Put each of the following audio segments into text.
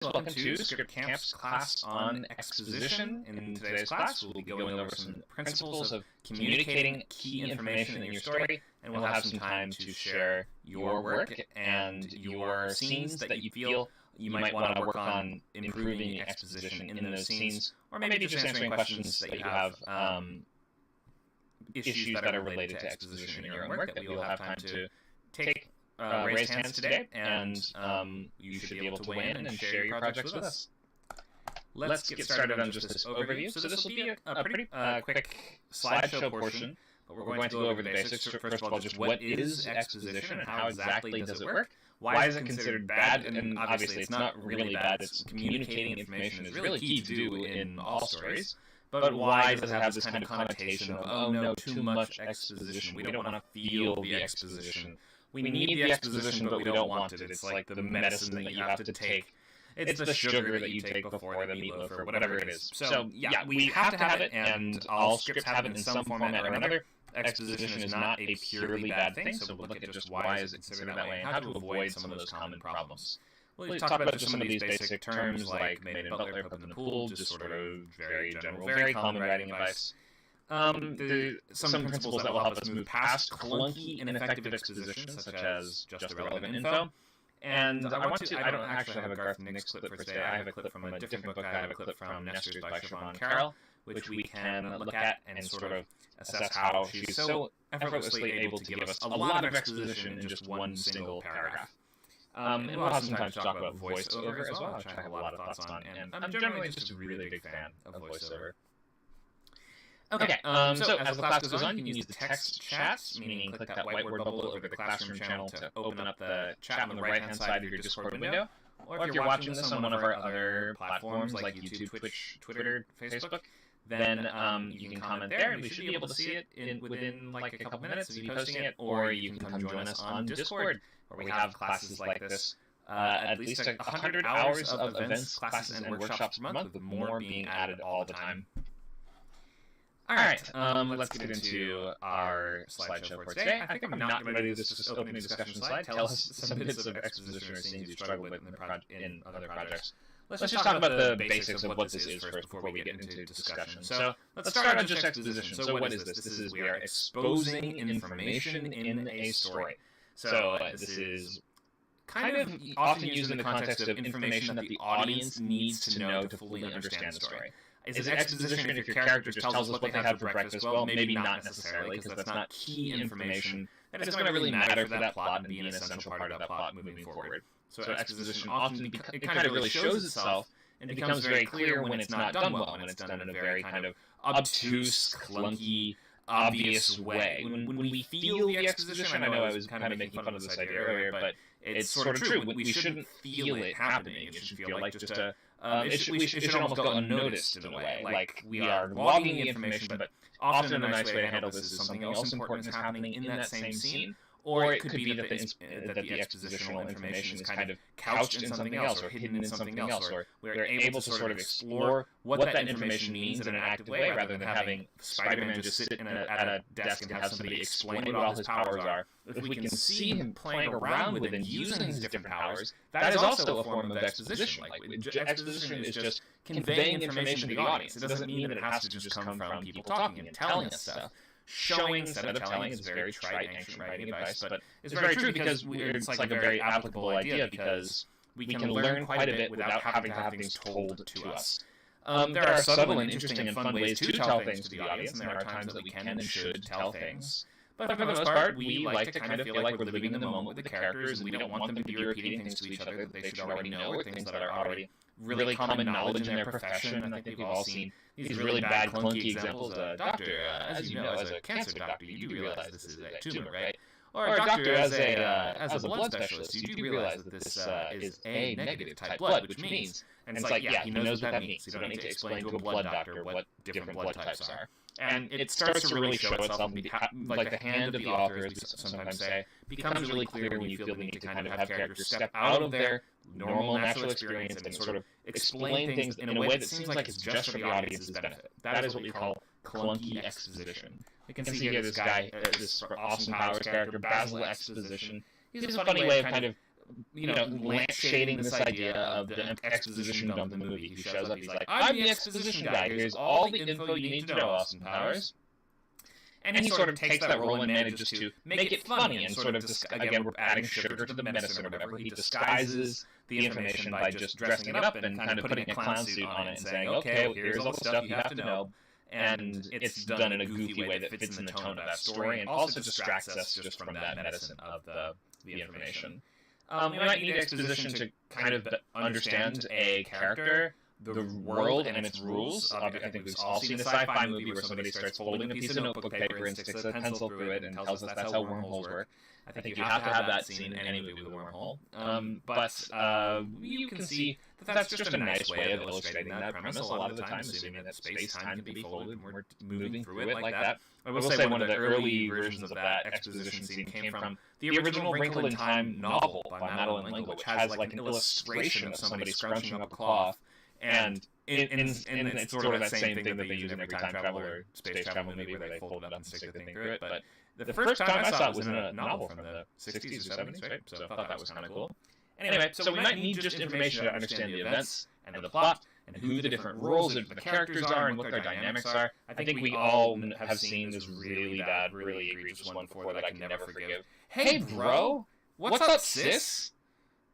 Welcome to Script Camp's class on exposition. In today's class, we'll be going over some principles of communicating key information in your story, and we'll have some time to share your work and your scenes that you feel you might want to work on improving exposition in those scenes, or maybe just answering questions that you have, issues that are related to exposition in your own work that we will have time to take. Raise hands today, and you should be able to weigh in and share your projects with us. Let's get started on just this overview. So this will be a pretty quick slideshow portion, but we're going to go over the basics. First of all, just what is exposition and how exactly does it work? Why is it considered bad? And obviously it's not really bad. It's communicating information is really key to do in all stories. But why does it have this kind of connotation of, oh no, too much exposition? We don't want to feel the exposition. We need the exposition, but we don't want it. It's like the medicine that you have to take. It's the sugar that you take before the meatloaf or whatever it is. So, yeah, we have to have it, and all scripts have it in some format or another. Exposition is not a purely bad thing, so we'll look at just why is it considered that way and how to avoid some of those common problems. We'll talk about just some of these basic terms like maid and butler, hook in the pool, just sort of very general, very common writing advice. Some principles that will help us move past clunky, ineffective exposition, such as just irrelevant info. And I don't actually have a Garth Nix clip for today. I have a clip from a different book. I have a clip from Nesters by Siobhan Carroll, which we can look at and sort of assess how she's so effortlessly able to give us a lot of exposition in just one single paragraph. And we'll have some time to talk about voiceover as well, which I have a lot of thoughts on. And I'm generally just a really big fan of voiceover. Okay, so as the class goes on, you can use the text chats, meaning click that whiteboard bubble over the classroom channel to open up the chat on the right-hand side of your Discord window. Or if you're watching this on one of our other platforms like YouTube, Twitch, Twitter, Facebook, then you can comment there, and we should be able to see it within like a couple minutes of you posting it. Or you can come join us on Discord, where we have classes like this. At least 100 hours of events, classes, and workshops per month, with more being added all the time. Alright, let's get into our slideshow for today. I think I'm not going to do this opening discussion slide. Tell us some bits of exposition or scenes you struggled with in other projects. Let's just talk about the basics of what this is first before we get into discussion. So let's start on just exposition. So what is this? This is we are exposing information in a story. So this is kind of often used in the context of information that the audience needs to know to fully understand the story. Is it exposition if your character just tells us what they had for breakfast? Well, maybe not necessarily, because that's not key information that is going to really matter for that plot and be an essential part of that plot moving forward. So exposition often, it kind of really shows itself and becomes very clear when it's not done well, when it's done in a very kind of obtuse, clunky, obvious way. When we feel the exposition, I know I was kind of making fun of this idea earlier, but it's sort of true. We shouldn't feel it happening. It should feel like just a... it should almost go unnoticed in a way. Like we are logging the information, but often a nice way to handle this is something else important is happening in that same scene. Or it could be that the expositional information is kind of couched in something else or hidden in something else, or we're able to sort of explore what that information means in an active way rather than having Spider-Man just sit at a desk and have somebody explain what all his powers are. If we can see him playing around with and using his different powers, that is also a form of exposition. Like, exposition is just conveying information to the audience. It doesn't mean that it has to just come from people talking and telling us stuff. Showing instead of telling is very trite ancient writing advice, but it's very true because it's like a very applicable idea because we can learn quite a bit without having to have things told to us. There are subtle and interesting and fun ways to tell things to the audience, and there are times that we can and should tell things. But for the most part, we like to kind of feel like we're living in the moment with the characters, and we don't want them to be repeating things to each other that they should already know, or things that are already really common knowledge in their profession. And I think we've all seen these really bad, clunky examples. Doctor, as you know, as a cancer doctor, you do realize this is a tumor, right? Or doctor, as a blood specialist, you do realize that this is A negative type blood, which means, and it's like, yeah, he knows what that means. You don't need to explain to a blood doctor what different blood types are. And it starts to really show itself, like the hand of the author, as we sometimes say, becomes really clear when you feel the need to kind of have characters step out of their normal, natural experience and sort of explain things in a way that seems like it's just for the audience's benefit. That is what we call clunky exposition. We can see here this guy, this Austin Powers character, Basil Exposition. He has this funny way of kind of shading this idea of the exposition dump in the movie. He shows up, he's like, I'm the exposition guy, here's all the info you need to know, Austin Powers. And he sort of takes that role and manages to make it funny and sort of, again, we're adding sugar to the medicine or whatever. He disguises the information by just dressing it up and kind of putting a clown suit on it and saying, okay, well, here's all the stuff you have to know. And it's done in a goofy way that fits in the tone of that story and also distracts us just from that medicine of the information. We might need exposition to kind of understand a character, the world and its rules. I think we've all seen a sci-fi movie where somebody starts folding a piece of notebook paper and sticks a pencil through it and tells us that's how wormholes work. I think you have to have that scene in any movie with a wormhole. But you can see that that's just a nice way of illustrating that premise. A lot of the time, assuming that space-time can be folded and we're moving through it like that. I will say one of the early versions of that exposition scene came from the original Wrinkle in Time novel by Madeleine L'Engle, which has like an illustration of somebody scrunching up a cloth. And it's sort of that same thing that they use in every time travel or space travel movie where they fold it up and stick the thing through it. But the first time I saw it was in a novel from the 60s or 70s, right? So I thought that was kind of cool. Anyway, so we might need just information to understand the events and the plot and who the different roles of the characters are and what their dynamics are. I think we all have seen this really bad, really egregious one before that I can never forgive. Hey, bro! What's up, sis?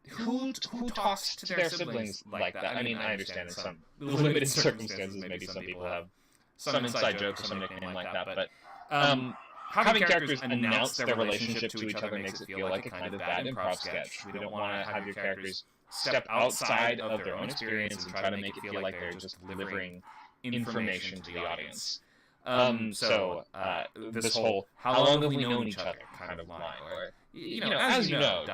Who talks to their siblings like that? I mean, I understand in some limited circumstances, maybe some people have some inside joke or some nickname like that, but having characters announce their relationship to each other makes it feel like a kind of bad improv sketch. We don't want to have your characters step outside of their own experience and try to make it feel like they're just delivering information to the audience. This whole how long have we known each other kind of line, or as you know, ...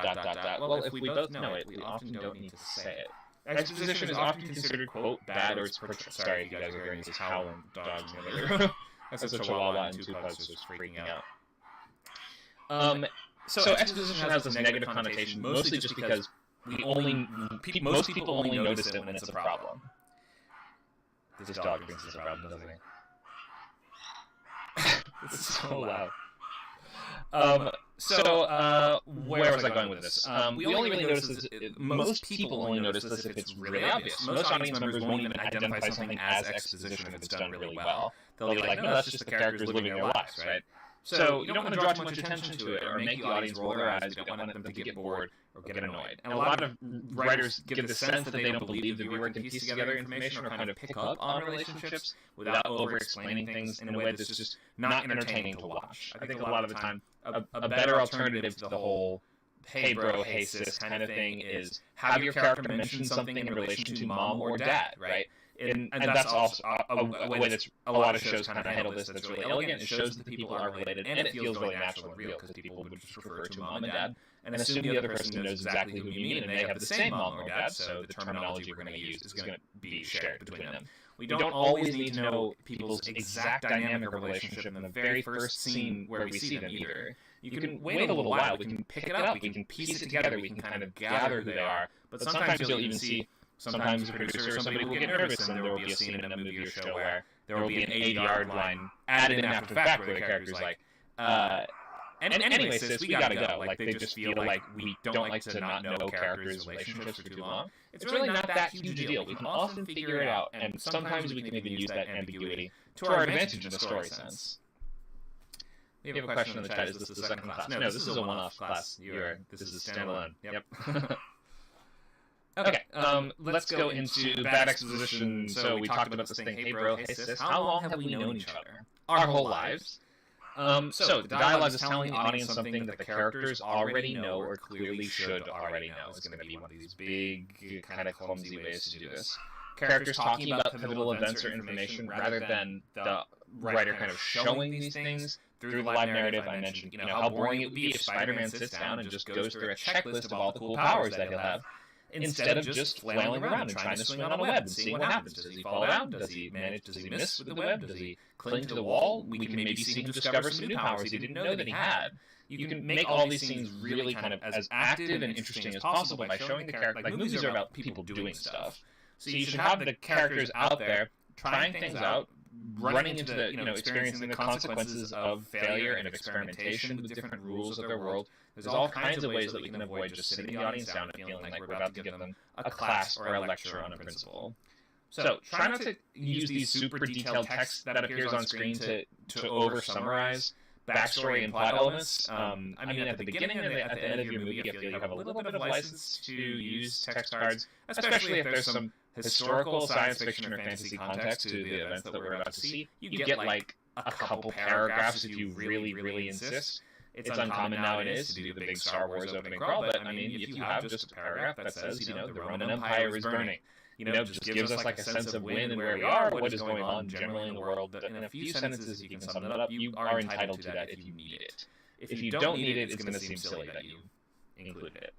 Well, if we both know it, we often don't need to say it. Exposition is often considered, quote, bad or it's sorry if you guys are hearing this howling dogs in the other room. That's a chihuahua and two pugs just freaking out. So exposition has this negative connotation, mostly just because most people only notice it when it's a problem. This dog thinks it's a problem, doesn't he? It's so loud. Where was I going with this? We only really notice this. Most people only notice this if it's really obvious. Most audience members won't even identify something as exposition if it's done really well. They'll be like, no, that's just the characters living their lives, right? So you don't want to draw too much attention to it or make the audience roll their eyes. You don't want them to get bored or get annoyed. And a lot of writers give the sense that they don't believe the viewer can piece together information or kind of pick up on relationships without over-explaining things in a way that's just not entertaining to watch. I think a lot of the time a better alternative to the whole hey bro, hey sis kind of thing is have your character mention something in relation to mom or dad, right? And that's also a way that's a lot of shows kind of handle this that's really elegant. It shows that people are related, and it feels really natural and real because people would just refer to mom and dad and assume the other person knows exactly who you mean, and they have the same mom or dad, so the terminology we're going to use is going to be shared between them. We don't always need to know people's exact dynamic or relationship in the very first scene where we see them either. You can wait a little while, we can pick it up, we can piece it together, we can kind of gather who they are, but sometimes you'll even see sometimes a producer or somebody will get nervous and there will be a scene in a movie or show where there will be an 80-yard line added in after the fact where the character's like, anyway, sis, we gotta go. Like, they just feel like we don't like to not know characters' relationships for too long. It's really not that huge a deal. We can often figure it out, and sometimes we can even use that ambiguity to our advantage in a story sense. We have a question in the chat. Is this the second class? No, this is a one-off class. This is a standalone. Yep. Okay, let's go into bad exposition. So we talked about this thing, hey bro, hey sis, how long have we known each other? Our whole lives. So the dialogue is telling the audience something that the characters already know or clearly should already know. It's going to be one of these big, kind of clumsy ways to do this. Characters talking about pivotal events or information rather than the writer kind of showing these things through the live narrative. I mentioned, how boring it would be if Spider-Man sits down and just goes through a checklist of all the cool powers that he'll have, instead of just flailing around and trying to swing on a web and seeing what happens. Does he fall down? Does he miss with the web? Does he cling to the wall? We can maybe see him discover some new powers he didn't know that he had. You can make all these scenes really kind of as active and interesting as possible by showing the character, like movies are about people doing stuff. So you should have the characters out there trying things out, running into the, experiencing the consequences of failure and of experimentation with different rules of their world. There's all kinds of ways that we can avoid just sitting the audience down and feeling like we're about to give them a class or a lecture on a principle. So try not to use these super detailed text that appears on screen to over-summarize backstory and plot elements. I mean, at the beginning and at the end of your movie, I feel you have a little bit of license to use text cards, especially if there's some historical, science fiction, or fantasy context to the events that we're about to see. You get like a couple paragraphs if you really, really insist. It's uncommon nowadays to do the big Star Wars opening crawl, but I mean, if you have just a paragraph that says, the Roman Empire is burning, just gives us like a sense of when and where we are, what is going on generally in the world. In a few sentences, you can sum it up. You are entitled to that if you need it. If you don't need it, it's going to seem silly that you included it.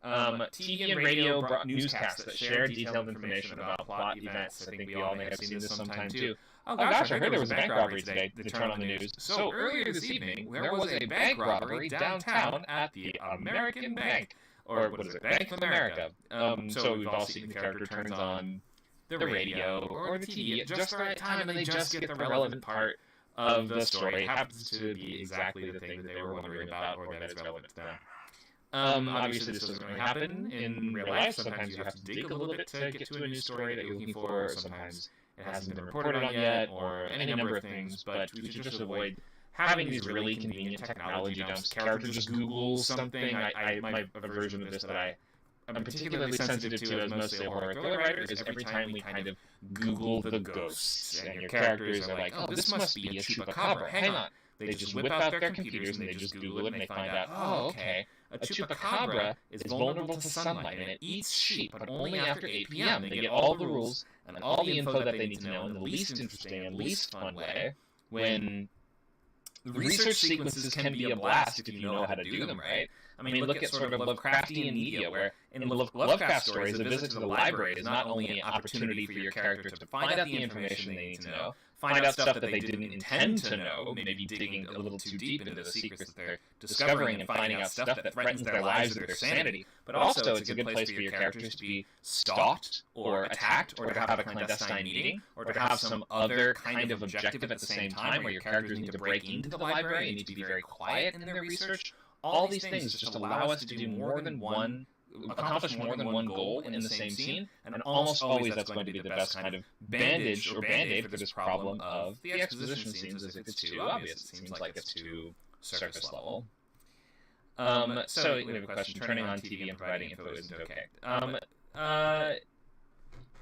TV and radio newscasts that share detailed information about plot events. I think we all may have seen this sometime too. Oh gosh, I heard there was a bank robbery today. They turn on the news. So earlier this evening, there was a bank robbery downtown at the American Bank. Or what is it? Bank of America. So we've all seen the character turns on the radio or the TV at just the right time, and they just get the relevant part of the story. It happens to be exactly the thing that they were wondering about or that is relevant to them. Obviously, this doesn't really happen in real life. Sometimes you have to dig a little bit to get to a news story that you're looking for. Or sometimes it hasn't been reported on yet, or any number of things. But we should just avoid having these really convenient technology dumps. Character just Googles something. My version of this that I'm particularly sensitive to as mostly a horror thriller writer is every time we kind of Google the ghosts, and your characters are like, oh, this must be a chupacabra. Hang on. They just whip out their computers and they just Google it and they find out, oh, okay, a chupacabra is vulnerable to sunlight and it eats sheep, but only after 8 p.m. They get all the rules and all the info that they need to know in the least interesting and least fun way, when the research sequences can be a blast if you know how to do them right. I mean, look at sort of Lovecraftian media, where in Lovecraft stories, a visit to the library is not only an opportunity for your character to find out the information they need to know, find out stuff that they didn't intend to know, maybe digging a little too deep into the secrets that they're discovering and finding out stuff that threatens their lives or their sanity, but also it's a good place for your characters to be stalked or attacked or to have a clandestine meeting or to have some other kind of objective at the same time where your characters need to break into the library and need to be very quiet in their research. All these things just allow us to do accomplish more than one goal in the same scene, and almost always that's going to be the best kind of bandage or band-aid for this problem of the exposition scenes as if it's too obvious. It seems like it's too surface level. So we have a question. Turning on TV and providing info isn't okay.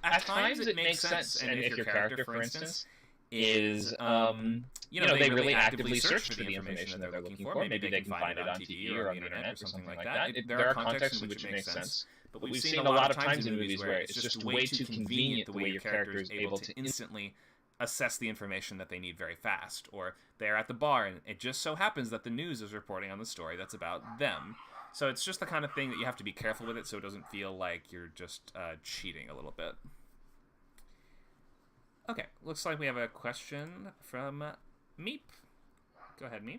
At times it makes sense, and if your character, for instance, is, they really actively search for the information that they're looking for. Maybe they can find it on TV or on the internet or something like that. There are contexts in which it makes sense. But we've seen a lot of times in movies where it's just way too convenient the way your character is able to instantly assess the information that they need very fast. Or they're at the bar and it just so happens that the news is reporting on the story that's about them. So it's just the kind of thing that you have to be careful with it so it doesn't feel like you're just cheating a little bit. Okay, looks like we have a question from Meep. Go ahead, Meep.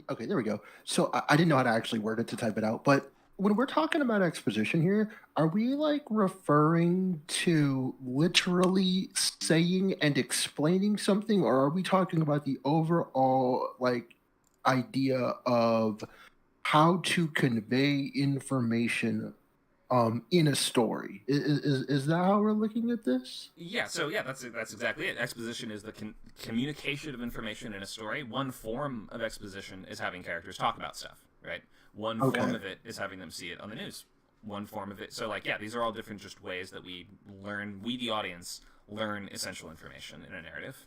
Okay, there we go. So I didn't know how to actually word it to type it out, but when we're talking about exposition here, are we like referring to literally saying and explaining something, or are we talking about the overall like idea of how to convey information in a story? Is that how we're looking at this? Yeah, so that's exactly it. Exposition is the communication of information in a story. One form of exposition is having characters talk about stuff, right? One form of it is having them see it on the news. One form of it, so these are all different just ways that we the audience, learn essential information in a narrative.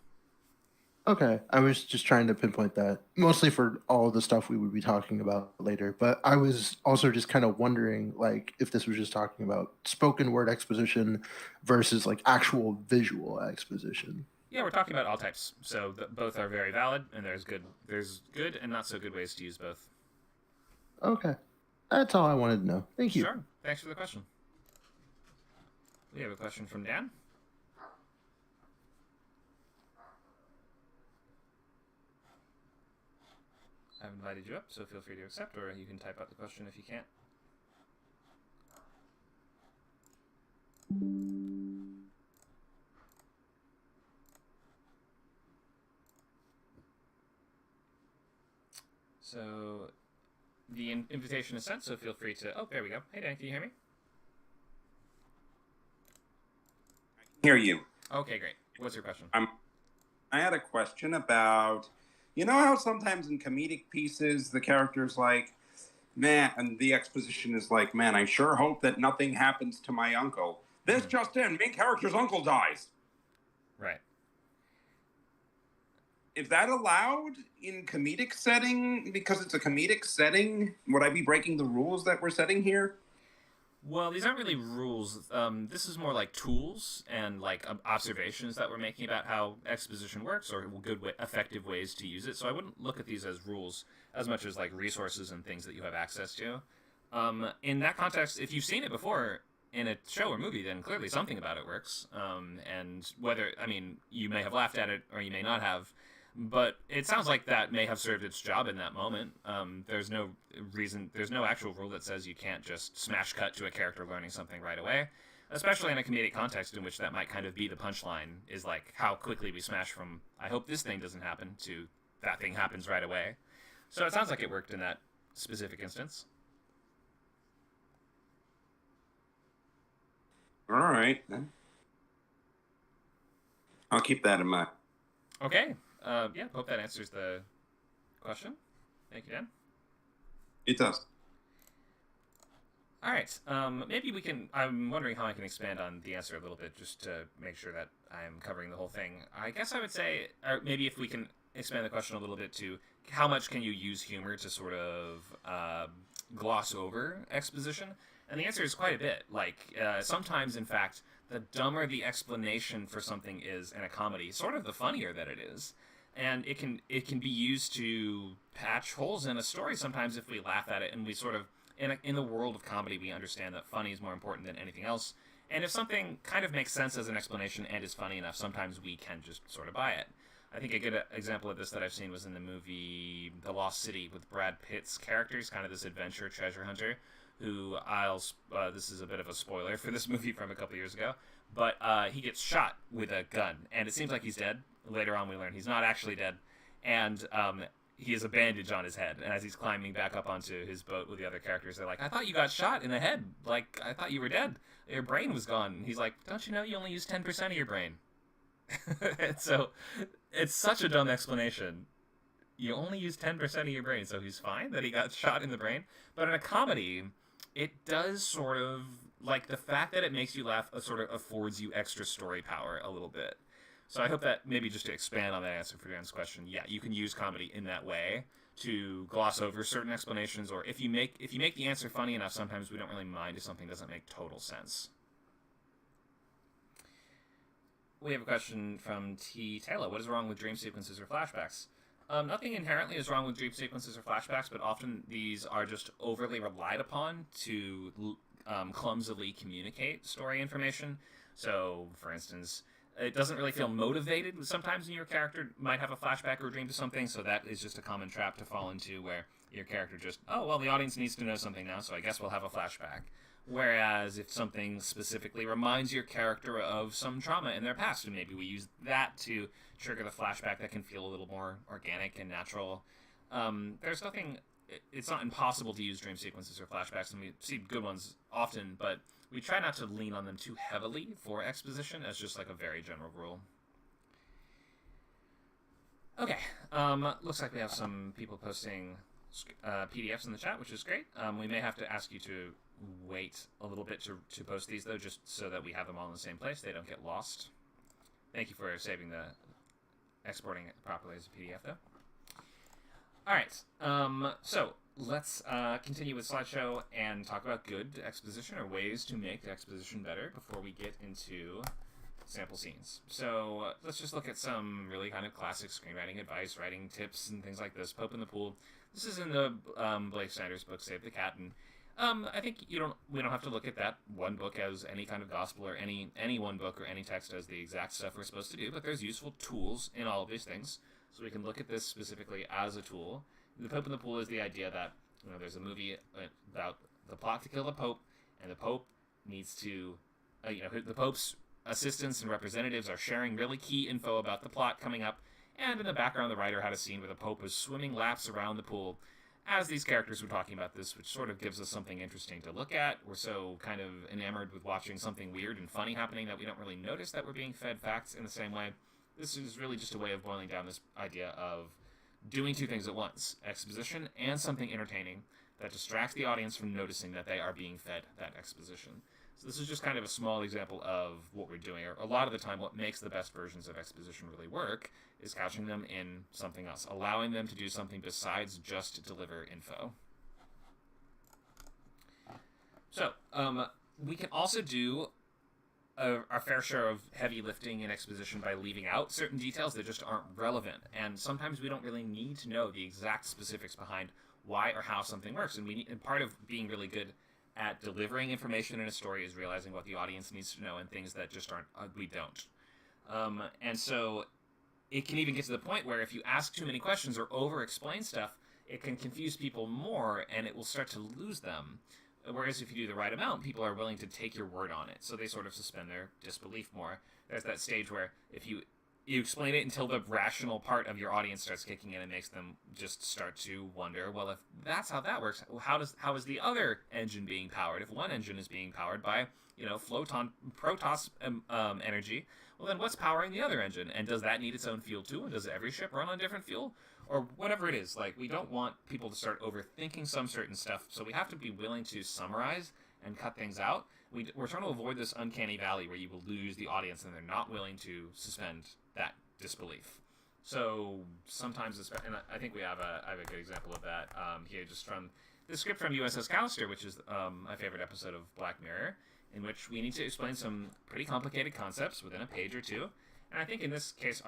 Okay, I was just trying to pinpoint that, mostly for all the stuff we would be talking about later, but I was also just kind of wondering, like, if this was just talking about spoken word exposition versus, like, actual visual exposition. Yeah, we're talking about all types, so both are very valid, and there's good and not so good ways to use both. Okay, that's all I wanted to know. Thank you. Sure, thanks for the question. We have a question from Dan. I've invited you up, so feel free to accept, or you can type out the question if you can't. So the invitation is sent, so feel free to... Oh, there we go. Hey, Dan, can you hear me? Hear you. Okay, great. What's your question? I had a question about, you know how sometimes in comedic pieces the character's like, man, and the exposition is like, man, I sure hope that nothing happens to my uncle. This just in, main character's uncle dies. Right. Is that allowed in comedic setting? Because it's a comedic setting, would I be breaking the rules that we're setting here? Well, these aren't really rules. This is more like tools and like observations that we're making about how exposition works or effective ways to use it. So I wouldn't look at these as rules as much as like resources and things that you have access to. In that context, if you've seen it before in a show or movie, then clearly something about it works. And whether, I mean, you may have laughed at it or you may not have, but it sounds like that may have served its job in that moment. There's no actual rule that says you can't just smash cut to a character learning something right away, especially in a comedic context in which that might kind of be the punchline, is like how quickly we smash from, I hope this thing doesn't happen, to that thing happens right away. So it sounds like it worked in that specific instance. All right, then. I'll keep that in mind. Okay. Yeah, hope that answers the question. Thank you, Dan. It does. All right. Maybe we can... I'm wondering how I can expand on the answer a little bit just to make sure that I'm covering the whole thing. I guess I would say, or maybe if we can expand the question a little bit to how much can you use humor to sort of gloss over exposition? And the answer is quite a bit. Like, sometimes, in fact, the dumber the explanation for something is in a comedy, sort of the funnier that it is. And it can be used to patch holes in a story sometimes if we laugh at it, and we sort of, in the world of comedy, we understand that funny is more important than anything else. And if something kind of makes sense as an explanation and is funny enough, sometimes we can just sort of buy it. I think a good example of this that I've seen was in the movie The Lost City with Brad Pitt's character. He's kind of this adventure treasure hunter who this is a bit of a spoiler for this movie from a couple years ago, but he gets shot with a gun, and it seems like he's dead. Later on we learn he's not actually dead, and he has a bandage on his head, and as he's climbing back up onto his boat with the other characters, they're like, I thought you got shot in the head, like, I thought you were dead, your brain was gone. And he's like, don't you know you only use 10% of your brain? And so it's such a dumb explanation. You only use 10% of your brain, so he's fine that he got shot in the brain. But in a comedy, it does sort of, like, the fact that it makes you laugh sort of affords you extra story power a little bit. So I hope that, maybe just to expand on that answer for Dan's question, yeah, you can use comedy in that way to gloss over certain explanations, or if you make the answer funny enough, sometimes we don't really mind if something doesn't make total sense. We have a question from T. Taylor. What is wrong with dream sequences or flashbacks? Nothing inherently is wrong with dream sequences or flashbacks, but often these are just overly relied upon to clumsily communicate story information. So, for instance, it doesn't really feel motivated. Sometimes your character might have a flashback or a dream to something, so that is just a common trap to fall into where your character just, oh, well, the audience needs to know something now, so I guess we'll have a flashback. Whereas if something specifically reminds your character of some trauma in their past, and maybe we use that to trigger the flashback, that can feel a little more organic and natural. There's nothing... It's not impossible to use dream sequences or flashbacks, and we see good ones often, but we try not to lean on them too heavily for exposition as just like a very general rule. Okay, looks like we have some people posting PDFs in the chat, which is great. We may have to ask you to wait a little bit to post these, though, just so that we have them all in the same place. They don't get lost. Thank you for exporting it properly as a PDF, though. All right, so let's continue with slideshow and talk about good exposition or ways to make the exposition better before we get into sample scenes. So let's just look at some really kind of classic screenwriting advice, writing tips, and things like this. Pope in the Pool. This is in the Blake Snyder's book, Save the Cat, and I think we don't have to look at that one book as any kind of gospel, or any one book or any text as the exact stuff we're supposed to do, but there's useful tools in all of these things. So we can look at this specifically as a tool. The Pope in the Pool is the idea that there's a movie about the plot to kill the Pope, and the Pope needs to, the Pope's assistants and representatives are sharing really key info about the plot coming up, and in the background the writer had a scene where the Pope was swimming laps around the pool, as these characters were talking about this, which sort of gives us something interesting to look at. We're so kind of enamored with watching something weird and funny happening that we don't really notice that we're being fed facts in the same way. This is really just a way of boiling down this idea of doing two things at once: exposition and something entertaining that distracts the audience from noticing that they are being fed that exposition. So this is just kind of a small example of what we're doing. A lot of the time, what makes the best versions of exposition really work is couching them in something else, allowing them to do something besides just deliver info. So, we can also do our fair share of heavy lifting in exposition by leaving out certain details that just aren't relevant. And sometimes we don't really need to know the exact specifics behind why or how something works. And part of being really good at delivering information in a story is realizing what the audience needs to know and things that just aren't, we don't. And so it can even get to the point where if you ask too many questions or over-explain stuff, it can confuse people more and it will start to lose them. Whereas if you do the right amount, people are willing to take your word on it, so they sort of suspend their disbelief more. There's that stage where if you explain it until the rational part of your audience starts kicking in and makes them just start to wonder, well, if that's how that works, how is the other engine being powered? If one engine is being powered by, Protoss energy, well, then what's powering the other engine? And does that need its own fuel too? And does every ship run on different fuel? Or whatever it is. Like, we don't want people to start overthinking some certain stuff, so we have to be willing to summarize and cut things out. We're trying to avoid this uncanny valley where you will lose the audience and they're not willing to suspend that disbelief. So sometimes, and I think I have a good example of that here, just from the script from USS Callister, which is my favorite episode of Black Mirror, in which we need to explain some pretty complicated concepts within a page or two. And I think in this case,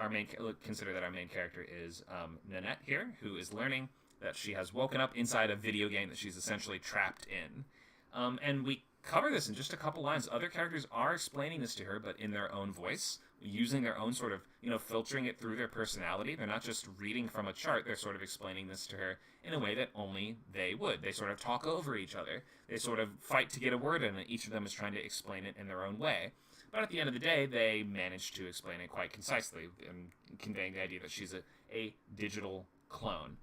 consider that our main character is Nanette here, who is learning that she has woken up inside a video game that she's essentially trapped in. And we cover this in just a couple lines. Other characters are explaining this to her, but in their own voice, using their own sort of, filtering it through their personality. They're not just reading from a chart. They're sort of explaining this to her in a way that only they would. They sort of talk over each other. They sort of fight to get a word in, and each of them is trying to explain it in their own way. But at the end of the day, they manage to explain it quite concisely, conveying the idea that she's a digital clone.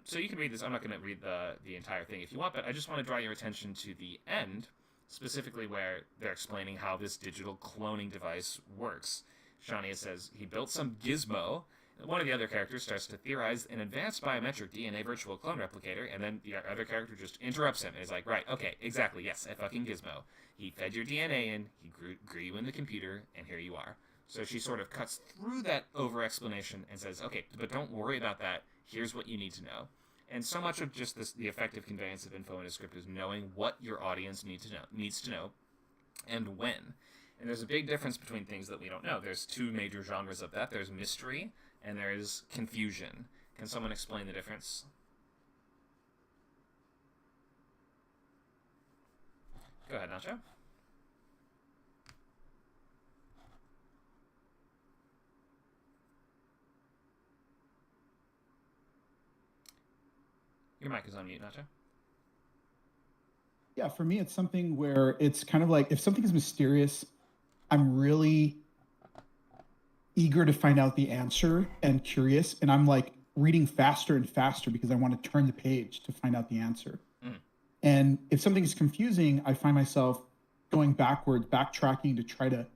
So you can read this. I'm not going to read the entire thing if you want, but I just want to draw your attention to the end, specifically where they're explaining how this digital cloning device works. Shania says, he built some gizmo. One of the other characters starts to theorize an advanced biometric DNA virtual clone replicator, and then the other character just interrupts him and is like, right, okay, exactly, yes, a fucking gizmo. He fed your DNA in, he grew you in the computer, and here you are. So she sort of cuts through that over-explanation and says, okay, but don't worry about that. Here's what you need to know. And so much of just the effective conveyance of info in a script is knowing what your audience needs to know, and when. And there's a big difference between things that we don't know. There's two major genres of that. There's mystery, and there is confusion. Can someone explain the difference? Go ahead, Nacho. Your mic is on mute, Nacho. Yeah, for me, it's something where it's kind of like if something is mysterious, I'm really eager to find out the answer and curious. And I'm like reading faster and faster because I want to turn the page to find out the answer. And if something is confusing, I find myself going backwards, backtracking to try to,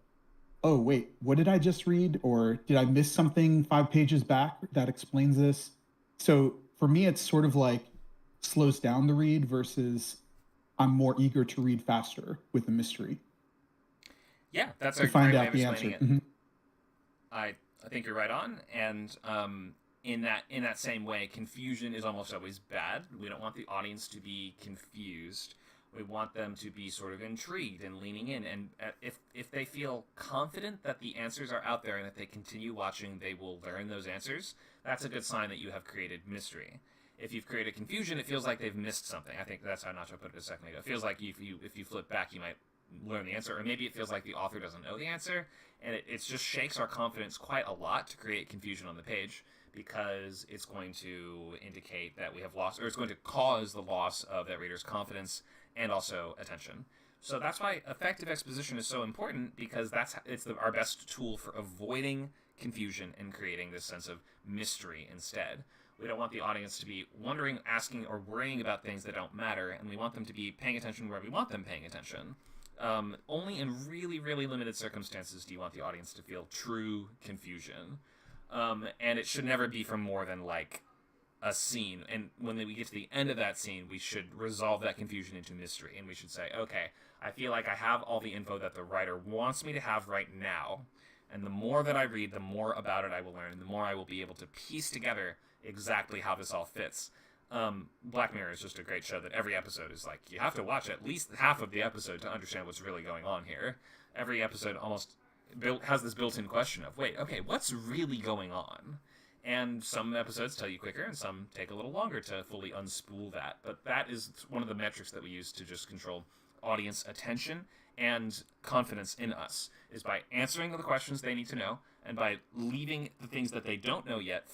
oh, wait, what did I just read? Or did I miss something 5 pages back that explains this? So for me, it's sort of like slows down the read versus I'm more eager to read faster with a mystery. Yeah, that's to a find great way out of the explaining answer. it. Mm-hmm. I think you're right on, and in that same way, confusion is almost always bad. We don't want the audience to be confused. We want them to be sort of intrigued and leaning in. And if they feel confident that the answers are out there and if they continue watching, they will learn those answers. That's a good sign that you have created mystery. If you've created confusion, it feels like they've missed something. I think that's how Nacho put it a second ago. It feels like if you flip back, you might learn the answer, or maybe it feels like the author doesn't know the answer, and it just shakes our confidence quite a lot to create confusion on the page, because it's going to indicate that we have lost, or it's going to cause the loss of that reader's confidence and also attention. So that's why effective exposition is so important, because it's our best tool for avoiding confusion and creating this sense of mystery instead. We don't want the audience to be wondering, asking, or worrying about things that don't matter, and we want them to be paying attention where we want them paying attention. Only in really, really limited circumstances do you want the audience to feel true confusion. And it should never be for more than, like, a scene. And when we get to the end of that scene, we should resolve that confusion into mystery. And we should say, okay, I feel like I have all the info that the writer wants me to have right now. And the more that I read, the more about it I will learn, and the more I will be able to piece together exactly how this all fits. Black Mirror is just a great show that every episode is like, you have to watch at least half of the episode to understand what's really going on here. Every episode almost has this built-in question of, wait, okay, what's really going on? And some episodes tell you quicker, and some take a little longer to fully unspool that. But that is one of the metrics that we use to just control audience attention and confidence in us, is by answering the questions they need to know, and by leaving the things that they don't know yet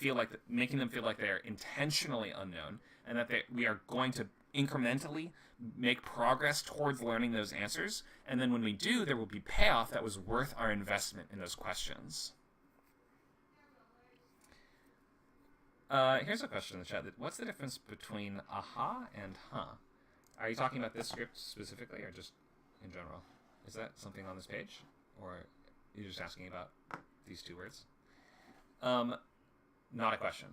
making them feel like they are intentionally unknown, and that we are going to incrementally make progress towards learning those answers. And then when we do, there will be payoff that was worth our investment in those questions. Here's a question in the chat. What's the difference between aha and huh? Are you talking about this script specifically, or just in general? Is that something on this page, or are you just asking about these two words? Not a question.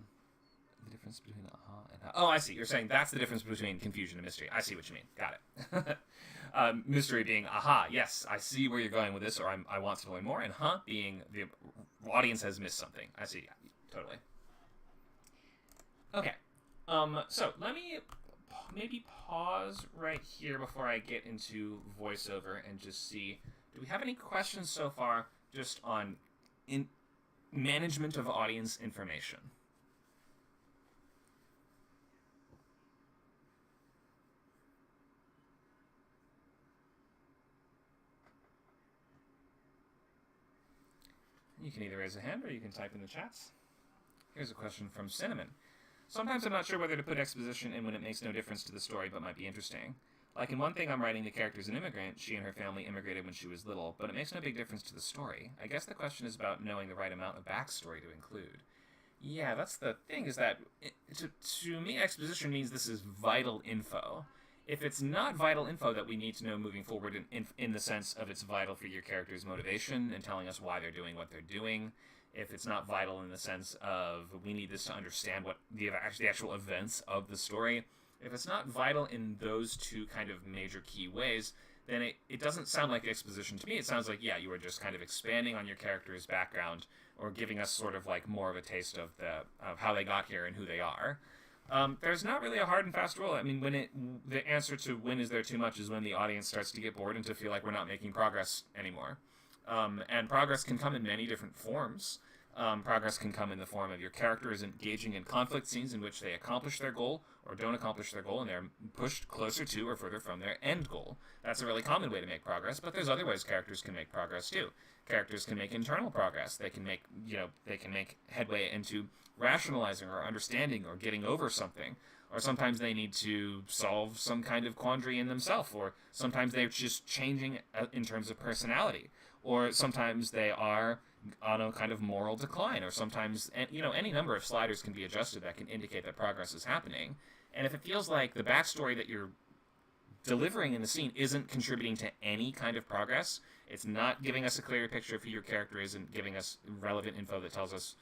The difference between aha and huh. Oh, I see. You're saying that's the difference between confusion and mystery. I see what you mean. Got it. Mystery being aha, yes, I see where you're going with this, or I want to learn more, and huh being the audience has missed something. I see. Yeah, totally. Okay. So let me maybe pause right here before I get into voiceover and just see, do we have any questions so far just on management of audience information? You can either raise a hand or you can type in the chats. Here's a question from Cinnamon. Sometimes I'm not sure whether to put exposition in when it makes no difference to the story but might be interesting. Like in one thing I'm writing, the character's an immigrant. She and her family immigrated when she was little, but it makes no big difference to the story. I guess the question is about knowing the right amount of backstory to include. Yeah, that's the thing, is that to me, exposition means this is vital info. If it's not vital info that we need to know moving forward in the sense of it's vital for your character's motivation and telling us why they're doing what they're doing, if it's not vital in the sense of we need this to understand what the actual events of the story, if it's not vital in those two kind of major key ways, then it doesn't sound like exposition to me. It sounds like, yeah, you are just kind of expanding on your character's background or giving us sort of like more of a taste of how they got here and who they are. There's not really a hard and fast rule. I mean, the answer to when is there too much is when the audience starts to get bored and to feel like we're not making progress anymore. And progress can come in many different forms. Progress can come in the form of your character is engaging in conflict scenes in which they accomplish their goal or don't accomplish their goal, and they're pushed closer to or further from their end goal. That's a really common way to make progress, but there's other ways characters can make progress too. Characters can make internal progress. They can make headway into rationalizing or understanding or getting over something. Or sometimes they need to solve some kind of quandary in themselves, or sometimes they're just changing in terms of personality, or sometimes they are on a kind of moral decline, or sometimes, any number of sliders can be adjusted that can indicate that progress is happening. And if it feels like the backstory that you're delivering in the scene isn't contributing to any kind of progress, it's not giving us a clear picture of who your character is and giving us relevant info that tells us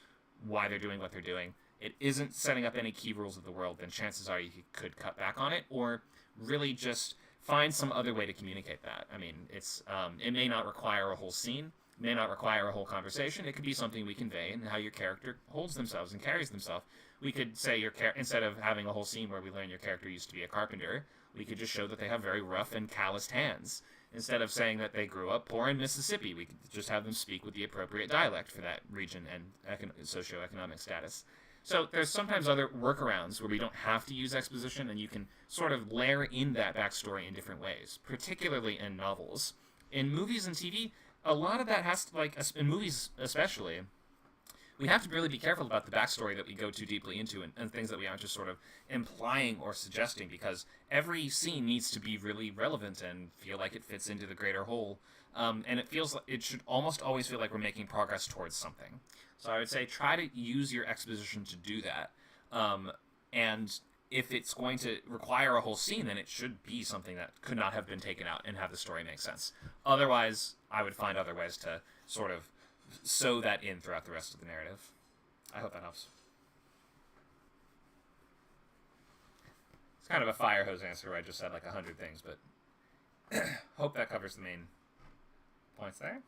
why they're doing what they're doing, it isn't setting up any key rules of the world, then chances are you could cut back on it, or really just find some other way to communicate that. I mean, it may not require a whole scene, may not require a whole conversation. It could be something we convey in how your character holds themselves and carries themselves. We could say instead of having a whole scene where we learn your character used to be a carpenter, we could just show that they have very rough and calloused hands. Instead of saying that they grew up poor in Mississippi, we could just have them speak with the appropriate dialect for that region and socioeconomic status. So there's sometimes other workarounds where we don't have to use exposition, and you can sort of layer in that backstory in different ways, particularly in novels. In movies and TV, a lot of that has to, in movies especially, we have to really be careful about the backstory that we go too deeply into and things that we aren't just sort of implying or suggesting, because every scene needs to be really relevant and feel like it fits into the greater whole. And it feels like it should almost always feel like we're making progress towards something. So I would say try to use your exposition to do that. And if it's going to require a whole scene, then it should be something that could not have been taken out and have the story make sense. Otherwise, I would find other ways to sort of sew that in throughout the rest of the narrative. I hope that helps. It's kind of a fire hose answer where I just said like 100 things, but hope that covers the main points there.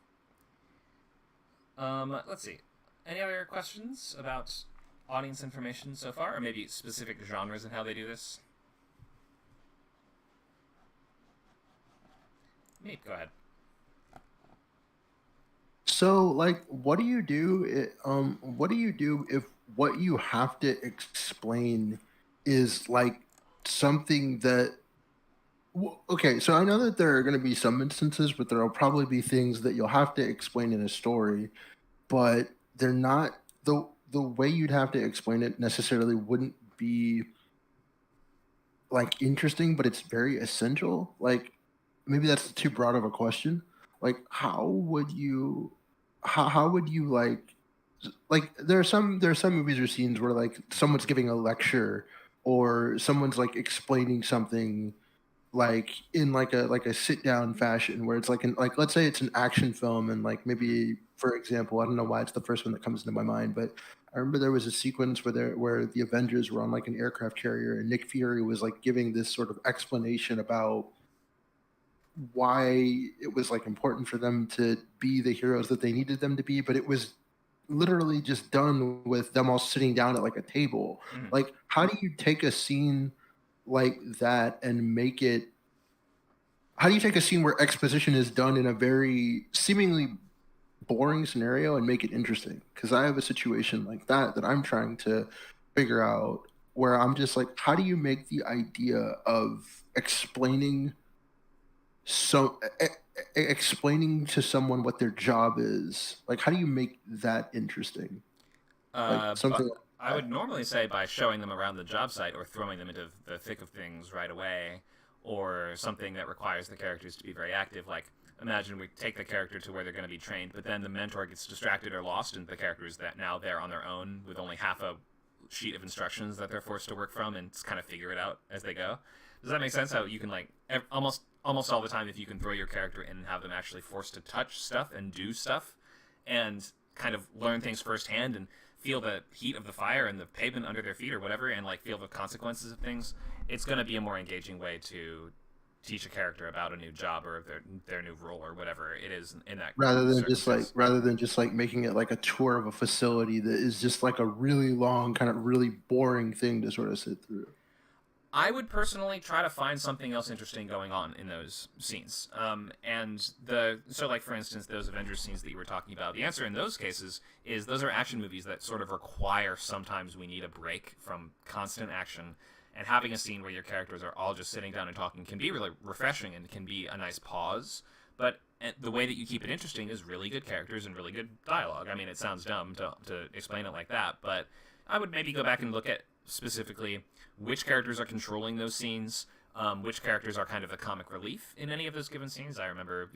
Let's see. Any other questions about audience information so far, or maybe specific genres and how they do this? Nate, go ahead. So, like, what do you do? What do you do if what you have to explain is like something that? Okay, so I know that there are going to be some instances, but there will probably be things that you'll have to explain in a story, but they're not the way you'd have to explain it necessarily wouldn't be like interesting, but it's very essential. Like, maybe that's too broad of a question. Like, how would you like there are some movies or scenes where like someone's giving a lecture or someone's like explaining something like in like a sit down fashion where it's like let's say it's an action film and like maybe for example, I don't know why it's the first one that comes into my mind, but I remember there was a sequence where the Avengers were on like an aircraft carrier and Nick Fury was like giving this sort of explanation about why it was like important for them to be the heroes that they needed them to be, but it was literally just done with them all sitting down at like a table. Mm-hmm. Like, how do you take a scene like that and make it? How do you take a scene where exposition is done in a very seemingly boring scenario and make it interesting? Because I have a situation like that I'm trying to figure out where I'm just like, how do you make the idea of explaining to someone what their job is, like how do you make that interesting? Like something like I would normally say by showing them around the job site or throwing them into the thick of things right away, or something that requires the characters to be very active. Like, imagine we take the character to where they're going to be trained, but then the mentor gets distracted or lost, and the characters that now they're on their own with only half a sheet of instructions that they're forced to work from and kind of figure it out as they go. Does that make sense? How you can like almost all the time, if you can throw your character in and have them actually forced to touch stuff and do stuff and kind of learn things firsthand and feel the heat of the fire and the pavement under their feet or whatever, and like feel the consequences of things, it's going to be a more engaging way to teach a character about a new job or their new role or whatever it is in that rather than just like making it like a tour of a facility that is just like a really long kind of really boring thing to sort of sit through. I would personally try to find something else interesting going on in those scenes. So like, for instance, those Avengers scenes that you were talking about, the answer in those cases is those are action movies that sort of require sometimes we need a break from constant action, and having a scene where your characters are all just sitting down and talking can be really refreshing and can be a nice pause. But the way that you keep it interesting is really good characters and really good dialogue. I mean, it sounds dumb to explain it like that, but I would maybe go back and look at specifically which characters are controlling those scenes, which characters are kind of the comic relief in any of those given scenes. I remember,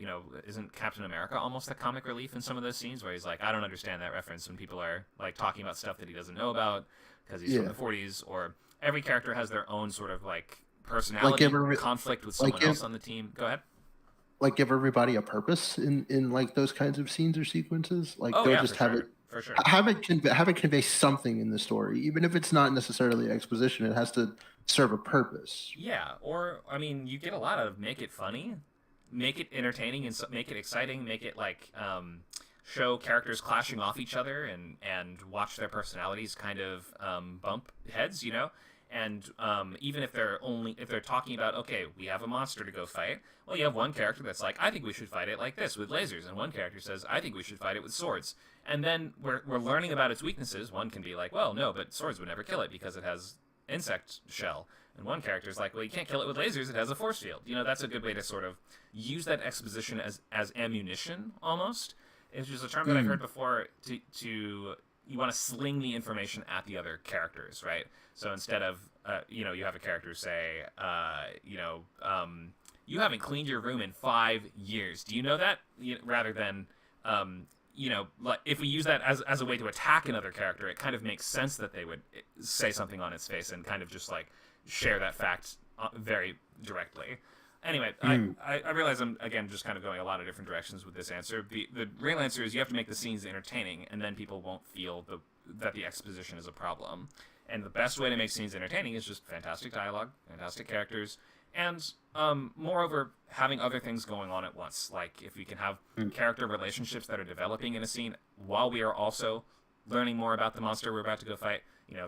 isn't Captain America almost the comic relief in some of those scenes where he's like, I don't understand that reference when people are like talking about stuff that he doesn't know about because he's from the 40s, or every character has their own sort of like personality conflict with someone else on the team. Go ahead. Like give everybody a purpose in like those kinds of scenes or sequences. Like For sure. Have it convey something in the story, even if it's not necessarily exposition. It has to serve a purpose. Yeah, or I mean, you get a lot of make it funny, make it entertaining, and make it exciting. Make it like show characters clashing off each other and watch their personalities kind of bump heads, And even if they're talking about, okay, we have a monster to go fight, well, you have one character that's like, I think we should fight it like this with lasers, and one character says, I think we should fight it with swords. And then we're learning about its weaknesses. One can be like, well, no, but swords would never kill it because it has insect shell. And one character's like, well, you can't kill it with lasers, it has a force field. That's a good way to sort of use that exposition as ammunition, almost. It's just a term that I've heard before to you want to sling the information at the other characters, right? So instead of, you have a character say, you haven't cleaned your room in 5 years. Do you know that? Rather than, like if we use that as a way to attack another character, it kind of makes sense that they would say something on its face and kind of just like share that fact very directly. Anyway, I realize I'm, again, just kind of going a lot of different directions with this answer. The real answer is you have to make the scenes entertaining, and then people won't feel that the exposition is a problem. And the best way to make scenes entertaining is just fantastic dialogue, fantastic characters, and moreover, having other things going on at once. Like if we can have character relationships that are developing in a scene while we are also learning more about the monster we're about to go fight.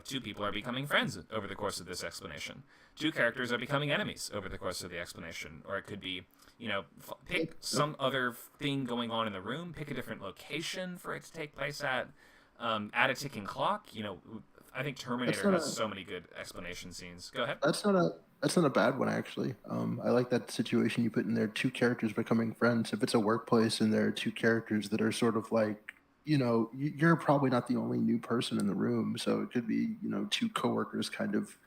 Two people are becoming friends over the course of this explanation. Two characters are becoming enemies over the course of the explanation. Or it could be, pick some other thing going on in the room, pick a different location for it to take place at, add a ticking clock. I think Terminator has so many good explanation scenes. Go ahead. That's not a bad one, actually. I like that situation you put in there, two characters becoming friends. If it's a workplace and there are two characters that are sort of like, you're probably not the only new person in the room. So it could be, two coworkers kind of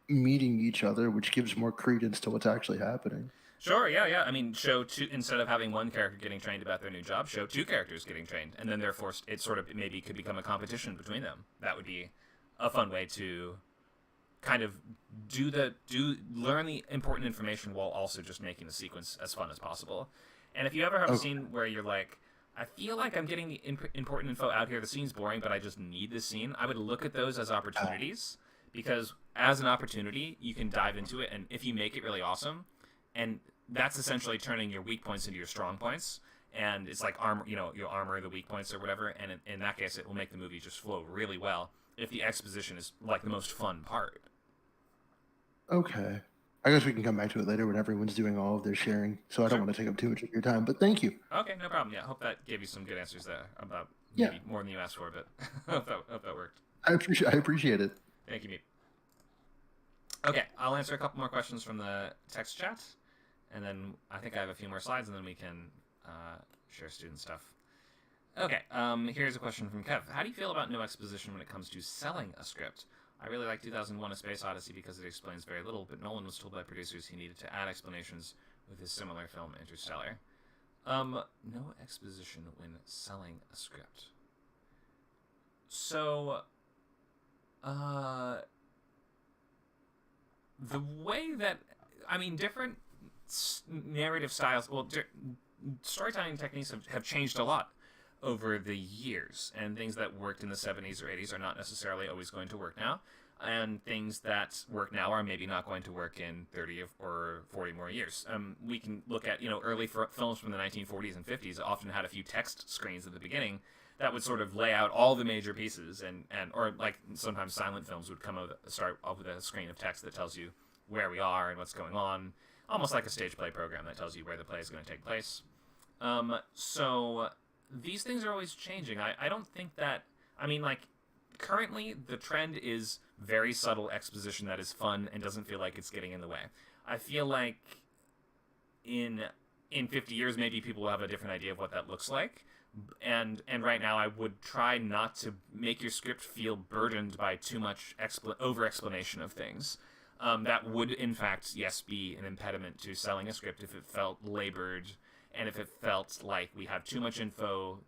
meeting each other, which gives more credence to what's actually happening. Sure, yeah. I mean, show two, instead of having one character getting trained about their new job, show two characters getting trained. And then therefore it sort of maybe could become a competition between them. That would be a fun way to kind of learn the important information while also just making the sequence as fun as possible. And if you ever have a scene where you're like, I feel like I'm getting the important info out here, the scene's boring, but I just need this scene, I would look at those as opportunities, because as an opportunity, you can dive into it, and if you make it really awesome, and that's essentially turning your weak points into your strong points, and it's like armor, your armor the weak points or whatever, and in that case, it will make the movie just flow really well if the exposition is like the most fun part. Okay. I guess we can come back to it later when everyone's doing all of their sharing, so I don't want to take up too much of your time, but thank you. Okay, no problem. Yeah, I hope that gave you some good answers there about maybe more than you asked for, but hope that worked. I appreciate it. Thank you, Meep. Okay, I'll answer a couple more questions from the text chat, and then I think I have a few more slides, and then we can share student stuff. Okay, here's a question from Kev. How do you feel about no exposition when it comes to selling a script? I really like 2001: A Space Odyssey because it explains very little, but Nolan was told by producers he needed to add explanations with his similar film, Interstellar. No exposition when selling a script. So, the way that, different narrative styles, storytelling techniques have changed a lot over the years, and things that worked in the 70s or 80s are not necessarily always going to work now, and things that work now are maybe not going to work in 30 or 40 more years. We can look at, early films from the 1940s and 50s often had a few text screens at the beginning that would sort of lay out all the major pieces, or like sometimes silent films would start off with a screen of text that tells you where we are and what's going on, almost like a stage play program that tells you where the play is going to take place. So these things are always changing. I don't think that, currently the trend is very subtle exposition that is fun and doesn't feel like it's getting in the way. I feel like in 50 years, maybe people will have a different idea of what that looks like. And right now, I would try not to make your script feel burdened by too much over-explanation of things. That would, in fact, yes, be an impediment to selling a script if it felt labored, and if it felt like we have too much info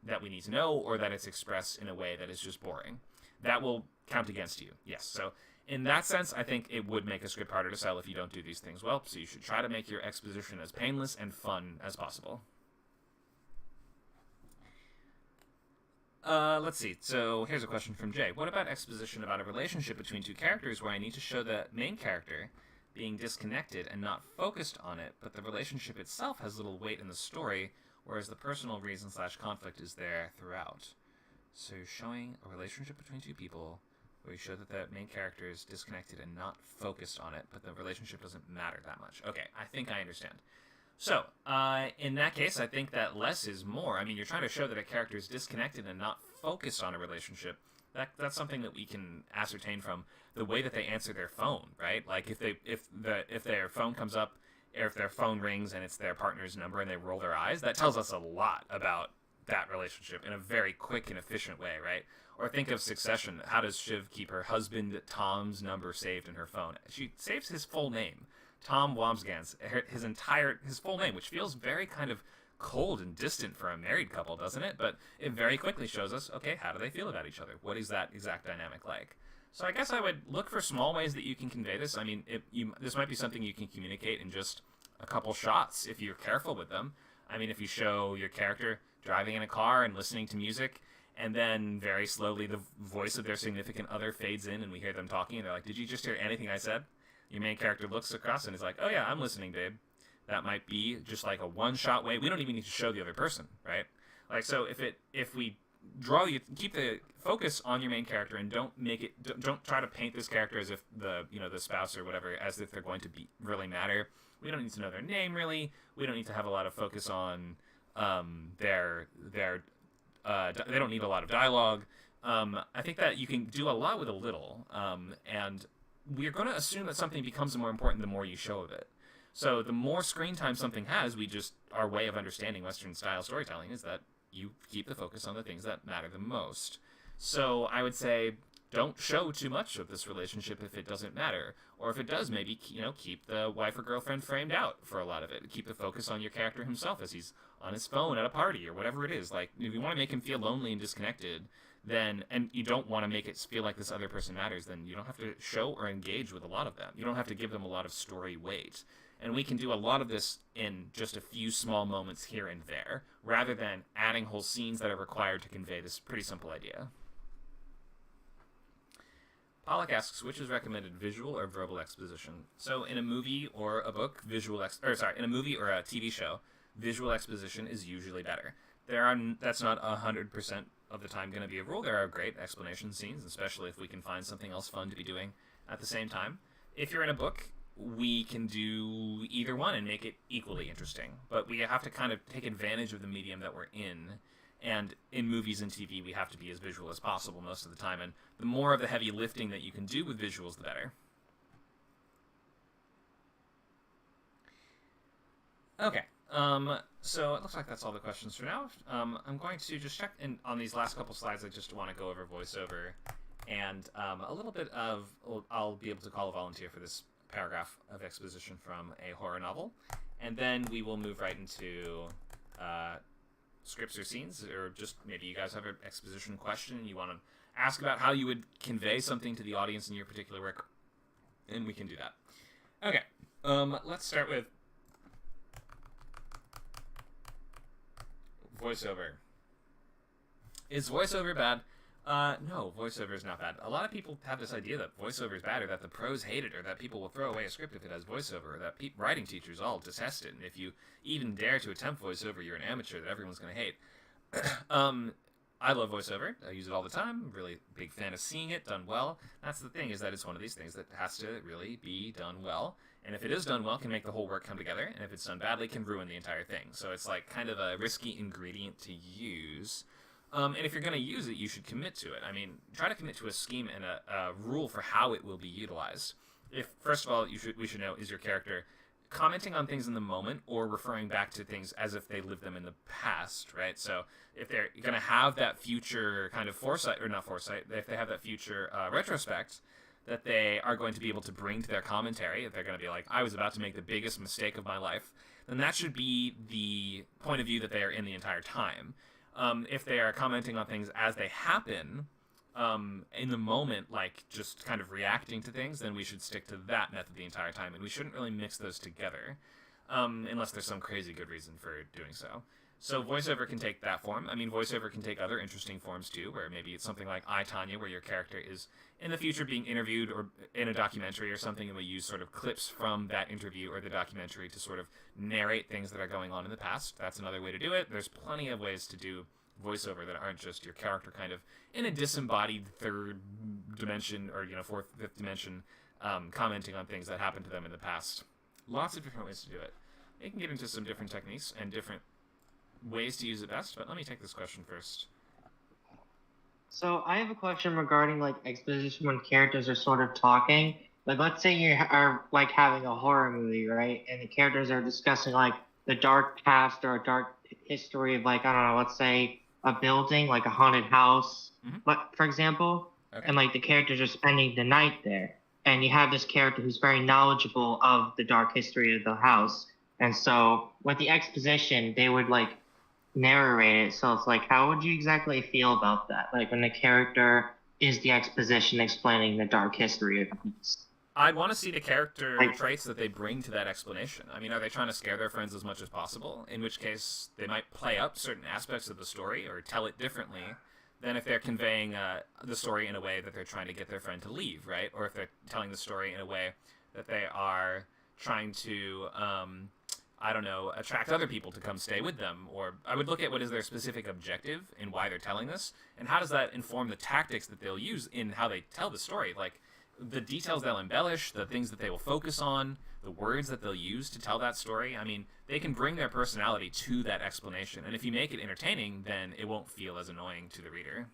that we need to know, or that it's expressed in a way that is just boring. That will count against you, yes. So in that sense, I think it would make a script harder to sell if you don't do these things well, so you should try to make your exposition as painless and fun as possible. Let's see. So here's a question from Jay. What about exposition about a relationship between two characters where I need to show the main character being disconnected and not focused on it, but the relationship itself has little weight in the story, whereas the personal reason / conflict is there throughout? So you're showing a relationship between two people where you show that the main character is disconnected and not focused on it, but the relationship doesn't matter that much. Okay, I think I understand. So, in that case, I think that less is more. You're trying to show that a character is disconnected and not focused on a relationship. That's something that we can ascertain from the way that they answer their phone, right? Like if their phone comes up, or if their phone rings and it's their partner's number and they roll their eyes, that tells us a lot about that relationship in a very quick and efficient way, right? Or think of Succession. How does Shiv keep her husband Tom's number saved in her phone? She saves his full name. Tom Wambsgans, his full name, which feels very kind of cold and distant for a married couple, doesn't it? But it very quickly shows us, okay, how do they feel about each other? What is that exact dynamic like? So I guess I would look for small ways that you can convey this. I mean, this might be something you can communicate in just a couple shots if you're careful with them. I mean, if you show your character driving in a car and listening to music, and then very slowly the voice of their significant other fades in and we hear them talking, and they're like, did you just hear anything I said? Your main character looks across and is like, oh yeah, I'm listening, babe. That might be just like a one-shot way. We don't even need to show the other person, right? Like, so if we keep the focus on your main character and don't try to paint this character as if the spouse or whatever, as if they're going to be really matter. We don't need to know their name, really. We don't need to have a lot of focus on they don't need a lot of dialogue. I think that you can do a lot with a little, and we're going to assume that something becomes more important the more you show of it. So the more screen time something has, our way of understanding Western style storytelling is that you keep the focus on the things that matter the most. So I would say, don't show too much of this relationship if it doesn't matter. Or if it does, maybe, keep the wife or girlfriend framed out for a lot of it. Keep the focus on your character himself as he's on his phone at a party or whatever it is. Like, if you want to make him feel lonely and disconnected, and you don't want to make it feel like this other person matters, then you don't have to show or engage with a lot of them. You don't have to give them a lot of story weight. And we can do a lot of this in just a few small moments here and there, rather than adding whole scenes that are required to convey this pretty simple idea. Pollock asks, which is recommended, visual or verbal exposition? So in a movie or a book, in a movie or a TV show, visual exposition is usually better. That's not 100% of the time going to be a rule. There are great explanation scenes, especially if we can find something else fun to be doing at the same time. If you're in a book, we can do either one and make it equally interesting. But we have to kind of take advantage of the medium that we're in. And in movies and TV, we have to be as visual as possible most of the time. And the more of the heavy lifting that you can do with visuals, the better. Okay. So it looks like that's all the questions for now. I'm going to just check in on these last couple slides. I just want to go over voiceover and a little bit of, I'll be able to call a volunteer for this paragraph of exposition from a horror novel. And then we will move right into scripts or scenes, or just maybe you guys have an exposition question and you want to ask about how you would convey something to the audience in your particular work, and we can do that. Okay, let's start with voiceover. Is voiceover bad? No, voiceover is not bad. A lot of people have this idea that voiceover is bad, or that the pros hate it, or that people will throw away a script if it has voiceover, or that writing teachers all detest it, and if you even dare to attempt voiceover, you're an amateur that everyone's going to hate. I love voiceover. I use it all the time. I'm really big fan of seeing it done well. That's the thing, is that it's one of these things that has to really be done well. And if it is done well, can make the whole work come together. And if it's done badly, can ruin the entire thing. So it's like kind of a risky ingredient to use. And if you're going to use it, you should commit to it. I mean, try to commit to a scheme and a rule for how it will be utilized. If, first of all, we should know, is your character commenting on things in the moment or referring back to things as if they lived them in the past, right? So if they're going to have that future kind of foresight, or not foresight, if they have that future retrospect that they are going to be able to bring to their commentary, if they're going to be like, I was about to make the biggest mistake of my life, then that should be the point of view that they are in the entire time. If they are commenting on things as they happen, in the moment, like just kind of reacting to things, then we should stick to that method the entire time, and we shouldn't really mix those together, unless there's some crazy good reason for doing so. So voiceover can take that form. I mean, voiceover can take other interesting forms too, where maybe it's something like I, Tanya, where your character is in the future being interviewed or in a documentary or something, and we use sort of clips from that interview or the documentary to sort of narrate things that are going on in the past. That's another way to do it. There's plenty of ways to do voiceover that aren't just your character kind of in a disembodied third dimension or, fourth, fifth dimension, commenting on things that happened to them in the past. Lots of different ways to do it. It can get into some different techniques and different ways to use it best, but let me take this question first. So I have a question regarding exposition when characters are sort of talking. Like, let's say you are having a horror movie, right? And the characters are discussing the dark past or a dark history of I don't know, let's say a building, like a haunted house, for example. Okay. And the characters are spending the night there. And you have this character who's very knowledgeable of the dark history of the house. And so with the exposition, they would like narrate it. So it's like, how would you exactly feel about that? Like when the character is the exposition explaining the dark history of the beast. I'd want to see the character traits that they bring to that explanation. I mean, are they trying to scare their friends as much as possible? In which case, they might play up certain aspects of the story or tell it differently than if they're conveying the story in a way that they're trying to get their friend to leave, right? Or if they're telling the story in a way that they are trying to, I don't know, attract other people to come stay with them. Or I would look at what is their specific objective and why they're telling this, and how does that inform the tactics that they'll use in how they tell the story. Like, the details they'll embellish, the things that they will focus on, the words that they'll use to tell that story. I mean, they can bring their personality to that explanation. And if you make it entertaining, then it won't feel as annoying to the reader.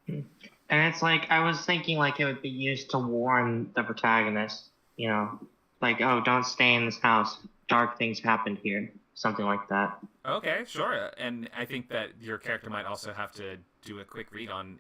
And it's like, I was thinking like it would be used to warn the protagonist, you know, like, oh, don't stay in this house. Dark things happened here. Something like that. Okay, sure. And I think that your character might also have to do a quick read on,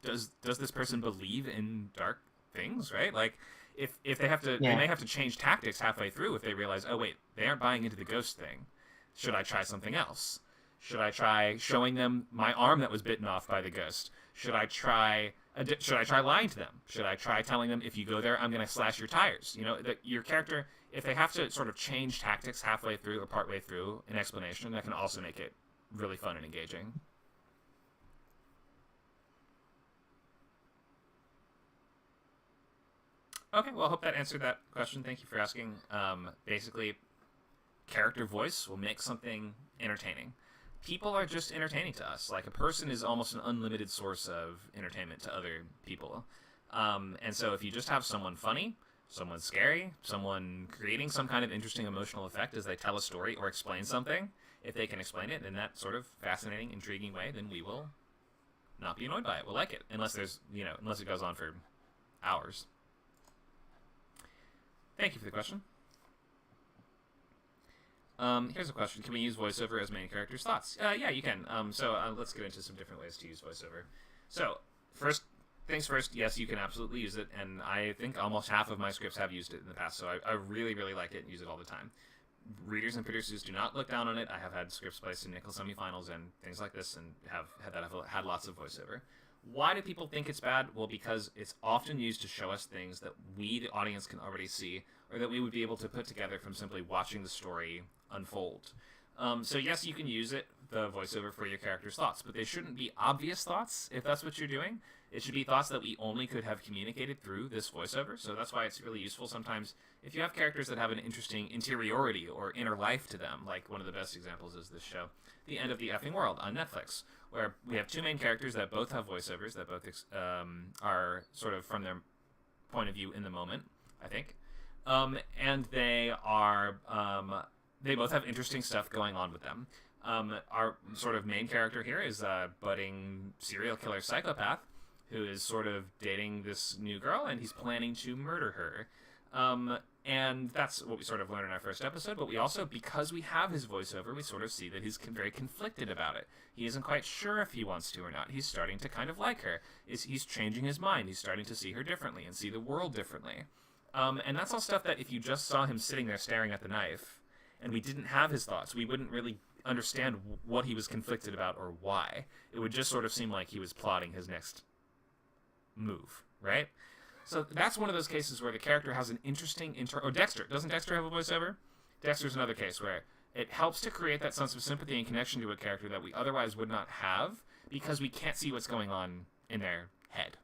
does this person believe in dark things, right? Like, if they have to, they may have to change tactics halfway through if they realize, oh wait, they aren't buying into the ghost thing. Should I try something else? Should I try showing them my arm that was bitten off by the ghost? Should I try lying to them? Should I try telling them, if you go there, I'm going to slash your tires? You know, that your character, if they have to sort of change tactics halfway through or partway through an explanation, that can also make it really fun and engaging. Okay, well, I hope that answered that question. Thank you for asking. Basically, character voice will make something entertaining. People are just entertaining to us. Like, a person is almost an unlimited source of entertainment to other people. And so if you just have someone funny, someone scary, someone creating some kind of interesting emotional effect as they tell a story or explain something, if they can explain it in that sort of fascinating, intriguing way, then we will not be annoyed by it. We'll like it, unless it goes on for hours. Thank you for the question. Here's a question. Can we use voiceover as main character's thoughts? Yeah, you can. Let's get into some different ways to use voiceover. So, first things first, yes, you can absolutely use it, and I think almost half of my scripts have used it in the past, so I really, really like it and use it all the time. Readers and producers do not look down on it. I have had scripts placed in Nicholl semifinals and things like this, and have had lots of voiceover. Why do people think it's bad? Well, because it's often used to show us things that we, the audience, can already see, or that we would be able to put together from simply watching the story unfold. So yes, you can use the voiceover, for your character's thoughts, but they shouldn't be obvious thoughts if that's what you're doing. It should be thoughts that we only could have communicated through this voiceover, so that's why it's really useful sometimes if you have characters that have an interesting interiority or inner life to them. Like, one of the best examples is this show, The End of the Effing World on Netflix, where we have two main characters that both have voiceovers, that both are sort of from their point of view in the moment, I think. And they both have interesting stuff going on with them. Our sort of main character here is a budding serial killer psychopath who is sort of dating this new girl, and he's planning to murder her. And that's what we sort of learned in our first episode, but we also, because we have his voiceover, we sort of see that he's very conflicted about it. He isn't quite sure if he wants to or not. He's starting to kind of like her. He's changing his mind. He's starting to see her differently and see the world differently. And that's all stuff that if you just saw him sitting there staring at the knife, and we didn't have his thoughts, we wouldn't really understand what he was conflicted about or why. It would just sort of seem like he was plotting his next move, right? So that's one of those cases where the character has an interesting or Dexter. Doesn't Dexter have a voiceover? Dexter's another case where it helps to create that sense of sympathy and connection to a character that we otherwise would not have, because we can't see what's going on in their head.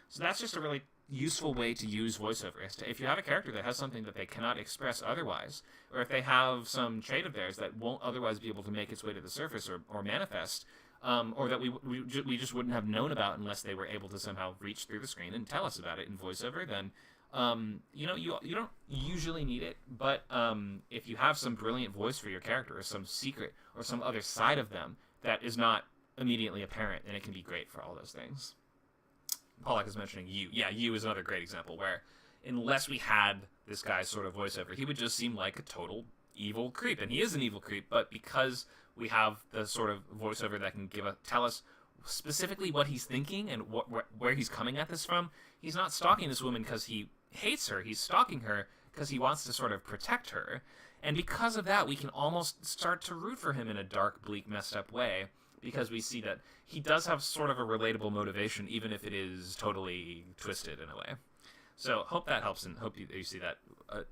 So that's just a really useful way to use voiceover. If you have a character that has something that they cannot express otherwise, or if they have some trait of theirs that won't otherwise be able to make its way to the surface or manifest, or that we just wouldn't have known about unless they were able to somehow reach through the screen and tell us about it in voiceover, then you don't usually need it. But if you have some brilliant voice for your character, or some secret or some other side of them that is not immediately apparent, then it can be great for all those things. Pollack is mentioning You. Yeah, You is another great example where, unless we had this guy's sort of voiceover, he would just seem like a total evil creep. And he is an evil creep, but because we have the sort of voiceover that can tell us specifically what he's thinking and where he's coming at this from, he's not stalking this woman because he hates her. He's stalking her because he wants to sort of protect her. And because of that, we can almost start to root for him in a dark, bleak, messed up way, because we see that he does have sort of a relatable motivation, even if it is totally twisted in a way. So hope that helps, and hope you see that.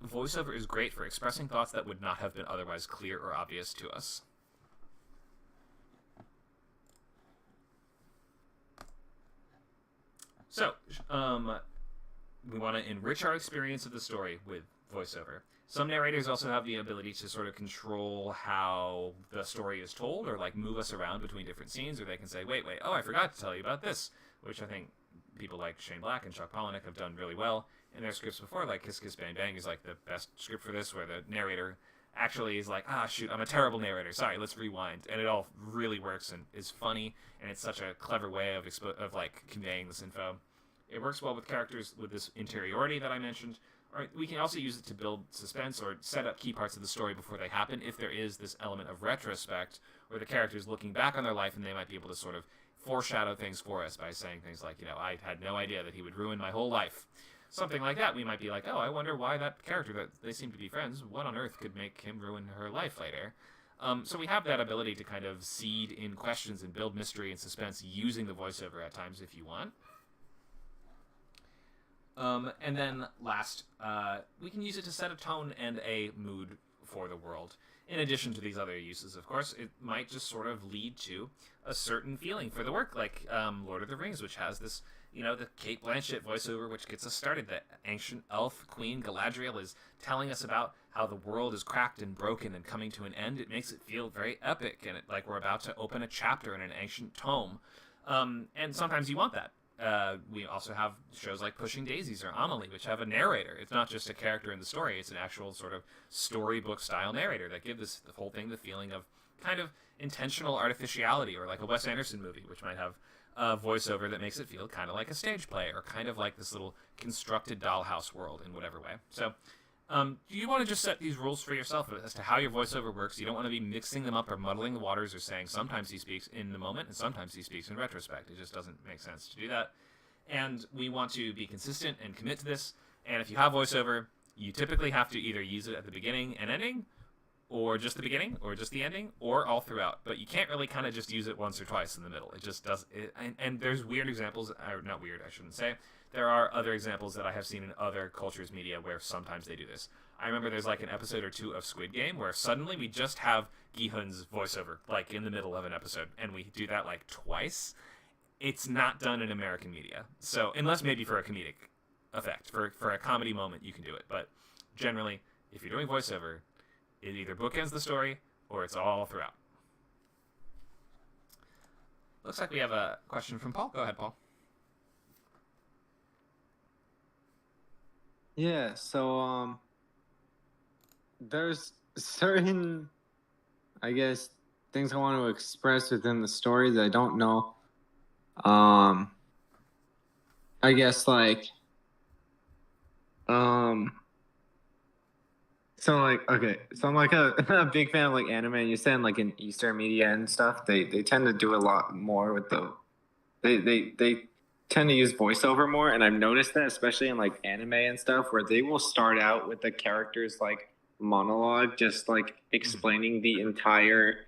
Voiceover is great for expressing thoughts that would not have been otherwise clear or obvious to us. So, we want to enrich our experience of the story with voiceover. Some narrators also have the ability to sort of control how the story is told, or like move us around between different scenes, or they can say, wait, oh, I forgot to tell you about this, which I think people like Shane Black and Chuck Palahniuk have done really well in their scripts before. Like Kiss Kiss Bang Bang is like the best script for this, where the narrator actually is like, shoot, I'm a terrible narrator, sorry, let's rewind, and it all really works and is funny, and it's such a clever way of like conveying this info. It works well with characters with this interiority that I mentioned. Or we can also use it to build suspense or set up key parts of the story before they happen, if there is this element of retrospect where the character is looking back on their life and they might be able to sort of foreshadow things for us by saying things like, I had no idea that he would ruin my whole life. Something like that. We might be like, oh, I wonder why that character, that they seem to be friends, what on earth could make him ruin her life later? So we have that ability to kind of seed in questions and build mystery and suspense using the voiceover at times if you want. And then last, we can use it to set a tone and a mood for the world. In addition to these other uses, of course, it might just sort of lead to a certain feeling for the work, like Lord of the Rings, which has this, the Cate Blanchett voiceover, which gets us started. The ancient elf queen Galadriel is telling us about how the world is cracked and broken and coming to an end. It makes it feel very epic, and like we're about to open a chapter in an ancient tome. And sometimes you want that. We also have shows like Pushing Daisies or Amelie, which have a narrator. It's not just a character in the story, it's an actual sort of storybook style narrator that gives the whole thing the feeling of kind of intentional artificiality, or like a Wes Anderson movie, which might have a voiceover that makes it feel kind of like a stage play, or kind of like this little constructed dollhouse world in whatever way. So you want to just set these rules for yourself as to how your voiceover works. You don't want to be mixing them up or muddling the waters, or saying sometimes he speaks in the moment and sometimes he speaks in retrospect. It just doesn't make sense to do that. And we want to be consistent and commit to this. And if you have voiceover, you typically have to either use it at the beginning and ending, or just the beginning, or just the ending, or all throughout. But you can't really kind of just use it once or twice in the middle. It just does it. And there's weird examples, or not weird, I shouldn't say. There are other examples that I have seen in other cultures' media where sometimes they do this. I remember there's like an episode or two of Squid Game where suddenly we just have Gi-hun's voiceover, like in the middle of an episode, and we do that like twice. It's not done in American media. So, unless maybe for a comedic effect, for a comedy moment, you can do it. But generally, if you're doing voiceover, it either bookends the story or it's all throughout. Looks like we have a question from Paul. Go ahead, Paul. Yeah, so there's certain, I guess, things I want to express within the story that I don't know. I guess like so like okay, so I'm like a big fan of like anime, and you're saying like in Eastern media and stuff, they tend to do a lot more with the they tend to use voiceover more, and I've noticed that especially in like anime and stuff, where they will start out with the characters like monologue, just like explaining the entire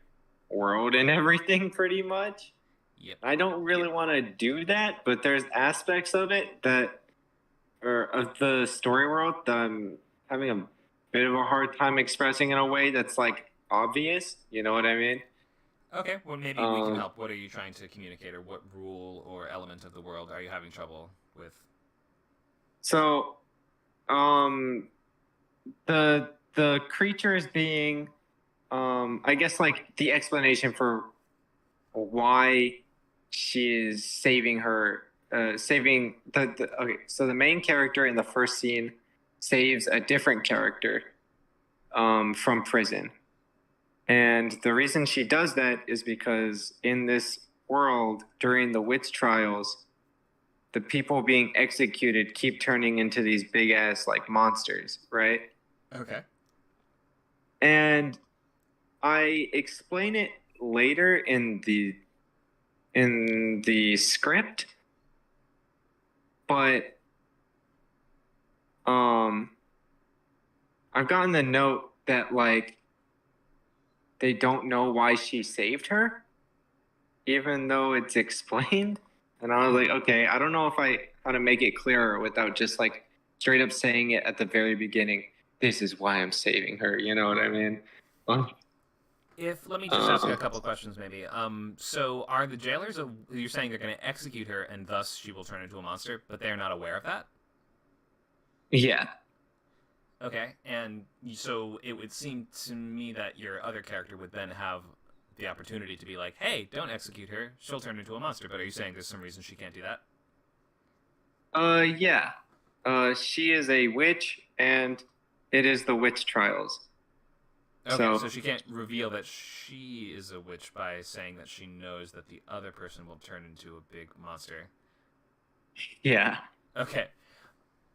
world and everything pretty much. Yep. I don't really want to do that, but there's aspects of it that, or of the story world, that I'm having a bit of a hard time expressing in a way that's like obvious. You know what I mean? Okay, well maybe we can help. What are you trying to communicate, or what rule or element of the world are you having trouble with? So, the creatures being, I guess like the explanation for why she is saving her, saving okay. So the main character in the first scene saves a different character, from prison. And the reason she does that is because in this world, during the witch trials, the people being executed keep turning into these big ass like monsters, right? Okay. And I explain it later in the script, but I've gotten the note that like they don't know why she saved her, even though it's explained. And I was like, okay, I don't know if how to make it clearer without just like straight up saying it at the very beginning. This is why I'm saving her. You know what I mean? Let me just ask you a couple questions, maybe. So are the jailers? You're saying they're going to execute her, and thus she will turn into a monster, but they're not aware of that? Yeah. Okay, and so it would seem to me that your other character would then have the opportunity to be like, "Hey, don't execute her; she'll turn into a monster." But are you saying there's some reason she can't do that? Yeah. She is a witch, and it is the witch trials. Okay, so she can't reveal that she is a witch by saying that she knows that the other person will turn into a big monster. Yeah. Okay.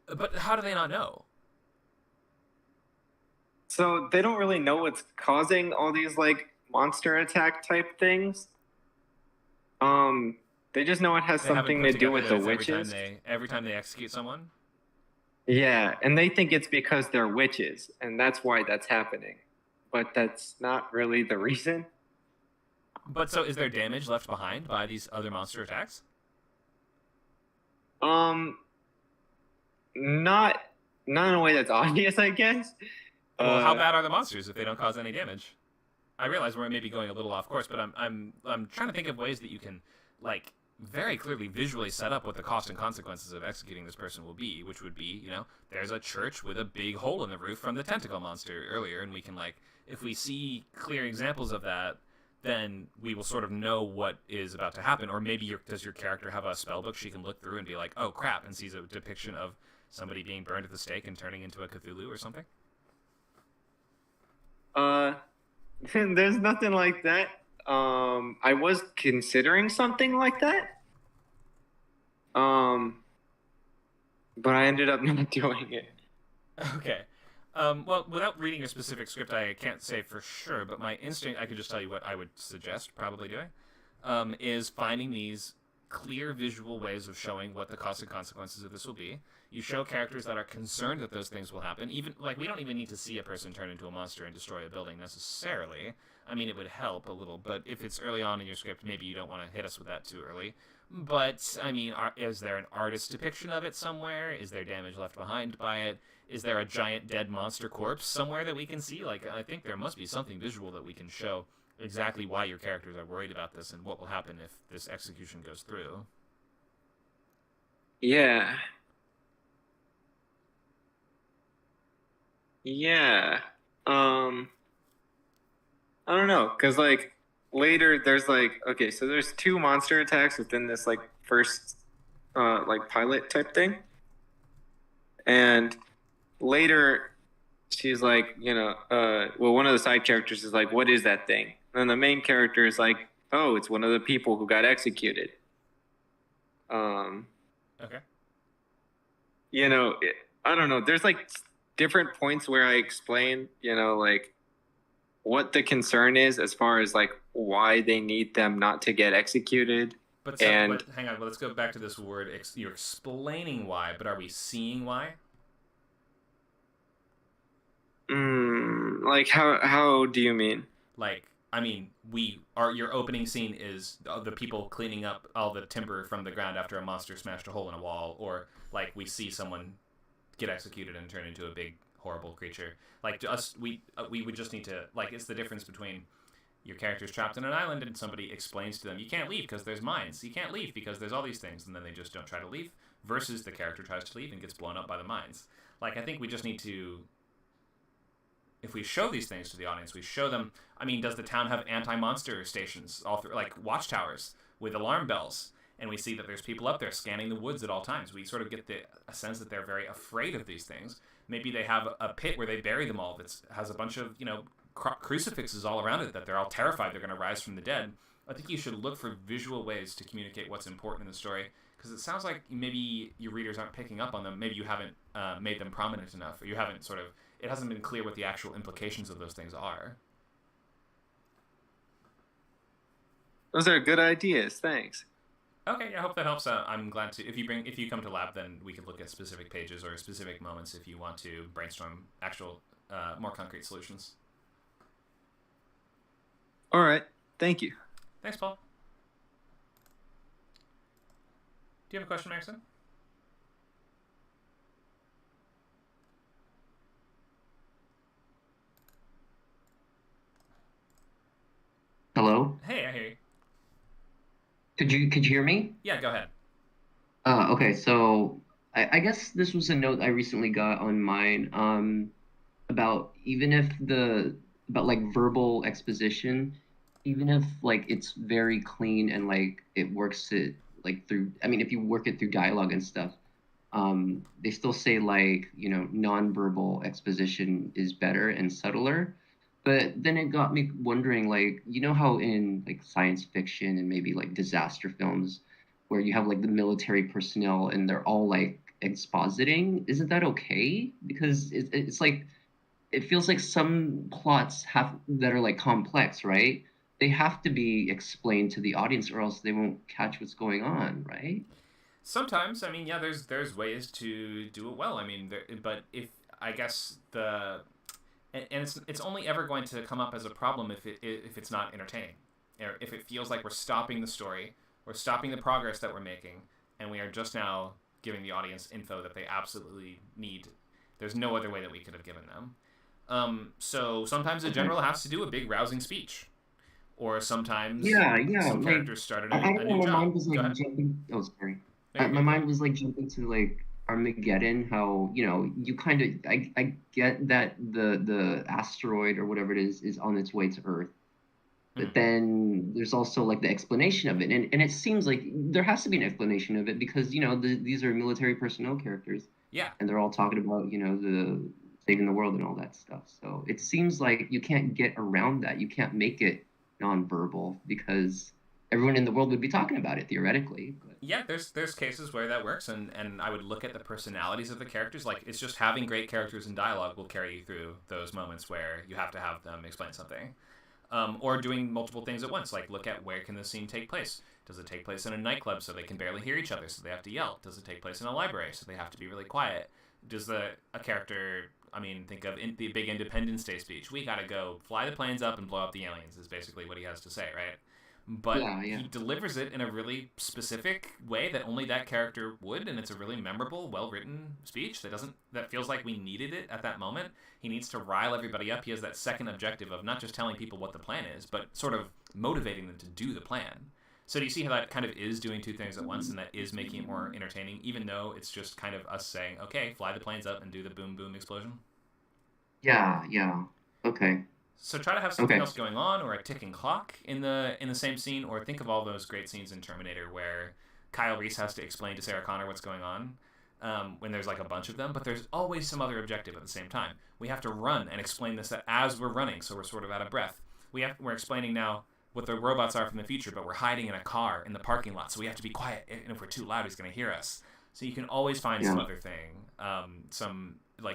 But how do they not know? So they don't really know what's causing all these like monster attack type things. They just know it has something to do with the witches. Every time they execute someone? Yeah, and they think it's because they're witches, and that's why that's happening. But that's not really the reason. But so is there damage left behind by these other monster attacks? Not in a way that's obvious, I guess. Well, how bad are the monsters if they don't cause any damage? I realize we're maybe going a little off course, but I'm trying to think of ways that you can like very clearly visually set up what the cost and consequences of executing this person will be, which would be, there's a church with a big hole in the roof from the tentacle monster earlier, and we can like, if we see clear examples of that, then we will sort of know what is about to happen. Or maybe does your character have a spell book she can look through and be like, oh crap, and sees a depiction of somebody being burned at the stake and turning into a Cthulhu or something? There's nothing like that. I was considering something like that. But I ended up not doing it. Okay. Well, without reading a specific script, I can't say for sure, but my instinct, I could just tell you what I would suggest probably doing, is finding these clear visual ways of showing what the cost and consequences of this will be. You show characters that are concerned that those things will happen. Even like we don't even need to see a person turn into a monster and destroy a building necessarily. I mean, it would help a little, but if it's early on in your script, maybe you don't want to hit us with that too early. But, I mean, is there an artist depiction of it somewhere? Is there damage left behind by it? Is there a giant dead monster corpse somewhere that we can see? Like, I think there must be something visual that we can show exactly why your characters are worried about this and what will happen if this execution goes through. Yeah. Yeah. I don't know, because, like, later there's, like, okay, so there's 2 monster attacks within this, like, first, like, pilot type thing. And later she's like, one of the side characters is like, what is that thing? And then the main character is like, oh, it's one of the people who got executed. Okay. I don't know. There's, like, different points where I explain, like, what the concern is as far as like why they need them not to get executed. But hang on, let's go back to this word. You're explaining why, but are we seeing why? Like how do you mean? Like, I mean, your opening scene is the people cleaning up all the timber from the ground after a monster smashed a hole in a wall, or like we see someone get executed and turn into a big horrible creature. Like, to us, we would just need to, like, it's the difference between your character's trapped in an island and somebody explains to them, you can't leave because there's mines, you can't leave because there's all these things, and then they just don't try to leave, versus the character tries to leave and gets blown up by the mines. Like, I think we just need to, if we show these things to the audience, we show them, I mean, does the town have anti-monster stations, all through, like, watchtowers with alarm bells? And we see that there's people up there scanning the woods at all times. We sort of get a sense that they're very afraid of these things. Maybe they have a pit where they bury them all that has a bunch of, crucifixes all around it that they're all terrified they're going to rise from the dead. I think you should look for visual ways to communicate what's important in the story, because it sounds like maybe your readers aren't picking up on them. Maybe you haven't made them prominent enough, or you haven't it hasn't been clear what the actual implications of those things are. Those are good ideas. Thanks. Okay, I hope that helps. I'm glad to. If you come to lab, then we could look at specific pages or specific moments if you want to brainstorm actual more concrete solutions. All right. Thank you. Thanks, Paul. Do you have a question, Maxon? Hello? Hey, I hear you. Could you hear me? Yeah, go ahead. Okay, so I guess this was a note I recently got on mine, about even if about like verbal exposition, even if like it's very clean and like it works it like through, I mean, if you work it through dialogue and stuff, they still say like, nonverbal exposition is better and subtler. But then it got me wondering, like, how in like science fiction and maybe like disaster films, where you have like the military personnel and they're all like expositing, isn't that okay? Because it's like it feels like some plots have that are like complex, right? They have to be explained to the audience, or else they won't catch what's going on, right? Sometimes, I mean, yeah, there's ways to do it well. I mean, but if I guess and it's only ever going to come up as a problem if it's not entertaining, or if it feels like we're stopping the story, we're stopping the progress that we're making, and we are just now giving the audience info that they absolutely need. There's no other way that we could have given them. So sometimes the general has to do a big rousing speech, or sometimes some like, characters started a I don't know, new my job. mind was like jumping. Oh, sorry. My mind was like jumping to like Armageddon. How you kind of I get that the asteroid or whatever it is on its way to Earth, but then there's also like the explanation of it, and it seems like there has to be an explanation of it because these are military personnel characters. Yeah. And they're all talking about the saving the world and all that stuff. So it seems like you can't get around that. You can't make it nonverbal because everyone in the world would be talking about it theoretically. But. Yeah, there's cases where that works, and I would look at the personalities of the characters. Like, it's just having great characters in dialogue will carry you through those moments where you have to have them explain something. Or doing multiple things at once, like look at where can the scene take place. Does it take place in a nightclub so they can barely hear each other, so they have to yell? Does it take place in a library, so they have to be really quiet? Does a character, think of the big Independence Day speech. We gotta go fly the planes up and blow up the aliens is basically what he has to say, right? But he delivers it in a really specific way that only that character would, and it's a really memorable, well-written speech that feels like we needed it at that moment. He needs to rile everybody up. He has that second objective of not just telling people what the plan is, but sort of motivating them to do the plan. So do you see how that kind of is doing two things at once, and that is making it more entertaining, even though it's just kind of us saying, okay, fly the planes up and do the boom boom explosion? Yeah. Okay. So try to have something else going on, or a ticking clock in the same scene, or think of all those great scenes in Terminator where Kyle Reese has to explain to Sarah Connor what's going on, when there's like a bunch of them, but there's always some other objective at the same time. We have to run and explain this as we're running, so we're sort of out of breath. We're explaining now what the robots are from the future, but we're hiding in a car in the parking lot, so we have to be quiet, and if we're too loud, he's going to hear us. So you can always find some other thing,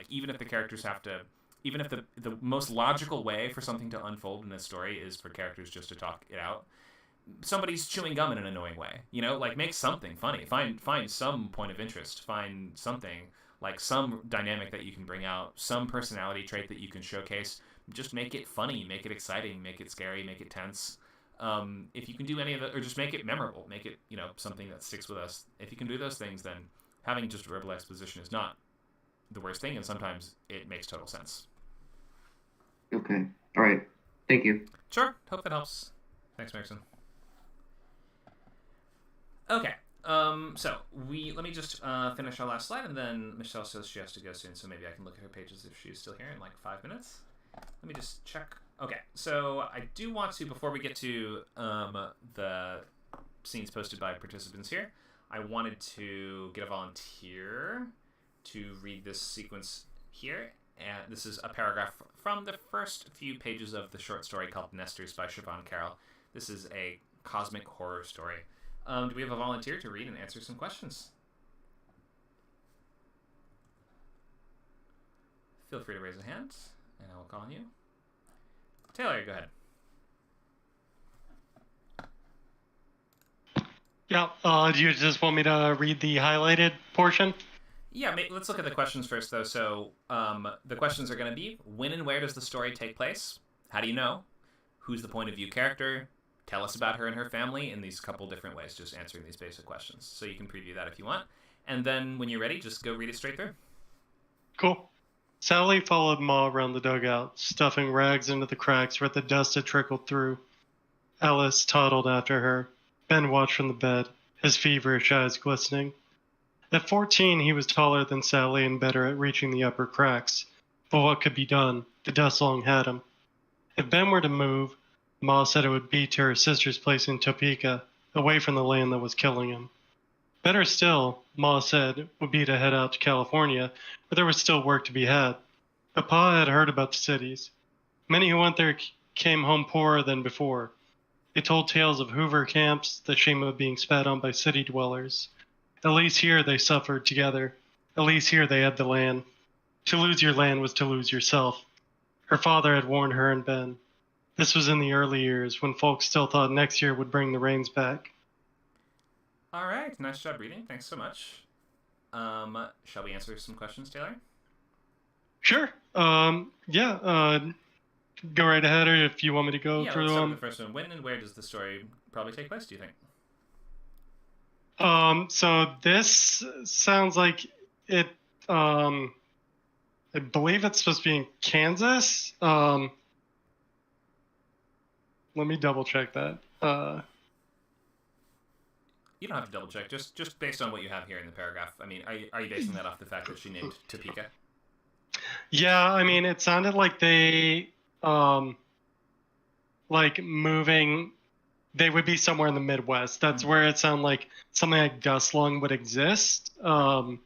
even if the characters have to. Even if the most logical way for something to unfold in this story is for characters just to talk it out, somebody's chewing gum in an annoying way. Make something funny. Find some point of interest. Find something, like some dynamic that you can bring out, some personality trait that you can showcase. Just make it funny, make it exciting, make it scary, make it tense. If you can do any of it, or just make it memorable, make it something that sticks with us. If you can do those things, then having just verbal exposition is not the worst thing, and sometimes it makes total sense. Okay. All right. Thank you. Sure. Hope that helps. Thanks, Maxon. Okay. So let me just finish our last slide, and then Michelle says she has to go soon, so maybe I can look at her pages if she's still here in like 5 minutes. Let me just check. Okay. So I do want to, before we get to the scenes posted by participants here, I wanted to get a volunteer to read this sequence here. And this is a paragraph from the first few pages of the short story called Nesters by Siobhan Carroll. This is a cosmic horror story. Do we have a volunteer to read and answer some questions? Feel free to raise a hand, and I will call on you. Taylor, go ahead. Yeah, do you just want me to read the highlighted portion? Yeah, let's look at the questions first, though. So the questions are going to be, when and where does the story take place? How do you know? Who's the point of view character? Tell us about her and her family in these couple different ways, just answering these basic questions. So you can preview that if you want. And then when you're ready, just go read it straight through. Cool. Sally followed Ma around the dugout, stuffing rags into the cracks where the dust had trickled through. Alice toddled after her. Ben watched from the bed, his feverish eyes glistening. At 14, he was taller than Sally and better at reaching the upper cracks. But what could be done? The dust long had him. If Ben were to move, Ma said it would be to her sister's place in Topeka, away from the land that was killing him. Better still, Ma said, would be to head out to California, where there was still work to be had. But Pa had heard about the cities. Many who went there came home poorer than before. They told tales of Hoover camps, the shame of being spat on by city dwellers. At least here they suffered together. At least here they had the land. To lose your land was to lose yourself. Her father had warned her and Ben. This was in the early years, when folks still thought next year would bring the rains back. All right, nice job reading. Thanks so much. Shall we answer some questions, Taylor? Sure. Go right ahead, or if you want me to go through let's start them. with the first one. When and where does the story probably take place, do you think? So this sounds like it, I believe it's supposed to be in Kansas. Let me double check that. You don't have to double check, just based on what you have here in the paragraph. I mean, are you basing that off the fact that she named Topeka? Yeah, I mean, it sounded like they, moving, they would be somewhere in the Midwest. That's where it sounded like something like Dust Lung would exist. And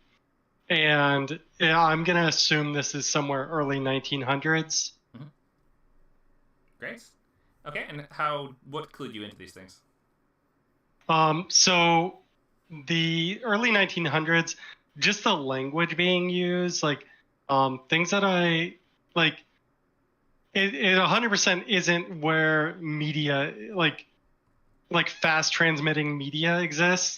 yeah, I'm going to assume this is somewhere early 1900s. Mm-hmm. Great. Okay, and what clued you into these things? So the early 1900s, just the language being used, things that I like, it 100% isn't where media, like fast transmitting media exists,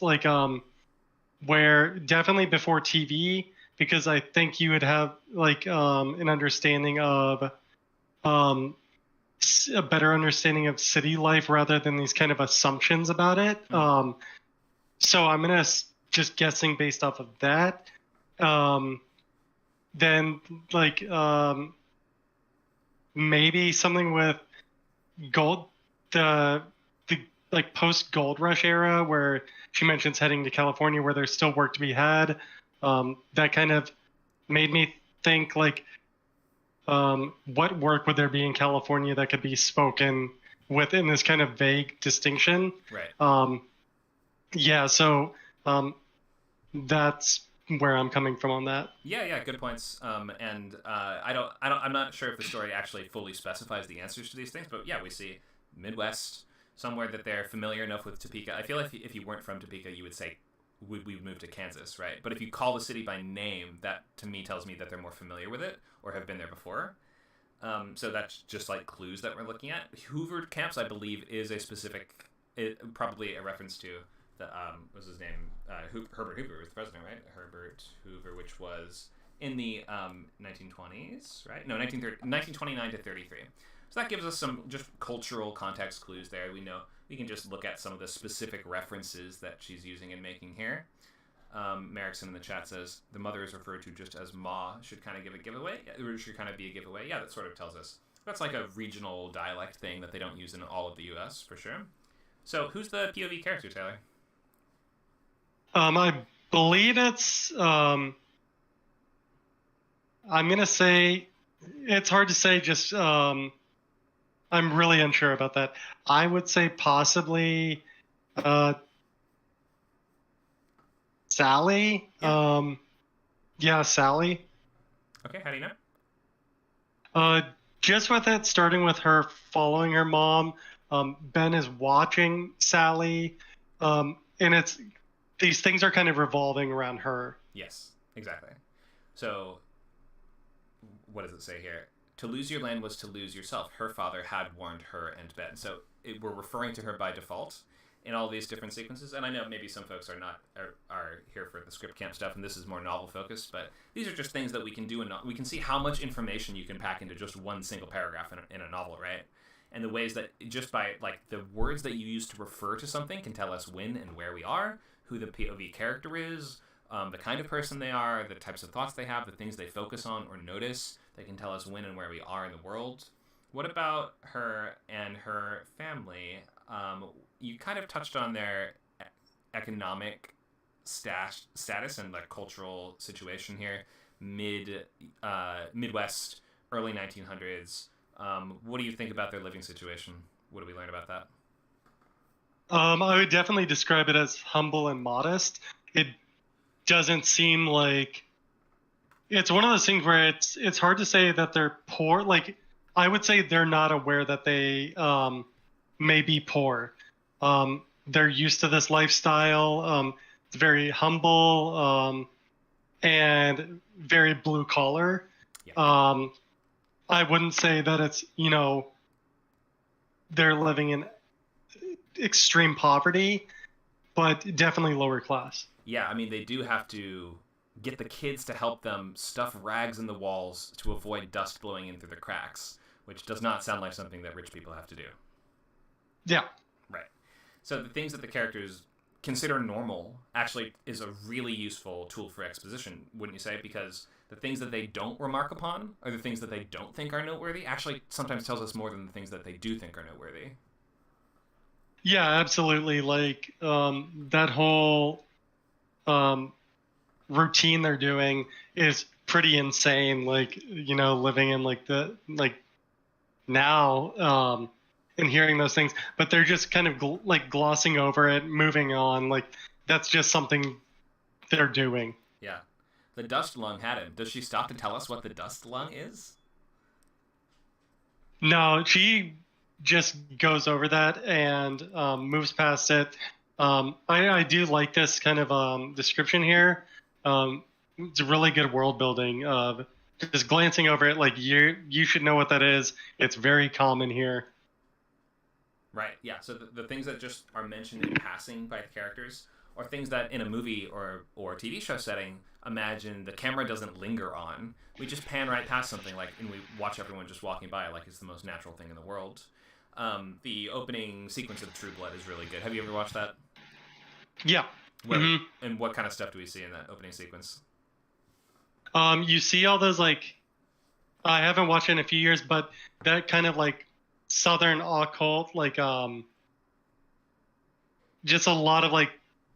where definitely before TV, because I think you would have an understanding of, a better understanding of city life rather than these kind of assumptions about it. So I'm gonna just guessing based off of that. Then maybe something with gold, the post gold rush era where she mentions heading to California where there's still work to be had. That kind of made me think what work would there be in California that could be spoken within this kind of vague distinction? Right. So that's where I'm coming from on that. Yeah, good points. I'm not sure if the story actually fully specifies the answers to these things, but yeah, we see Midwest, somewhere that they're familiar enough with Topeka. I feel like if you weren't from Topeka, you would say, we would move to Kansas, right? But if you call the city by name, that to me tells me that they're more familiar with it or have been there before. So that's just like clues that we're looking at. Hoover camps, I believe, is a specific, probably a reference to the what's his name? Herbert Hoover was the president, right? Herbert Hoover, which was in the 1920s, right? No, 1929 to 33. So that gives us some just cultural context clues there. We can just look at some of the specific references that she's using and making here. Merrickson in the chat says the mother is referred to just as Ma should kind of give a giveaway, or should kind of be a giveaway. Yeah, that sort of tells us. That's like a regional dialect thing that they don't use in all of the U.S. for sure. So who's the POV character, Taylor? I believe it's. I'm gonna say it's hard to say. Just I'm really unsure about that. I would say possibly Sally. Yeah. Sally. Okay, how do you know? Just with it, starting with her following her mom. Ben is watching Sally, and these things are kind of revolving around her. Yes, exactly. So, what does it say here? To lose your land was to lose yourself. Her father had warned her and Ben. So we're referring to her by default. in all these different sequences. And I know maybe some folks are here for the script camp stuff, and this is more novel focused, but these are just things that we can do, and we can see how much information you can pack into just one single paragraph in a novel, right? And the ways that just by like the words that you use to refer to something can tell us when and where we are, who the POV character is, the kind of person they are, the types of thoughts they have, the things they focus on or notice. They can tell us when and where we are in the world. What about her and her family? You kind of touched on their economic status and like cultural situation here, Midwest, early 1900s. What do you think about their living situation? What do we learn about that? I would definitely describe it as humble and modest. It doesn't seem like it's one of those things where it's hard to say that they're poor. Like, I would say they're not aware that they may be poor. They're used to this lifestyle. It's very humble and very blue collar. Yeah. I wouldn't say that it's, they're living in extreme poverty, but definitely lower class. Yeah, I mean, they do have to get the kids to help them stuff rags in the walls to avoid dust blowing in through the cracks, which does not sound like something that rich people have to do. Yeah. Right. So the things that the characters consider normal actually is a really useful tool for exposition, wouldn't you say? Because the things that they don't remark upon, or the things that they don't think are noteworthy, actually sometimes tells us more than the things that they do think are noteworthy. Yeah, absolutely. Like, that whole routine they're doing is pretty insane. Like, living in now, and hearing those things, but they're just kind of glossing over it, moving on. Like, that's just something they're doing. Yeah. The dust lung had him. Does she stop to tell us what the dust lung is? No, she just goes over that and moves past it. I do like this kind of description here. It's a really good world building of just glancing over it. Like, you should know what that is. It's very common here. Right, yeah. So the things that just are mentioned in passing by the characters, or things that in a movie or TV show setting, imagine the camera doesn't linger on. We just pan right past something, and we watch everyone just walking by like it's the most natural thing in the world. The opening sequence of True Blood is really good. Have you ever watched that? Yeah. And what kind of stuff do we see in that opening sequence? You see all those, I haven't watched it in a few years, but that kind of Southern occult, just a lot of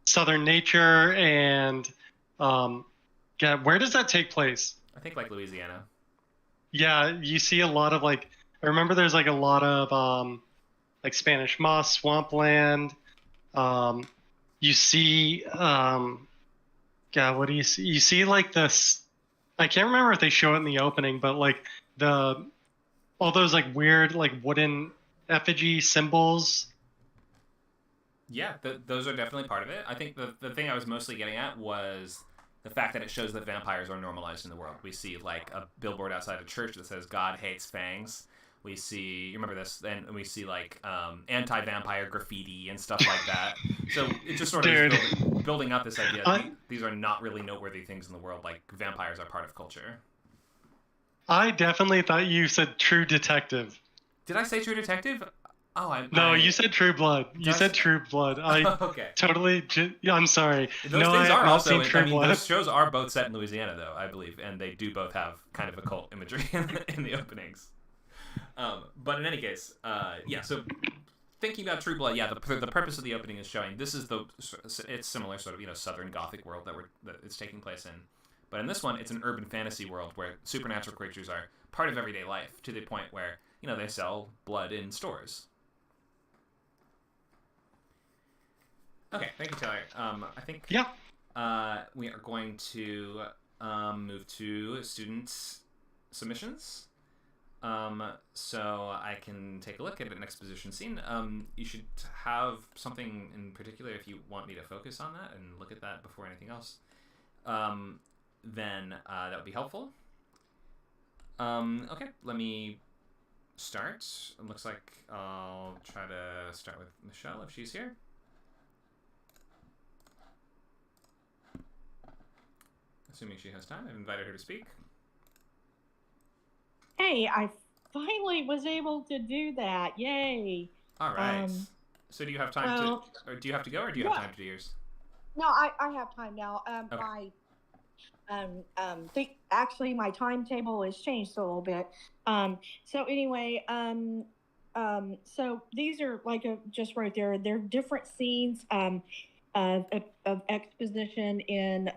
Southern nature and where does that take place? I think Louisiana. Yeah, you see a lot of I remember there's a lot of Spanish moss, swampland. You see what do you see? You see this, I can't remember if they show it in the opening, but all those weird wooden effigy symbols. Yeah, those are definitely part of it. I think the thing I was mostly getting at was the fact that it shows that vampires are normalized in the world. We see a billboard outside a church that says God hates fangs. We see, you remember this, and we see anti-vampire graffiti and stuff like that. So it just sort of is building up this idea these are not really noteworthy things in the world. Vampires are part of culture. I definitely thought you said True Detective. Did I say True Detective? Oh, No, you said True Blood. You said True Blood. Okay. Totally. I'm sorry. Those things are also. Those shows are both set in Louisiana, though, I believe, and they do both have kind of occult imagery in the openings. But in any case, yeah. So thinking about True Blood, yeah, the purpose of the opening is showing this is it's similar sort of Southern Gothic world that it's taking place in. But in this one, it's an urban fantasy world where supernatural creatures are part of everyday life to the point where, they sell blood in stores. Okay, thank you, Taylor. I think we are going to move to students' submissions. So I can take a look at an exposition scene. You should have something in particular if you want me to focus on that and look at that before anything else. Then that would be helpful. Okay, let me start. It looks like I'll try to start with Michelle if she's here. assuming she has time. I've invited her to speak. Hey, I finally was able to do that. Yay. All right. So do you have time to, or do you have to go, or do you have time to do yours? No, I have time now. Okay. Actually, my timetable has changed a little bit. So anyway, so these are like just right there. They're different scenes of exposition in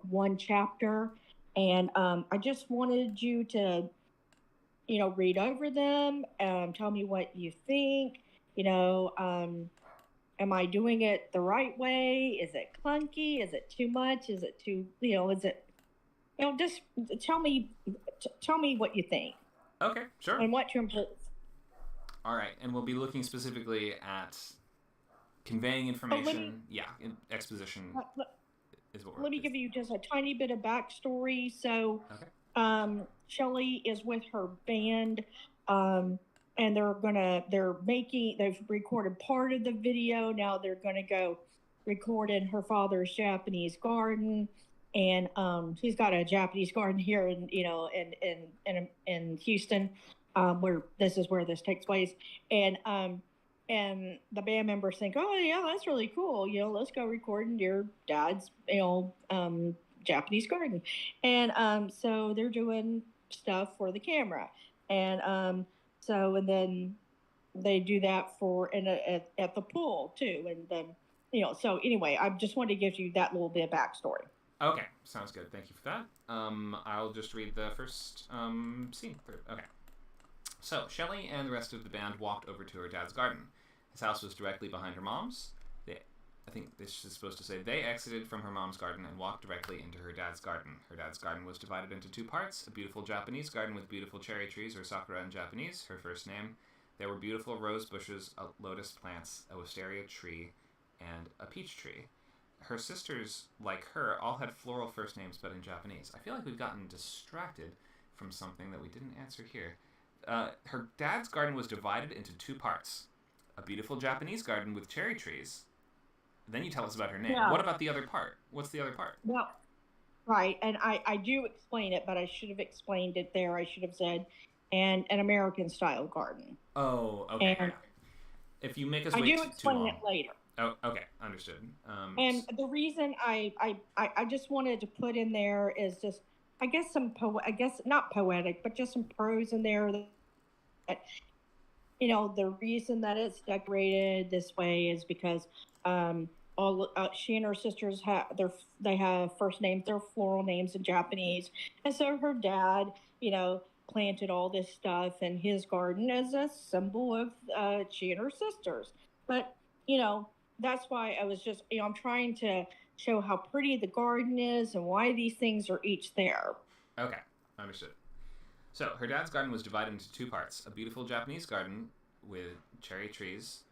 one chapter, and I just wanted you to, read over them. Tell me what you think. Am I doing it the right way? Is it clunky? Is it too much? Is it too? Is it? Just tell me what you think. Okay, sure. And what to improve. All right, and we'll be looking specifically at conveying information. Exposition is what we're. Let me give you just a tiny bit of backstory. So, Shelley is with her band, and they've recorded part of the video. Now they're gonna go record in her father's Japanese garden. And he's got a Japanese garden here in Houston, where this takes place. And the band members think, oh yeah, that's really cool. Let's go record in your dad's Japanese garden. And so they're doing stuff for the camera. And and then they do that at the pool too. And then so anyway, I just wanted to give you that little bit of backstory. Okay, sounds good. Thank you for that. I'll just read the first scene. Okay. So, Shelley and the rest of the band walked over to her dad's garden. His house was directly behind her mom's. I think this is supposed to say they exited from her mom's garden and walked directly into her dad's garden. Her dad's garden was divided into two parts: a beautiful Japanese garden with beautiful cherry trees, or sakura in Japanese, her first name. There were beautiful rose bushes, lotus plants, a wisteria tree, and a peach tree. Her sisters, like her, all had floral first names, but in Japanese. I feel like we've gotten distracted from something that we didn't answer here. Her dad's garden was divided into two parts: a beautiful Japanese garden with cherry trees. Then you tell us about her name. Yeah. What about the other part? What's the other part? Well, right, and I do explain it, but I should have explained it there. I should have said, and an American-style garden. Oh, okay. And if you make us wait too long. I do explain it later. Oh, okay, understood. And the reason I just wanted to put in there is just, I guess not poetic, but just some prose in there that, the reason that it's decorated this way is because she and her sisters they have first names, they're floral names in Japanese, and so her dad, planted all this stuff in his garden as a symbol of she and her sisters, but that's why I was just, I'm trying to show how pretty the garden is and why these things are each there. Okay, understood. So her dad's garden was divided into two parts: a beautiful Japanese garden with cherry trees,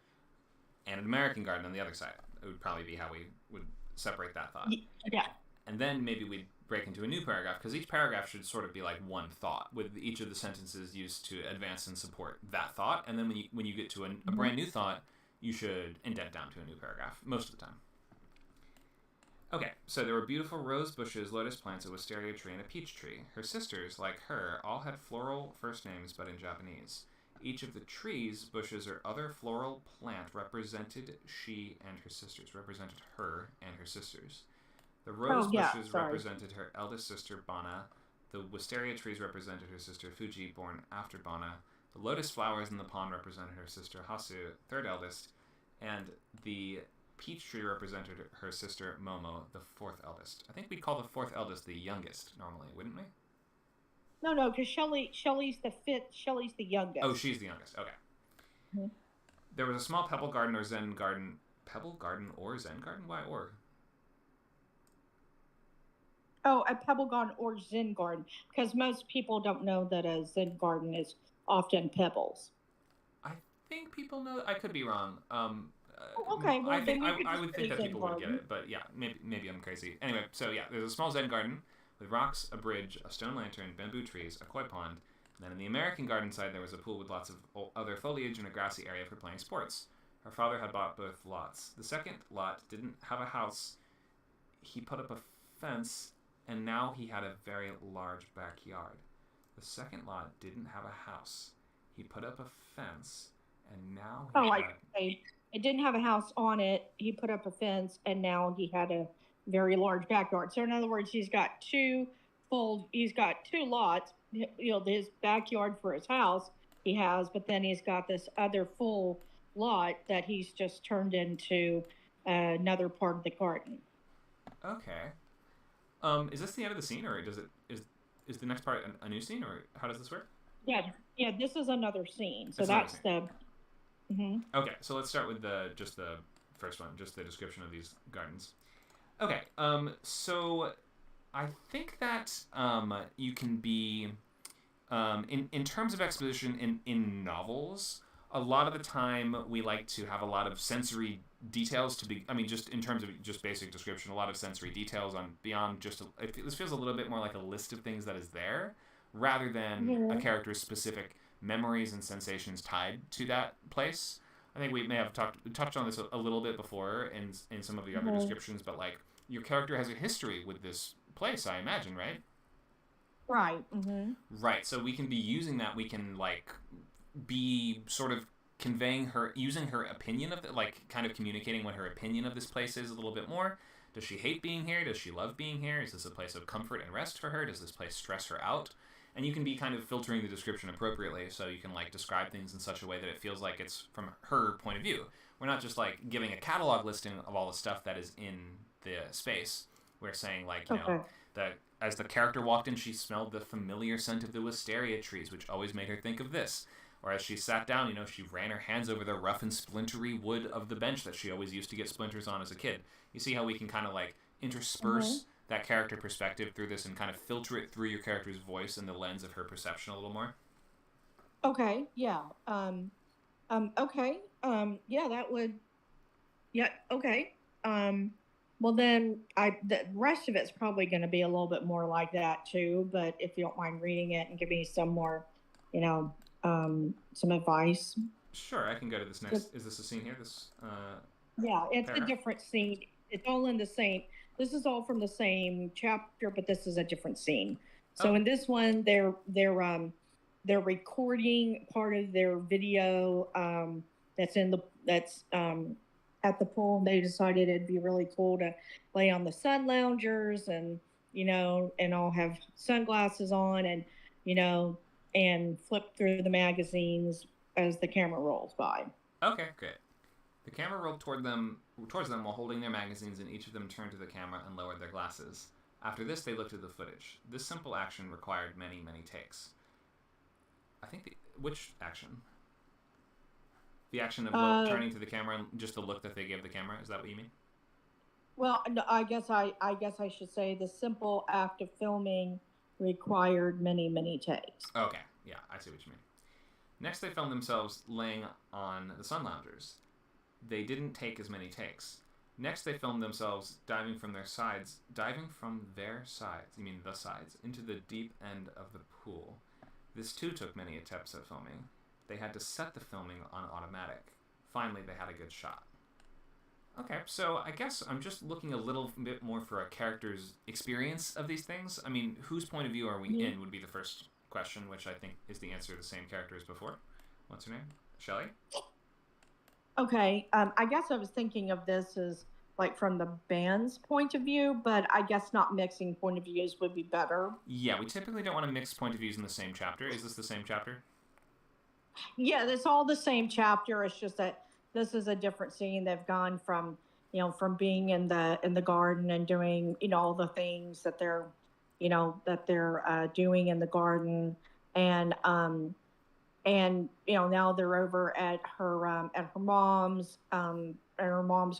and an American garden on the other side. It would probably be how we would separate that thought. Yeah. And then maybe we'd break into a new paragraph, because each paragraph should sort of be like one thought, with each of the sentences used to advance and support that thought. And then when you get to a brand new thought, you should indent down to a new paragraph, most of the time. Okay, so there were beautiful rose bushes, lotus plants, a wisteria tree, and a peach tree. Her sisters, like her, all had floral first names, but in Japanese. Each of the trees, bushes, or other floral plant represented she and her sisters, represented her and her sisters. The rose bushes represented her eldest sister, Bana. The wisteria trees represented her sister, Fuji, born after Bana. The lotus flowers in the pond represented her sister, Hasu, third eldest. And the peach tree represented her sister, Momo, the fourth eldest. I think we'd call the fourth eldest the youngest, normally, wouldn't we? No, because Shelley's the fifth. Shelley's the youngest. Oh, she's the youngest. Okay. Mm-hmm. There was a small pebble garden or Zen garden. Pebble garden or Zen garden? Why or? Oh, a pebble garden or Zen garden, because most people don't know that a Zen garden is often pebbles. I think people know. I could be wrong. Okay. Well, I would think that people would get it, but yeah, maybe I'm crazy. Anyway, so yeah, there's a small Zen garden with rocks, a bridge, a stone lantern, bamboo trees, a koi pond. And then in the American garden side, there was a pool with lots of other foliage and a grassy area for playing sports. Her father had bought both lots. The second lot didn't have a house. He put up a fence and now he had a very large backyard. The second lot didn't have a house. He put up a fence, and now it didn't have a house on it. He put up a fence, and now he had a very large backyard. So in other words, he's got two lots. His backyard for his house he has, but then he's got this other full lot that he's just turned into another part of the garden. Okay. Is this the end of the scene, or is the next part a new scene, or how does this work? Yeah. This is another scene. So that's the. Mm-hmm. Okay, so let's start with just the first one, just the description of these gardens. Okay. So I think that you can be in terms of exposition in novels. A lot of the time, we like to have a lot of sensory details just in terms of just basic description, a lot of sensory details on beyond just. This feels a little bit more like a list of things that is there, rather than a character's specific memories and sensations tied to that place. I think we may have touched on this a little bit before in some of the other descriptions, but like your character has a history with this place, I imagine, right? Right. Mm-hmm. Right. So we can be using that. We can like be sort of using her opinion of kind of communicating what her opinion of this place is a little bit more. Does she hate being here? Does she love being here? Is this a place of comfort and rest for her? Does this place stress her out? And you can be kind of filtering the description appropriately, so you can like describe things in such a way that it feels like it's from her point of view. We're not just like giving a catalog listing of all the stuff that is in the space. We're saying like, that as the character walked in, she smelled the familiar scent of the wisteria trees, which always made her think of this. Or as she sat down, she ran her hands over the rough and splintery wood of the bench that she always used to get splinters on as a kid. You see how we can kind of like intersperse that character perspective through this and kind of filter it through your character's voice and the lens of her perception a little more? Okay, yeah. Okay. Yeah, that would... Yeah, okay. Well, then the rest of it's probably going to be a little bit more like that, too. But if you don't mind reading it and giving me some more, some advice. Sure, I can go to this next... Is this a scene here? Yeah, it's paragraph? A different scene. It's all in the same... This is all from the same chapter, but this is a different scene. So in this one, they're recording part of their video that's at the pool. They decided it'd be really cool to lay on the sun loungers and and all have sunglasses on and flip through the magazines as the camera rolls by. Okay, great. The camera rolled towards them while holding their magazines, and each of them turned to the camera and lowered their glasses. After this, they looked at the footage. This simple action required many, many takes. I think which action? The action of turning to the camera and just the look that they gave the camera. Is that what you mean? Well, no, I guess I should say the simple act of filming required many, many takes. Okay, yeah, I see what you mean. Next, they filmed themselves laying on the sun loungers. They didn't take as many takes. Next, they filmed themselves diving from their sides, you mean the sides, into the deep end of the pool. This too took many attempts at filming. They had to set the filming on automatic. Finally, they had a good shot. Okay, so I guess I'm just looking a little bit more for a character's experience of these things. I mean, whose point of view are we in would be the first question, which I think is the answer to the same character as before. What's her name? Shelley? Okay, I guess I was thinking of this as like from the band's point of view, but I guess not mixing point of views would be better. Yeah, we typically don't want to mix point of views in the same chapter. Is this the same chapter? Yeah, it's all the same chapter. It's just that this is a different scene. They've gone from, from being in the garden and doing, all the things that they're doing in the garden, and now they're over at her mom's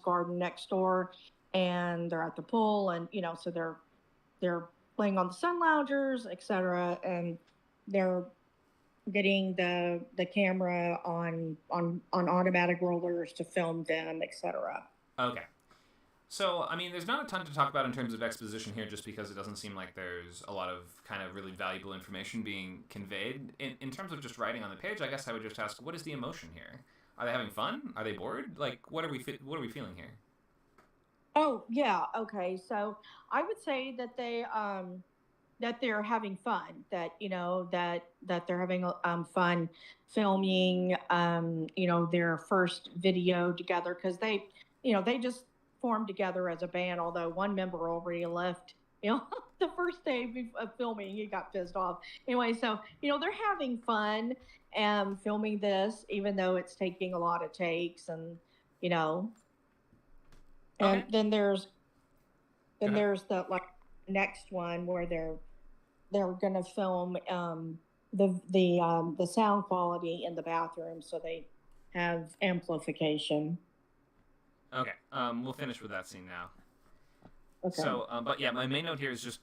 garden next door, and they're at the pool, and so they're laying on the sun loungers, etc., and they're getting the camera on automatic rollers to film them, etc. Okay. So, I mean, there's not a ton to talk about in terms of exposition here, just because it doesn't seem like there's a lot of kind of really valuable information being conveyed. In terms of just writing on the page, I guess I would just ask, what is the emotion here? Are they having fun? Are they bored? Like, what are we feeling here? Oh yeah, okay. So I would say that they're having fun. That that they're having fun filming their first video together because they just formed together as a band. Although one member already left. The first day of filming, he got pissed off. Anyway, so they're having fun and filming this, even though it's taking a lot of takes and you know. And Okay. there's the like next one where they're gonna film the sound quality in the bathroom, so they have amplification. Okay. We'll finish with that scene now. Okay. So, but yeah, my main note here is just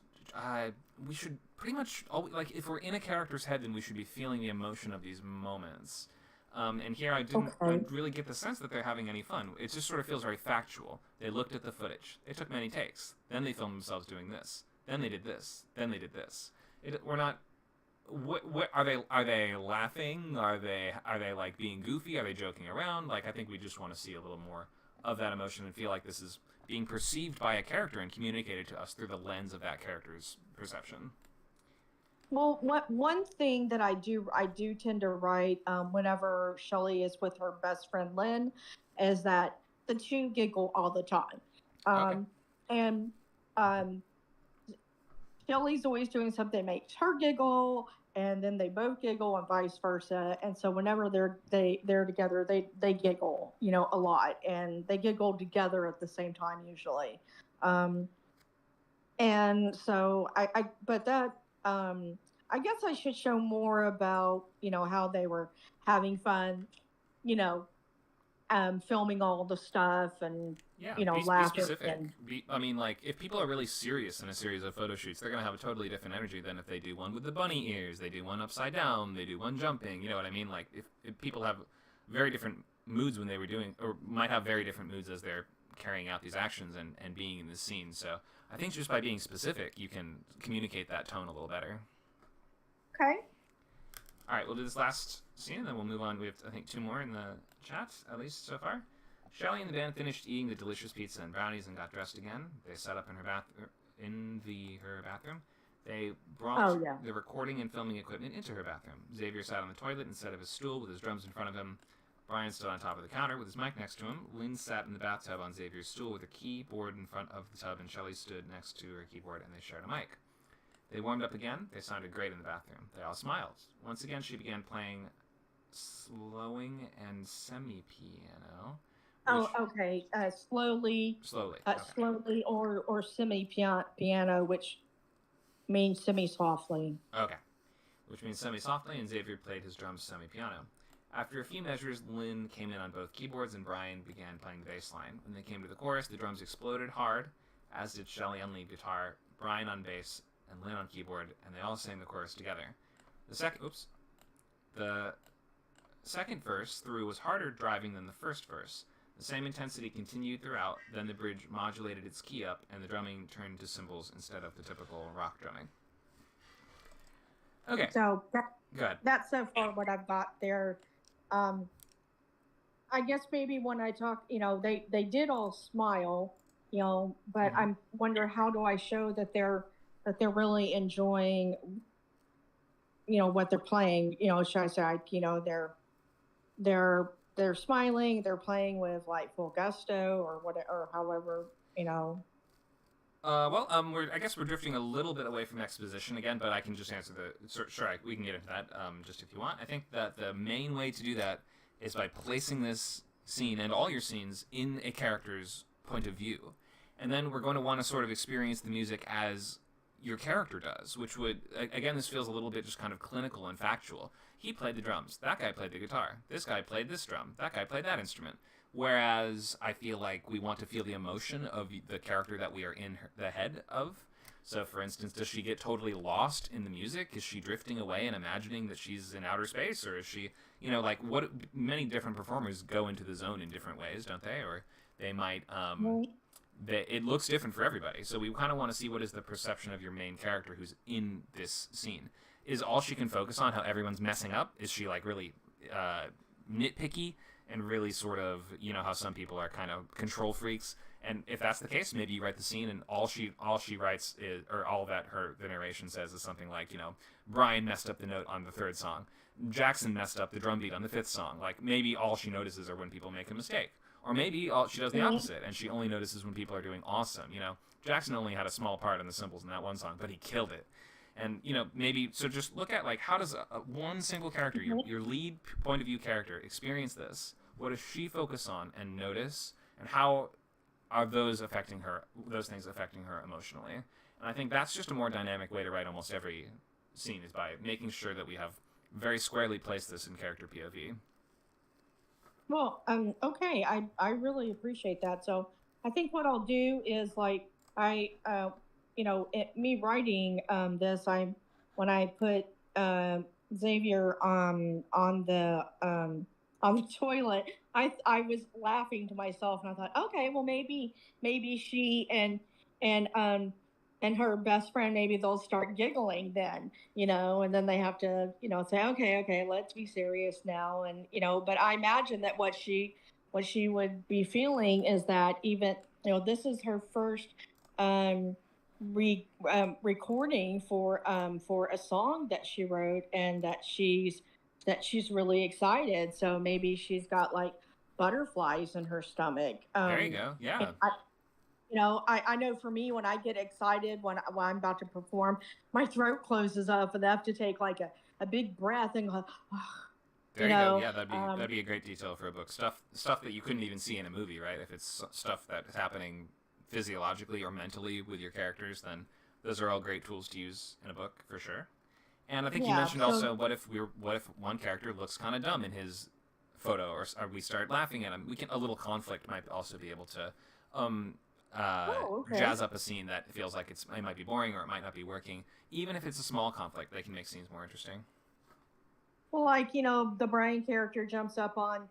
we should pretty much like if we're in a character's head, then we should be feeling the emotion of these moments. And here I didn't really get the sense that they're having any fun. It just sort of feels very factual. They looked at the footage. They took many takes. Then they filmed themselves doing this. Then they did this. Then they did this. We're not. What are they? Are they laughing? Are they like being goofy? Are they joking around? Like I think we just want to see a little more of that emotion and feel like this is being perceived by a character and communicated to us through the lens of that character's perception. Well, one thing that I do tend to write whenever Shelley is with her best friend Lynn is that the two giggle all the time, and Shelley's always doing something that makes her giggle, and then they both giggle, and vice versa. And so whenever they're together, they giggle, a lot, and they giggle together at the same time usually. And so I guess I should show more about, how they were having fun, filming all the stuff and, laughing. Be specific. I mean, like, if people are really serious in a series of photo shoots, they're going to have a totally different energy than if they do one with the bunny ears, they do one upside down, they do one jumping, you know what I mean? Like, if people have very different moods when they were doing, or might have very different moods as they're carrying out these actions and being in this scene. So I think just by being specific, you can communicate that tone a little better. Okay. All right, we'll do this last scene, and then we'll move on. We have, I think, 2 more in the chat, at least so far. Shelley and the band finished eating the delicious pizza and brownies and got dressed again. They set up in her bathroom. They brought the recording and filming equipment into her bathroom. Xavier sat on the toilet instead of his stool with his drums in front of him. Brian stood on top of the counter with his mic next to him. Lynn sat in the bathtub on Xavier's stool with a keyboard in front of the tub, and Shelley stood next to her keyboard, and they shared a mic. They warmed up again. They sounded great in the bathroom. They all smiled. Once again, she began playing slowing and semi-piano. Oh, okay. Slowly. Okay. Slowly or semi-piano, which means semi-softly. Okay. Which means semi-softly, and Xavier played his drums semi-piano. After a few measures, Lynn came in on both keyboards, and Brian began playing the bass line. When they came to the chorus, the drums exploded hard, as did Shelley on lead guitar, Brian on bass, and Lynn on keyboard, and they all sang the chorus together. The second verse through was harder driving than the first verse. The same intensity continued throughout, then the bridge modulated its key up, and the drumming turned to cymbals instead of the typical rock drumming. Okay. So good. That's so far what I've got there. I guess maybe when I talk, they did all smile, but I'm wonder how do I show that they're really enjoying, what they're playing. Should I say, they're smiling, they're playing with like full gusto or whatever, or however, I guess we're drifting a little bit away from exposition again, but I can just answer we can get into that just if you want. I think that the main way to do that is by placing this scene and all your scenes in a character's point of view. And then we're going to want to sort of experience the music as your character does, which would, again, this feels a little bit just kind of clinical and factual. He played the drums. That guy played the guitar. This guy played this drum. That guy played that instrument. Whereas I feel like we want to feel the emotion of the character that we are in the head of. So, for instance, does she get totally lost in the music? Is she drifting away and imagining that she's in outer space? Or is she, many different performers go into the zone in different ways, don't they? Or they might, it looks different for everybody. So we kind of want to see what is the perception of your main character who's in this scene. Is all she can focus on how everyone's messing up? Is she, like, really nitpicky and really sort of, how some people are kind of control freaks. And if that's the case, maybe you write the scene and all she writes is, or all that the narration says is something like, Brian messed up the note on the 3rd song. Jackson messed up the drum beat on the 5th song. Like, maybe all she notices are when people make a mistake. Or maybe she does the opposite, and she only notices when people are doing awesome, Jackson only had a small part in the cymbals in that one song, but he killed it. And, maybe, so just look at, like, how does one single character, your lead point of view character, experience this? What does she focus on and notice? And how are those things affecting her emotionally? And I think that's just a more dynamic way to write almost every scene, is by making sure that we have very squarely placed this in character POV. Well, okay, I really appreciate that. So I think what I'll do is, like, me writing this, when I put Xavier on the toilet, I was laughing to myself, and I thought, okay, well, maybe she and her best friend, maybe they'll start giggling then, and then they have to, say, okay, let's be serious now. And, but I imagine that what she would be feeling is that even, this is her first recording for a song that she wrote, and that she's really excited. So maybe she's got like butterflies in her stomach. There you go. Yeah. I know for me, when I get excited, when I'm about to perform, my throat closes up, and I have to take like a big breath and go, there you go. Yeah, that'd be a great detail for a book. Stuff that you couldn't even see in a movie, right? If it's stuff that's happening physiologically or mentally with your characters, then those are all great tools to use in a book for sure. And I think you mentioned also, what if one character looks kind of dumb in his photo, or we start laughing at him? A little conflict might also be able to jazz up a scene that feels like it might be boring, or it might not be working. Even if it's a small conflict, they can make scenes more interesting. Well, like, the Brian character jumps up on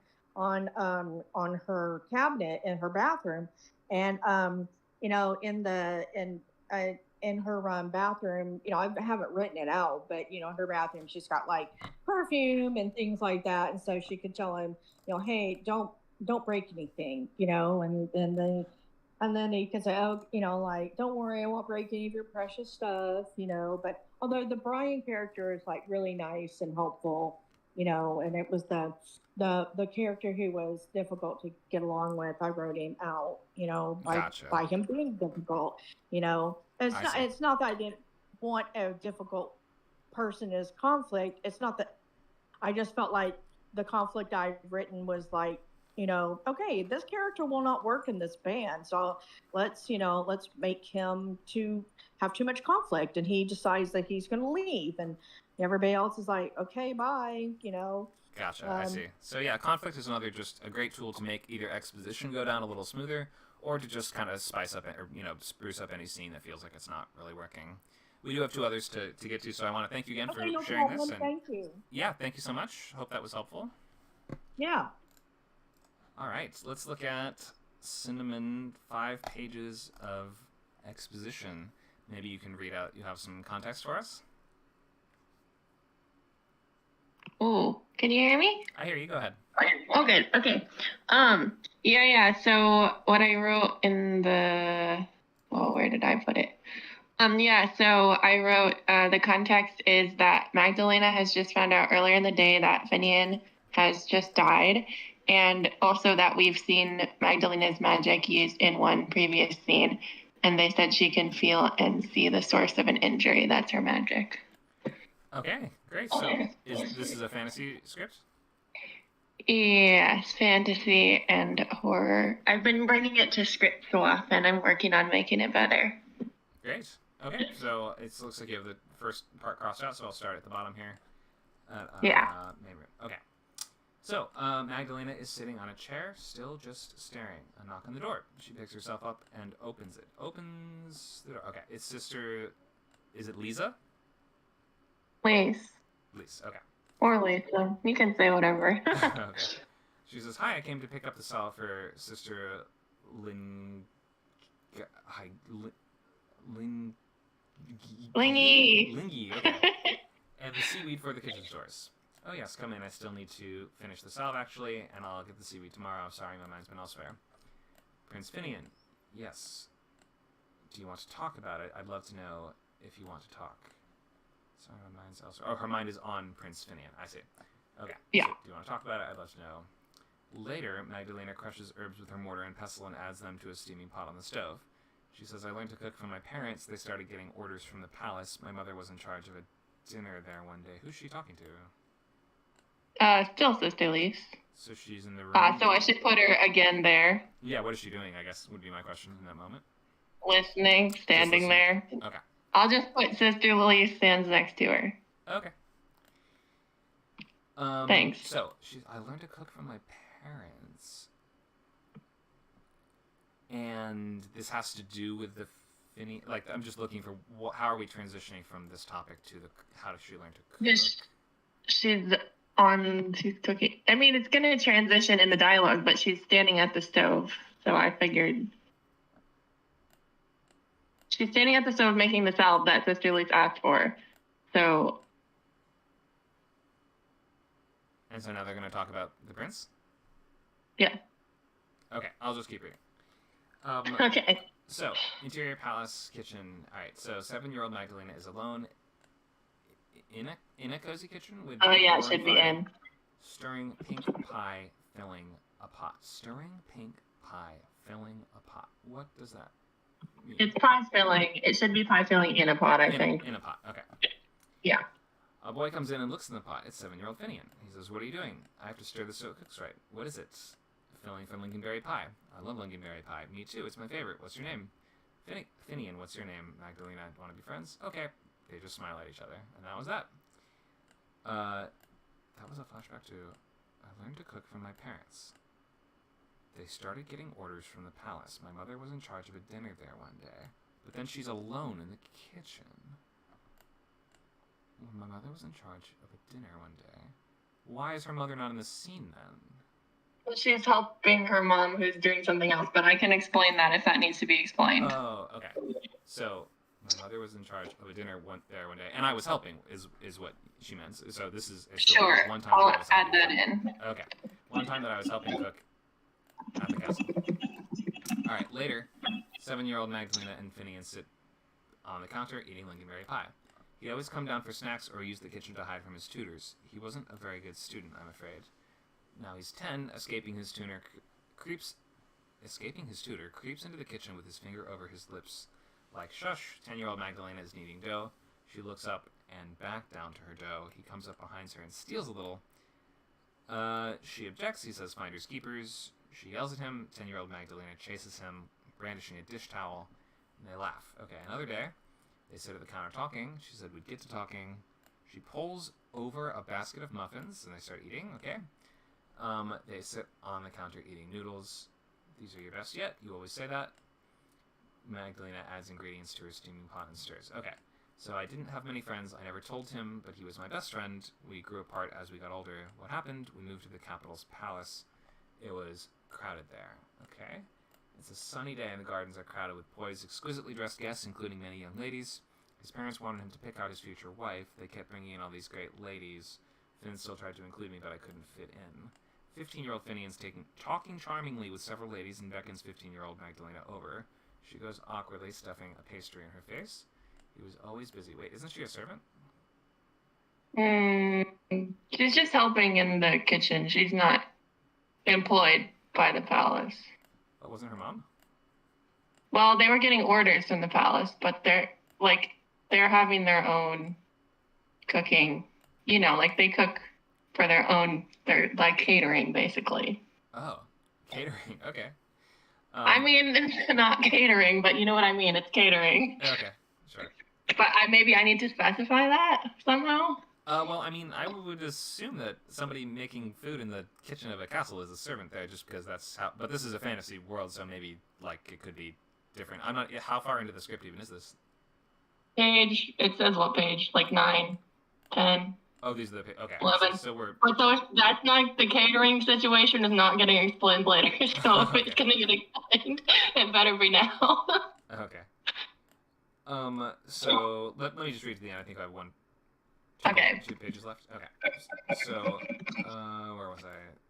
her cabinet in her bathroom, and in her bathroom, I haven't written it out, but her bathroom, she's got like perfume and things like that, and so she could tell him, hey, don't break anything, and then he can say, oh, like, don't worry, I won't break any of your precious stuff, But although the Brian character is like really nice and helpful, and it was the character who was difficult to get along with, I wrote him out, by him being difficult, It's not that I didn't want a difficult person as conflict. It's not that I just felt like the conflict I've written was like, okay, this character will not work in this band, so let's make him to have too much conflict, and he decides that he's going to leave, and everybody else is like, okay, bye, Gotcha, I see. So yeah, conflict is another just a great tool to make either exposition go down a little smoother, or to just kind of spice up, or spruce up any scene that feels like it's not really working. We do have 2 others to get to, so I want to thank you again for sharing this. And thank you. Yeah, thank you so much. Hope that was helpful. Yeah. All right, let's look at Cinnamon, 5 pages of exposition. Maybe you can read out, you have some context for us? Oh, can you hear me? I hear you, go ahead. Oh, good, okay. Yeah, so what I wrote in where did I put it? So I wrote, the context is that Magdalena has just found out earlier in the day that Finian has just died, and also that we've seen Magdalena's magic used in one previous scene, and they said she can feel and see the source of an injury. That's her magic. Okay, great. So this is a fantasy script? Yes, fantasy and horror. I've been bringing it to script so often. I'm working on making it better. Great. Okay, so it looks like you have the first part crossed out, so I'll start at the bottom here. Okay. So, Magdalena is sitting on a chair, still just staring. A knock on the door. She picks herself up and opens it. Opens the door. Okay, it's sister... Is it Lisa? Lise, okay. Or Lisa. You can say whatever. Okay. She says, hi, I came to pick up the saw for Sister Lingy. Lingy, okay. And the seaweed for the kitchen stores. Oh yes, come in. I still need to finish the salve actually, and I'll get the seaweed tomorrow. Sorry, my mind's been elsewhere. Prince Finian. Yes. Do you want to talk about it? I'd love to know if you want to talk. Sorry, my mind's elsewhere. Oh, her mind is on Prince Finian. I see. Okay. Yeah. So, do you want to talk about it? I'd love to know. Later, Magdalena crushes herbs with her mortar and pestle and adds them to a steaming pot on the stove. She says, I learned to cook from my parents. They started getting orders from the palace. My mother was in charge of a dinner there one day. Who's she talking to? Still Sister Leaf. So she's in the room. So I should put her again there. Yeah, what is she doing, I guess, would be my question in that moment. Listening, standing there. Okay. I'll just put Sister Leaf stands next to her. Okay. Thanks. So, I learned to cook from my parents. And this has to do with the Finny. Like, I'm just looking for how are we transitioning from this topic to the how does she learn to cook? She's cooking. I mean, it's going to transition in the dialogue, but she's standing at the stove. So I figured she's standing at the stove making the salad that Sister Leaf asked for. So. And so now they're going to talk about the prince? Yeah. Okay, I'll just keep reading. Okay. So, interior palace, kitchen. Alright, so 7-year-old Magdalena is alone in a cozy kitchen with... Oh, yeah, it should be in. Stirring pink pie filling a pot. Stirring pink pie filling a pot. What does that mean? It's pie filling. It should be pie filling in a pot, I think. In a pot, okay. Yeah. A boy comes in and looks in the pot. It's 7-year-old Finian. He says, what are you doing? I have to stir this so it cooks right. What is it? Filling from lingonberry pie. I love lingonberry pie. Me too. It's my favorite. What's your name? Finian. What's your name? Magdalena. Want to be friends? Okay. They just smile at each other. And that was that. That was a flashback to I learned to cook from my parents. They started getting orders from the palace. My mother was in charge of a dinner there one day. But then she's alone in the kitchen. My mother was in charge of a dinner one day. Why is her mother not in the scene then? Well, she's helping her mom who's doing something else, but I can explain that if that needs to be explained. Oh, okay. So, my mother was in charge of a dinner there one day, and I was helping, is what she meant. So this is... Sure, one time I'll that I was add helping that in. Okay. One time that I was helping cook at the castle. Alright, later, 7-year-old Magdalena and Finian sit on the counter eating lingonberry pie. He'd always come down for snacks or use the kitchen to hide from his tutors. He wasn't a very good student, I'm afraid. Now he's 10, escaping his tutor creeps into the kitchen with his finger over his lips. Like shush, 10-year-old Magdalena is kneading dough. She looks up and back down to her dough. He comes up behind her and steals a little. She objects. He says finders keepers. She yells at him. 10-year-old Magdalena chases him, brandishing a dish towel, and they laugh. Okay, another day. They sit at the counter talking. She said we'd get to talking. She pulls over a basket of muffins, and they start eating. Okay. They sit on the counter eating noodles. These are your best yet. You always say that. Magdalena adds ingredients to her steaming pot and stirs. Okay. So I didn't have many friends. I never told him, but he was my best friend. We grew apart as we got older. What happened? We moved to the capital's palace. It was crowded there. Okay. It's a sunny day and the gardens are crowded with poised, exquisitely dressed guests, including many young ladies. His parents wanted him to pick out his future wife. They kept bringing in all these great ladies. Finn still tried to include me, but I couldn't fit in. 15-year-old Finian's talking charmingly with several ladies and beckons 15-year-old Magdalena over. She goes awkwardly, stuffing a pastry in her face. He was always busy. Wait, isn't she a servant? She's just helping in the kitchen. She's not employed by the palace. Oh, wasn't her mom? Well, they were getting orders from the palace, but they're having their own cooking. You know, like they cook for their own. They're like catering, basically. Oh, catering. Okay. I mean, it's not catering, but you know what I mean. It's catering. Okay, sure. But maybe I need to specify that somehow. Well, I mean, I would assume that somebody making food in the kitchen of a castle is a servant there, just because that's how. But this is a fantasy world, so maybe like it could be different. I'm not. How far into the script even is this? Page. It says what page? Like 9, 10. Oh, these are the okay. 11. So we're. But that's not the catering situation is not getting explained later. So if it's gonna get explained, it better be now. Okay. So let me just read to the end. I think I have 1, Okay. 2 pages left? Okay. So, where was I?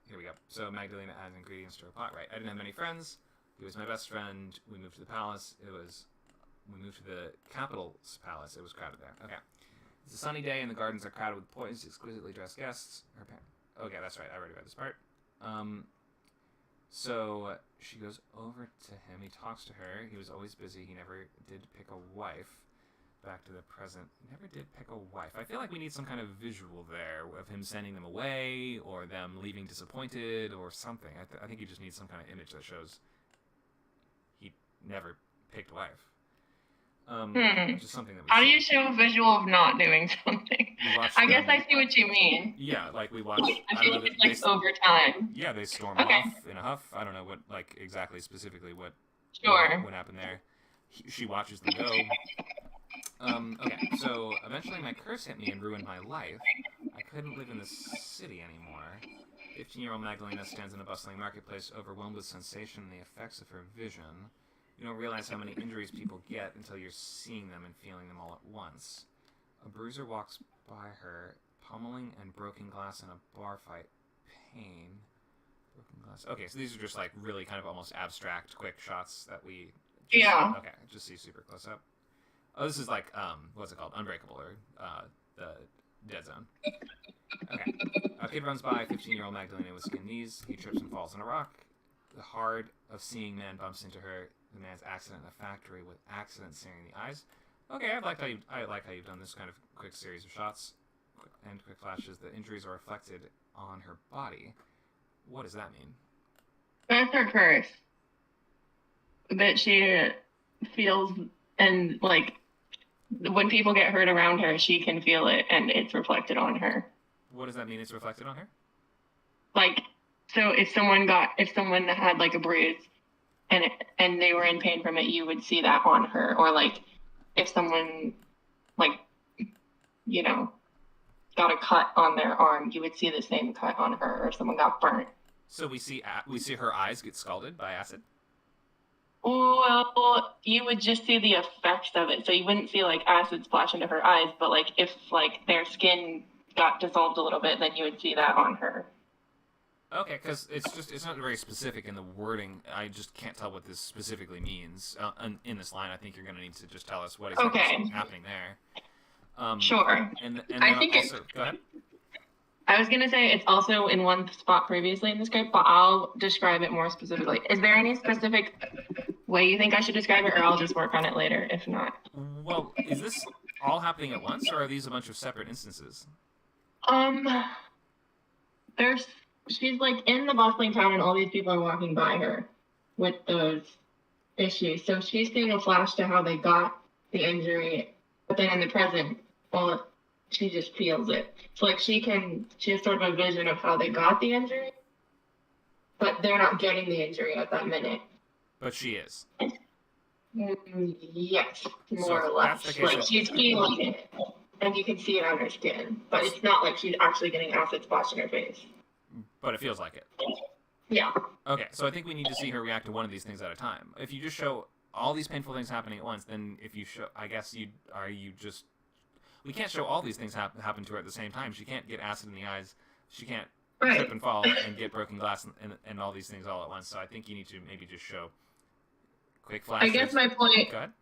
Here we go. So, Magdalena adds ingredients to her pot. Right. I didn't have many friends. He was my best friend. We moved to the palace. We moved to the capital's palace. It was crowded there. Okay. It's a sunny day, and the gardens are crowded with poised, exquisitely dressed guests. Okay, that's right. I already read this part. So she goes over to him. He talks to her. He was always busy. He never did pick a wife. Back to the present. He never did pick a wife. I feel like we need some kind of visual there of him sending them away or them leaving disappointed or something. I think you just need some kind of image that shows he never picked a wife. Which is something that we How do see. you show a visual of not doing something? I guess I see what you mean. Yeah, like we watch. I feel like it's like over time. Yeah, they storm off in a huff. I don't know what, like exactly specifically what happened there. She watches them go. Okay, so eventually my curse hit me and ruined my life. I couldn't live in the city anymore. 15-year-old Magdalena stands in a bustling marketplace, overwhelmed with sensation and the effects of her vision. You don't realize how many injuries people get until you're seeing them and feeling them all at once. A bruiser walks by her, pummeling and broken glass in a bar fight. Pain. Broken glass. Okay, so these are just like really kind of almost abstract, quick shots that we... Okay, just see super close up. Oh, this is like, what's it called? Unbreakable, or the Dead Zone. Okay. A kid runs by, 15-year-old Magdalena with skinned knees. He trips and falls on a rock. The hard of seeing man bumps into her. The man's accident in a factory with accident staring in the eyes. Okay, I like how you've done this kind of quick series of shots and quick flashes. The injuries are reflected on her body. What does that mean? That's her curse. That she feels, and like when people get hurt around her, she can feel it, and it's reflected on her. What does that mean? It's reflected on her? Like, so if someone had like a bruise, and they were in pain from it, you would see that on her. Or like if someone like, you know, got a cut on their arm, you would see the same cut on her. Or someone got burnt. So we see her eyes get scalded by acid? Well, you would just see the effects of it. So you wouldn't see like acid splash into her eyes, but like if like their skin got dissolved a little bit, then you would see that on her. Okay, because it's not very specific in the wording. I just can't tell what this specifically means in this line. I think you're going to need to just tell us what exactly is happening there. Sure. And I think also, go ahead. I was going to say it's also in one spot previously in the script, but I'll describe it more specifically. Is there any specific way you think I should describe it, or I'll just work on it later if not? Well, is this all happening at once, or are these a bunch of separate instances? She's like in the bustling town and all these people are walking by her with those issues. So she's seeing a flash to how they got the injury, but then in the present, well, she just feels it. So like she has sort of a vision of how they got the injury, but they're not getting the injury at that minute. But she is. Yes, more or less. Like she's feeling it, and you can see it on her skin, but it's not like she's actually getting acid splashed in her face. But it feels like it. Yeah. Okay, so I think we need to see her react to one of these things at a time. If you just show all these painful things happening at once, then if you show, I guess we can't show all these things happen to her at the same time. She can't get acid in the eyes. She can't trip and fall and get broken glass and all these things all at once. So I think you need to maybe just show quick flashes. I guess my point. Go ahead.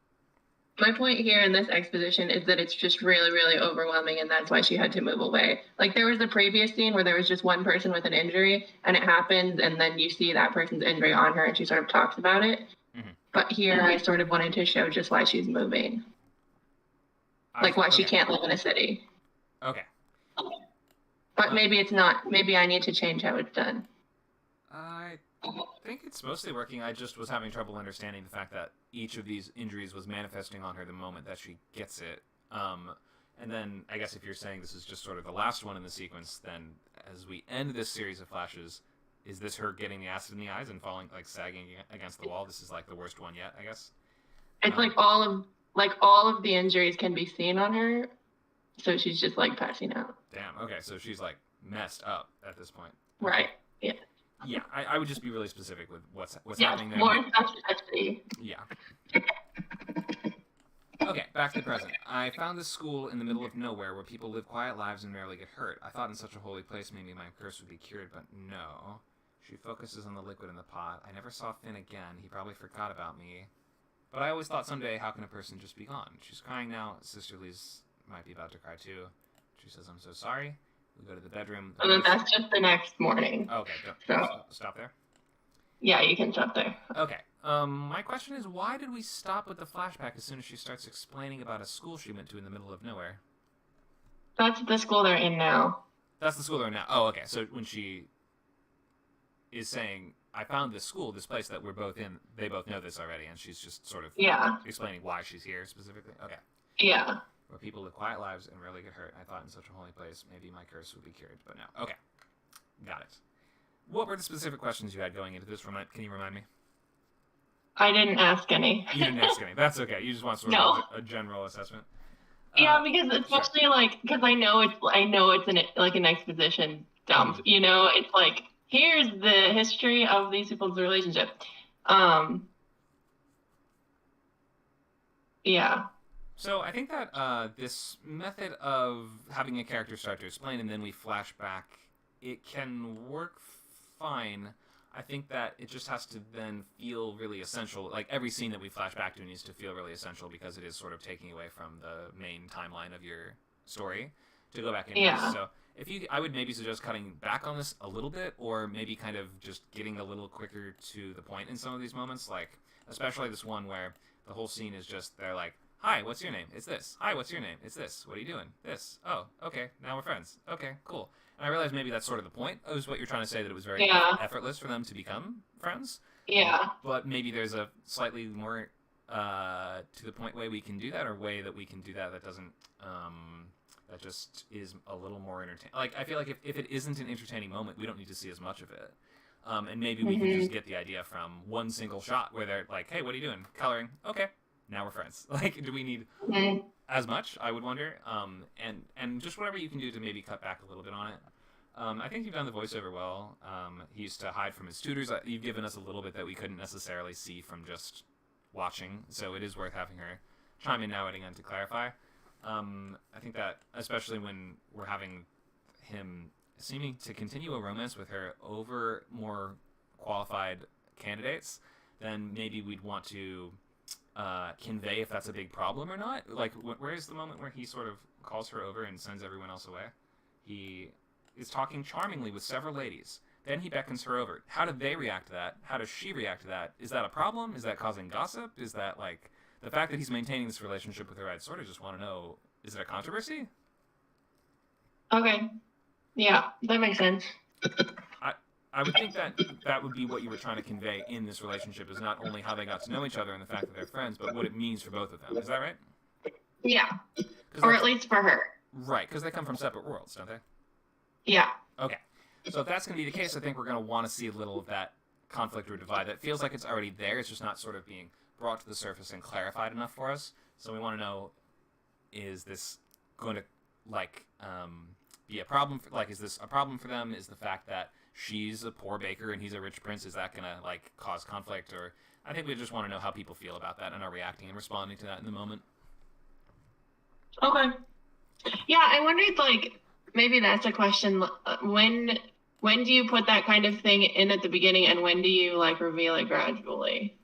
My point here in this exposition is that it's just really, really overwhelming, and that's why she had to move away. Like, there was the previous scene where there was just one person with an injury, and it happens, and then you see that person's injury on her, and she sort of talks about it. Mm-hmm. But here, I sort of wanted to show just why she's moving. Like, why she can't live in a city. Okay. But maybe it's not. Maybe I need to change how it's done. I think it's mostly working. I just was having trouble understanding the fact that each of these injuries was manifesting on her the moment that she gets it. And then I guess if you're saying this is just sort of the last one in the sequence, then as we end this series of flashes, is this her getting the acid in the eyes and falling, like sagging against the wall? This is like the worst one yet, I guess. It's like all of the injuries can be seen on her, so she's just like passing out. Damn. Okay, so she's like messed up at this point. Right. Yeah. Yeah, I would just be really specific with what's happening there. More specificity. Yeah. Okay, Back to the present. I found this school in the middle of nowhere where people live quiet lives and rarely get hurt. I thought in such a holy place maybe my curse would be cured, but no. She focuses on the liquid in the pot. I never saw Finn again. He probably forgot about me. But I always thought someday, how can a person just be gone? She's crying now. Sister Lee's might be about to cry too. She says, I'm so sorry. We go to the bedroom. And then that's just the next morning. Okay, stop there. Yeah, you can stop there. Okay. My question is, why did we stop with the flashback as soon as she starts explaining about a school she went to in the middle of nowhere? That's the school they're in now. That's the school they're in now. Oh, okay. So when she is saying, I found this school, this place that we're both in, they both know this already, and she's just sort of explaining why she's here specifically? Okay. Yeah. Where people live quiet lives and rarely get hurt. I thought in such a holy place, maybe my curse would be cured, but no. Okay. Got it. What were the specific questions you had going into this? Can you remind me? I didn't ask any. You didn't ask any. That's okay. You just want sort of a general assessment. Yeah, because especially because I know it's an exposition dump. You know, it's like, here's the history of these people's relationship. Yeah. So I think that this method of having a character start to explain and then we flash back, it can work fine. I think that it just has to then feel really essential. Like every scene that we flash back to needs to feel really essential because it is sort of taking away from the main timeline of your story to go back in. Yeah. So I would maybe suggest cutting back on this a little bit, or maybe kind of just getting a little quicker to the point in some of these moments. Like especially this one where the whole scene is just they're like, hi, what's your name? It's this. Hi, what's your name? It's this. What are you doing? This. Oh, okay. Now we're friends. Okay, cool. And I realize maybe that's sort of the point. Is what you're trying to say, that it was very effortless for them to become friends. Yeah. But maybe there's a slightly more to the point way we can do that, or way that we can do that doesn't that just is a little more entertaining. Like I feel like if it isn't an entertaining moment, we don't need to see as much of it. And maybe we can just get the idea from one single shot where they're like, hey, what are you doing? Coloring. Okay. Now we're friends. Like, do we need as much? I would wonder. And just whatever you can do to maybe cut back a little bit on it. I think you've done the voiceover well. He used to hide from his tutors. You've given us a little bit that we couldn't necessarily see from just watching. So it is worth having her chime in now and again to clarify. I think that especially when we're having him seeming to continue a romance with her over more qualified candidates, then maybe we'd want to convey if that's a big problem or not. Like, where is the moment where he sort of calls her over and sends everyone else away? He is talking charmingly with several ladies. Then he beckons her over. How do they react to that? How does she react to that? Is that a problem? Is that causing gossip? Is that, like, the fact that he's maintaining this relationship with her, I'd sort of just want to know, is it a controversy? Okay. Yeah, that makes sense. I would think that would be what you were trying to convey in this relationship, is not only how they got to know each other and the fact that they're friends, but what it means for both of them. Is that right? Yeah. Or at least for her. Right, because they come from separate worlds, don't they? Yeah. Okay. So if that's going to be the case, I think we're going to want to see a little of that conflict or divide. That feels like it's already there. It's just not sort of being brought to the surface and clarified enough for us. So we want to know, is this going to, like, be a problem? Is this a problem for them? Is the fact that she's a poor baker and he's a rich prince, is that going to, like, cause conflict? Or I think we just want to know how people feel about that and are reacting and responding to that in the moment. Okay. Yeah, I wondered, like, maybe that's a question. When do you put that kind of thing in at the beginning, and when do you, like, reveal it gradually?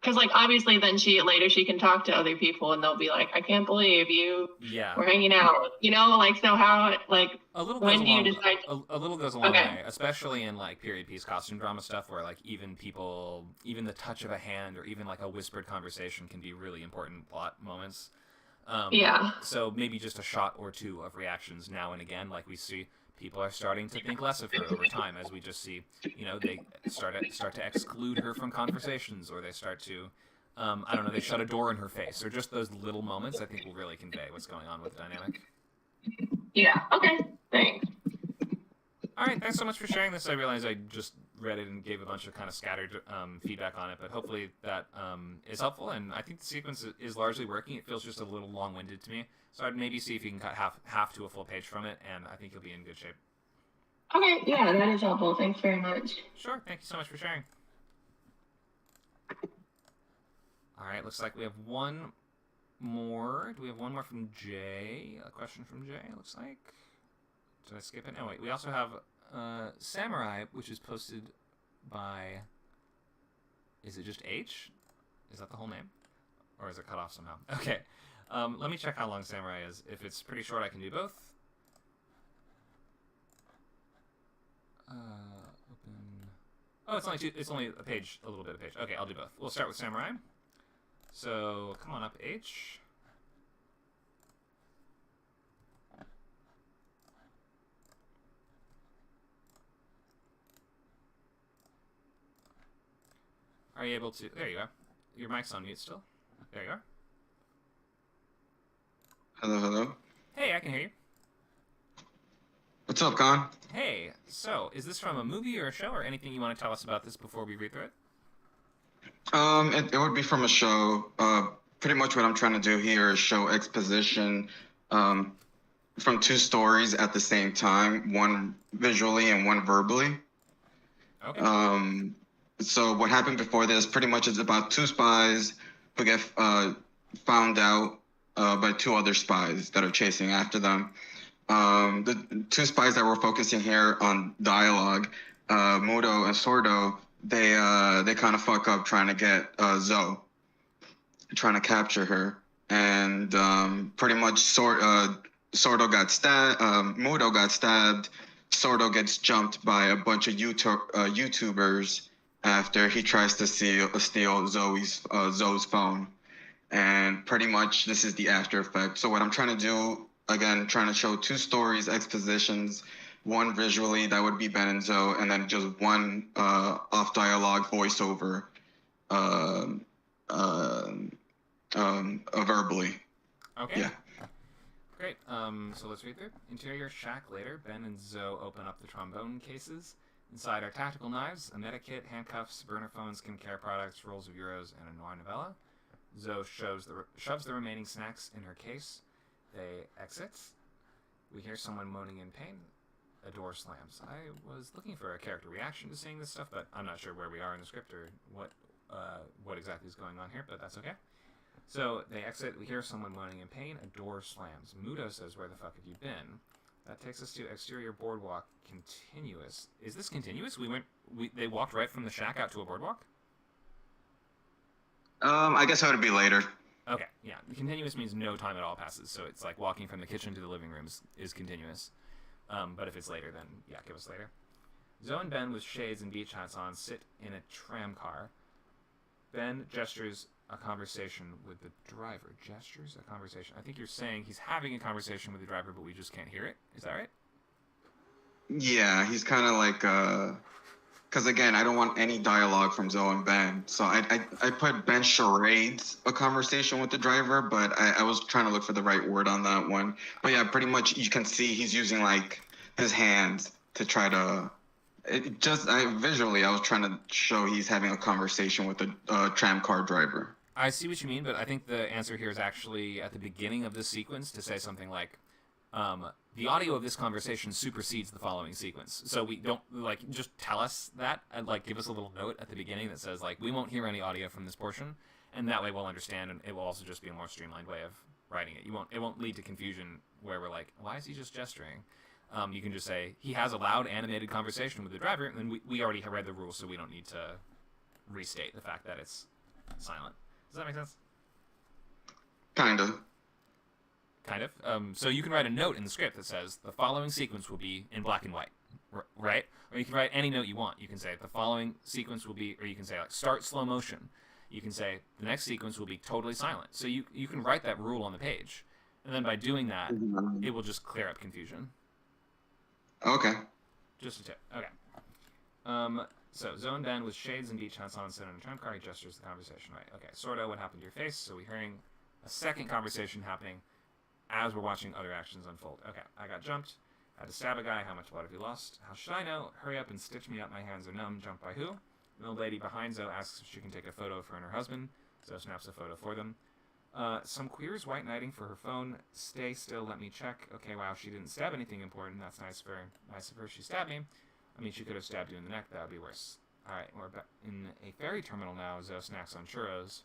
Because, like, obviously then she can talk to other people and they'll be like, I can't believe you were hanging out. You know, like, so how, like, when do you decide? A little goes a long way, especially in, like, period piece costume drama stuff where, like, even the touch of a hand or even, like, a whispered conversation can be really important plot moments. So maybe just a shot or two of reactions now and again, like we see people are starting to think less of her over time, as we just see, you know, they start to exclude her from conversations, or they start to, I don't know, they shut a door in her face, or just those little moments I think will really convey what's going on with the dynamic. Yeah, okay, thanks. All right, thanks so much for sharing this. I realize I just read it and gave a bunch of kind of scattered feedback on it, but hopefully that is helpful, and I think the sequence is largely working. It feels just a little long-winded to me, so I'd maybe see if you can cut half to a full page from it, and I think you'll be in good shape. Okay, yeah, that is helpful. Thanks very much. Sure, thank you so much for sharing. All right, looks like we have one more. Do we have one more from Jay? A question from Jay, looks like. Did I skip it? Oh, wait. We also have Samurai, which is posted by... Is it just H? Is that the whole name? Or is it cut off somehow? Okay. Let me check how long Samurai is. If it's pretty short, I can do both. Open... Oh, it's only a page, a little bit of page. Okay, I'll do both. We'll start with Samurai. So, come on up, H. Are you able to... There you are. Your mic's on mute still. There you are. Hello. Hey, I can hear you. What's up, Con? Hey, so, is this from a movie or a show, or anything you want to tell us about this before we read through it? It would be from a show. Pretty much what I'm trying to do here is show exposition from two stories at the same time, one visually and one verbally. Okay. So what happened before this pretty much is about two spies who get found out by two other spies that are chasing after them. The two spies that we're focusing here on dialogue, Mudo and Sordo, they kind of fuck up trying to get Zoe, trying to capture her, and pretty much Sordo got stabbed, Mudo got stabbed, Sordo gets jumped by a bunch of YouTubers after he tries to steal Zoe's phone, and pretty much this is the after effect. So what I'm trying to do, again, trying to show two stories, expositions, one visually, that would be Ben and Zoe, and then just one off dialogue voiceover verbally. Okay. Yeah. Great. So let's read through. Interior shack later. Ben and Zoe open up the trombone cases. Inside are tactical knives, a medikit, handcuffs, burner phones, skincare products, rolls of euros, and a noir novella. Zoe shoves the remaining snacks in her case. They exit. We hear someone moaning in pain. A door slams. I was looking for a character reaction to seeing this stuff, but I'm not sure where we are in the script or what exactly is going on here, but that's okay. So they exit. We hear someone moaning in pain. A door slams. Mudo says, "Where the fuck have you been?" That takes us to exterior boardwalk. Continuous. Is this continuous? They walked right from the shack out to a boardwalk? I guess that would be later. Okay, yeah. Continuous means no time at all passes, so it's like walking from the kitchen to the living room is continuous. But if it's later, then yeah, give us later. Zoe and Ben with shades and beach hats on sit in a tram car. Ben gestures a conversation with the driver. Gestures a conversation. I think you're saying he's having a conversation with the driver, but we just can't hear it. Is that right? Yeah, he's kind of like, because again, I don't want any dialogue from Zoe and Ben. So I put Ben charades a conversation with the driver, but I was trying to look for the right word on that one. But yeah, pretty much you can see he's using like his hands to try to, visually I was trying to show he's having a conversation with a tram car driver. I see what you mean, but I think the answer here is actually at the beginning of this sequence to say something like, the audio of this conversation supersedes the following sequence. So we don't, just tell us that, and, give us a little note at the beginning that says, we won't hear any audio from this portion, and that way we'll understand, and it will also just be a more streamlined way of writing it. It won't lead to confusion where we're like, why is he just gesturing? You can just say, he has a loud animated conversation with the driver, and then we already have read the rules, so we don't need to restate the fact that it's silent. Does that make sense? Kind of. Kind of. So you can write a note in the script that says the following sequence will be in black and white, right? Or you can write any note you want. You can say the following sequence will be, or you can say start slow motion. You can say the next sequence will be totally silent. So you can write that rule on the page, and then by doing that, it will just clear up confusion. Okay. Just a tip. Okay. So Zoe and Ben with shades and beach hats on sit in a tram car. He gestures the conversation. Right. Okay. Sorta what happened to your face. So we're hearing a second conversation happening as we're watching other actions unfold. Okay, I got jumped. Had to stab a guy. How much blood have you lost? How should I know? Hurry up and stitch me up. My hands are numb. Jumped by who? An old lady behind Zoe asks if she can take a photo of her and her husband. Zoe snaps a photo for them. Some queers white knighting for her phone. Stay still. Let me check. Okay, wow, she didn't stab anything important. That's nice of her. She stabbed me. I mean, she could have stabbed you in the neck. That would be worse. All right, we're back in a ferry terminal now. Zoe snacks on churros.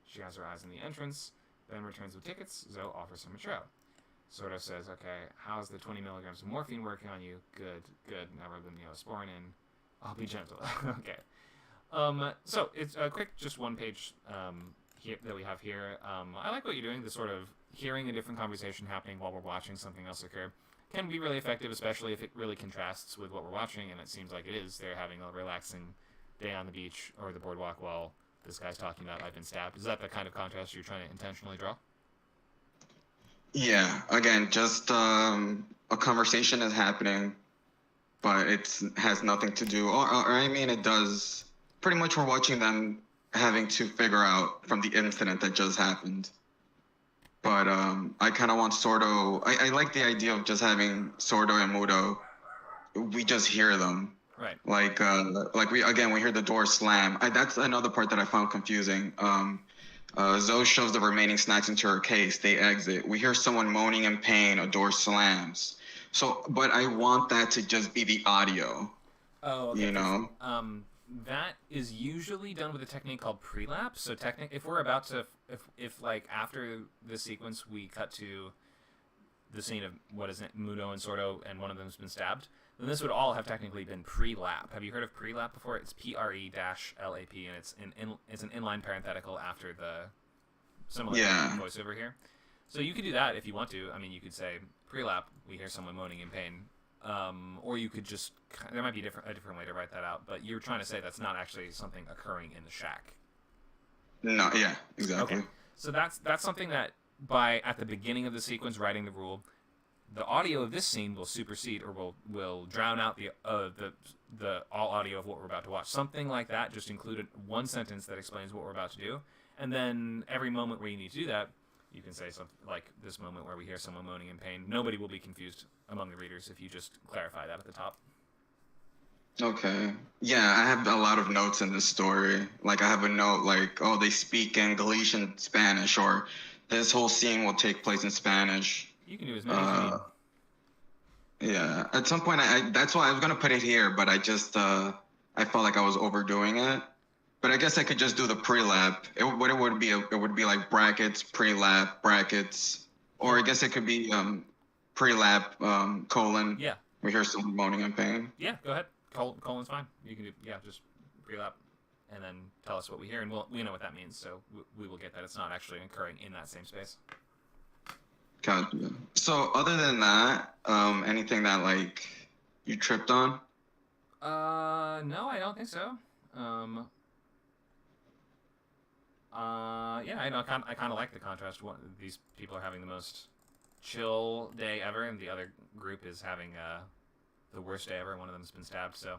She has her eyes in the entrance. Ben returns with tickets. Zoe offers him a trial. Sordo says, okay, how's the 20 milligrams of morphine working on you? Good. Now rub the Neosporin in. I'll be gentle. Okay. So it's a quick, just one page here that we have here. I like what you're doing. The sort of hearing a different conversation happening while we're watching something else occur can be really effective, especially if it really contrasts with what we're watching, and it seems like it is. They're having a relaxing day on the beach or the boardwalk while this guy's talking about I've been stabbed. Is that the kind of contrast you're trying to intentionally draw? Yeah, again, just a conversation is happening, but it has nothing to do, or I mean, it does. Pretty much we're watching them having to figure out from the incident that just happened. But I kind of want Sordo. I like the idea of just having Sordo and Mudo. We just hear them. Right. Like we hear the door slam. That's another part that I found confusing. Zoe shoves the remaining snacks into her case. They exit. We hear someone moaning in pain. A door slams. So, but I want that to just be the audio. Oh, okay. You know. That is usually done with a technique called prelapse. So if we're about to, if like after the sequence we cut to the scene of Mudo and Sordo, and one of them's been stabbed, then this would all have technically been pre-lap. Have you heard of pre-lap before? It's PRE-LAP, and it's an inline parenthetical after the similar voiceover here. So you could do that if you want to. I mean, you could say pre-lap. We hear someone moaning in pain. Or you could just, there might be a different way to write that out, but you're trying to say that's not actually something occurring in the shack. No, yeah, exactly. Okay. So that's something that at the beginning of the sequence, writing the rule, the audio of this scene will supersede or will drown out the all audio of what we're about to watch. Something like that, just include one sentence that explains what we're about to do, and then every moment where you need to do that, you can say something like this moment where we hear someone moaning in pain. Nobody will be confused among the readers if you just clarify that at the top. Okay. Yeah, I have a lot of notes in this story. Like, I have a note like, oh, they speak in Galician Spanish, or this whole scene will take place in Spanish. You can do as many as you need. Yeah. At some point, that's why I was going to put it here, but I just, I felt like I was overdoing it. But I guess I could just do the pre-lap. It would be like brackets, pre-lap, brackets. Or I guess it could be pre-lap, colon. Yeah. We hear someone moaning in pain. Yeah, go ahead. Colon's fine. You can do, just pre-lap and then tell us what we hear, and we know what that means, so we will get that it's not actually occurring in that same space. Gotcha. So other than that, anything that like you tripped on? No, I don't think so. Yeah, I kind of like the contrast. These people are having the most chill day ever, and the other group is having the worst day ever. One of them's been stabbed, so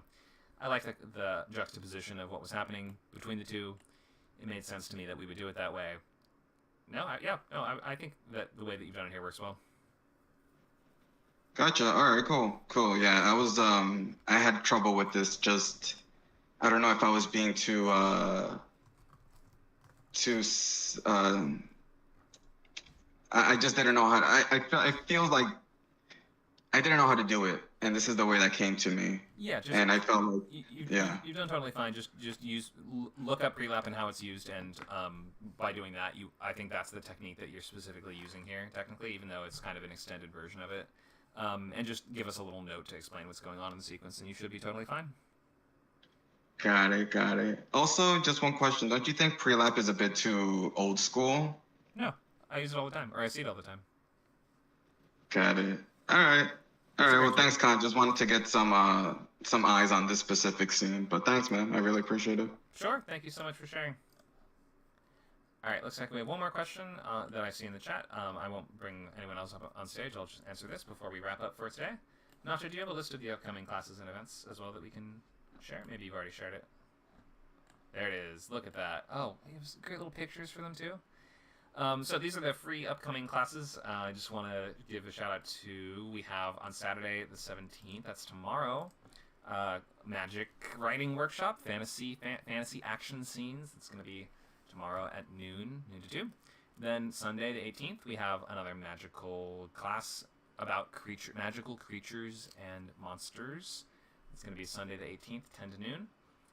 I like the juxtaposition of what was happening between the two. It made sense to me that we would do it that way. I think that the way that you've done it here works well. Gotcha. All right, cool. Yeah, I had trouble with this. Just, I don't know if I was being too I just didn't know how to, I feel like I didn't know how to do it, and this is the way that came to me. Yeah, and I felt like you've done totally fine. Just look up pre-lap and how it's used, and by doing that, I think that's the technique that you're specifically using here, technically, even though it's kind of an extended version of it. And just give us a little note to explain what's going on in the sequence, and you should be totally fine. Got it. Also, just one question: don't you think pre-lap is a bit too old school? No, I use it all the time, or I see it all the time. Got it. All right. Well, thanks, Con. Just wanted to get some eyes on this specific scene, but thanks, man. I really appreciate it. Sure. Thank you so much for sharing. All right. Looks like we have one more question that I see in the chat. I won't bring anyone else up on stage. I'll just answer this before we wrap up for today. Nacho, do you have a list of the upcoming classes and events as well that we can share? Maybe you've already shared it. There it is. Look at that. Oh, you have great little pictures for them too. So these are the free upcoming classes. I just want to give a shout out to, we have on Saturday the 17th, that's tomorrow, magic writing workshop, fantasy action scenes. It's going to be tomorrow at noon to 2. Then Sunday the 18th, we have another magical class about magical creatures and monsters. It's going to be Sunday the 18th, 10 to noon.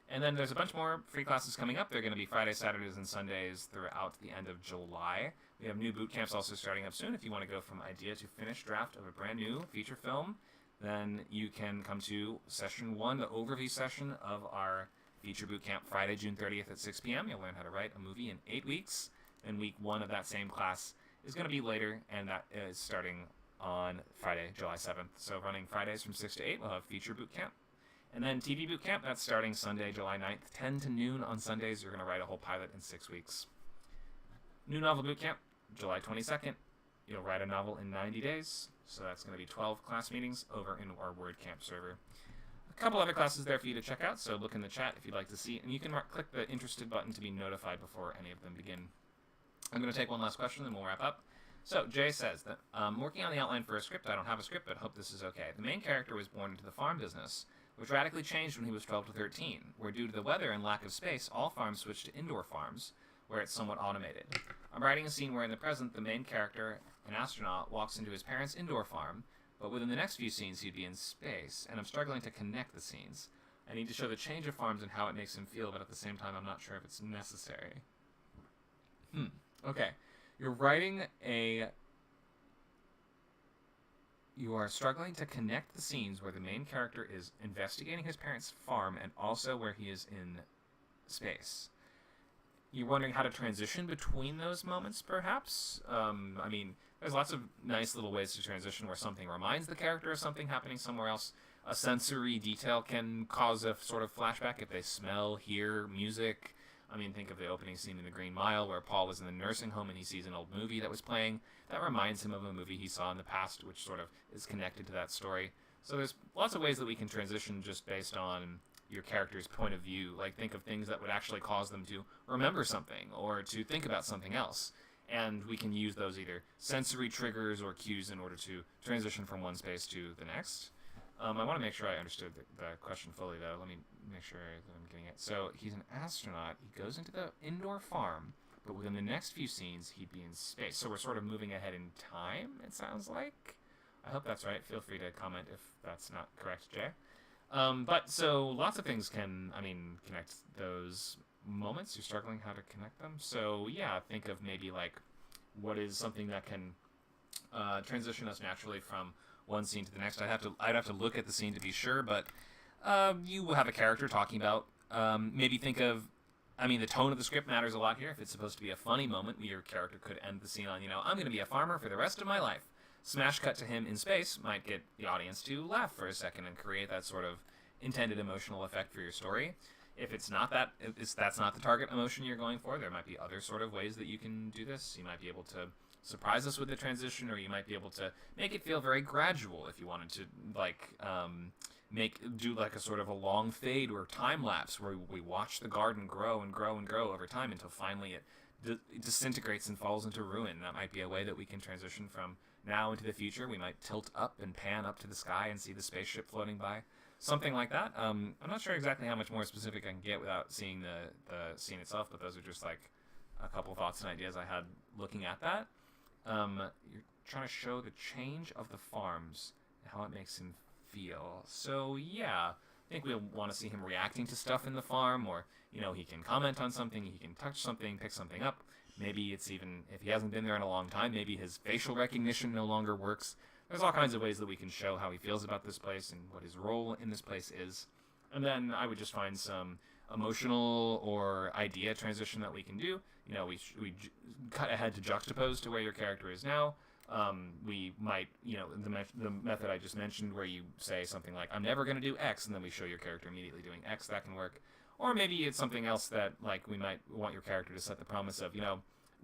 And then there's a bunch more free classes coming up. They're going to be Fridays, Saturdays, and Sundays throughout the end of July. We have new boot camps also starting up soon. If you want to go from idea to finished draft of a brand new feature film, then you can come to session 1, the overview session of our feature boot camp, Friday, June 30th at 6 p.m. You'll learn how to write a movie in 8 weeks. And week 1 of that same class is going to be later, and that is starting on Friday, July 7th. So running Fridays from 6 to 8, we'll have feature boot camp. And then TV boot camp, that's starting Sunday, July 9th, 10 to noon on Sundays. You're going to write a whole pilot in 6 weeks. New novel boot camp, July 22nd. You'll write a novel in 90 days. So that's going to be 12 class meetings over in our WordCamp server. A couple other classes there for you to check out, so look in the chat if you'd like to see. And you can click the interested button to be notified before any of them begin. I'm going to take one last question, then we'll wrap up. So, Jay says that, working on the outline for a script. I don't have a script, but hope this is okay. The main character was born into the farm business, which radically changed when he was 12 to 13, where due to the weather and lack of space, all farms switched to indoor farms, where it's somewhat automated. I'm writing a scene where in the present, the main character, an astronaut, walks into his parents' indoor farm, but within the next few scenes he'd be in space, and I'm struggling to connect the scenes. I need to show the change of farms and how it makes him feel, but at the same time I'm not sure if it's necessary. Okay. You are struggling to connect the scenes where the main character is investigating his parents' farm and also where he is in space. You're wondering how to transition between those moments, perhaps? I mean, there's lots of nice little ways to transition where something reminds the character of something happening somewhere else. A sensory detail can cause a sort of flashback if they smell, hear, music. I mean, think of the opening scene in The Green Mile where Paul is in the nursing home and he sees an old movie that was playing. That reminds him of a movie he saw in the past, which sort of is connected to that story. So there's lots of ways that we can transition just based on your character's point of view. Like, think of things that would actually cause them to remember something or to think about something else. And we can use those either sensory triggers or cues in order to transition from one space to the next. I want to make sure I understood the question fully, though. Let me make sure that I'm getting it. So he's an astronaut. He goes into the indoor farm, but within the next few scenes, he'd be in space. So we're sort of moving ahead in time, it sounds like. I hope that's right. Feel free to comment if that's not correct, Jay. But so lots of things can, connect those moments. You're struggling how to connect them. So yeah, think of maybe like what is something that can transition us naturally from one scene to the next. I'd have to look at the scene to be sure, but you will have a character talking about, maybe think of, the tone of the script matters a lot here. If it's supposed to be a funny moment, your character could end the scene on, I'm going to be a farmer for the rest of my life. Smash cut to him in space might get the audience to laugh for a second and create that sort of intended emotional effect for your story. If it's not that, if that's not the target emotion you're going for, there might be other sort of ways that you can do this. You might be able to surprise us with the transition, or you might be able to make it feel very gradual if you wanted to, do like a sort of a long fade or time lapse where we watch the garden grow and grow and grow over time until finally it disintegrates and falls into ruin. That might be a way that we can transition from now into the future. We might tilt up and pan up to the sky and see the spaceship floating by. Something like that. I'm not sure exactly how much more specific I can get without seeing the scene itself, but those are just like a couple thoughts and ideas I had looking at that. You're trying to show the change of the farms and how it makes him feel. So yeah, I think we'll want to see him reacting to stuff in the farm, or he can comment on something, he can touch something, pick something up. Maybe it's even, if he hasn't been there in a long time, maybe his facial recognition no longer works. There's all kinds of ways that we can show how he feels about this place and what his role in this place is. And then I would just find some emotional or idea transition that we can do. We cut ahead to juxtapose to where your character is now. We might, the method I just mentioned where you say something like, I'm never going to do X, and then we show your character immediately doing X. That can work. Or maybe it's something else that, like, we might want your character to set the promise of,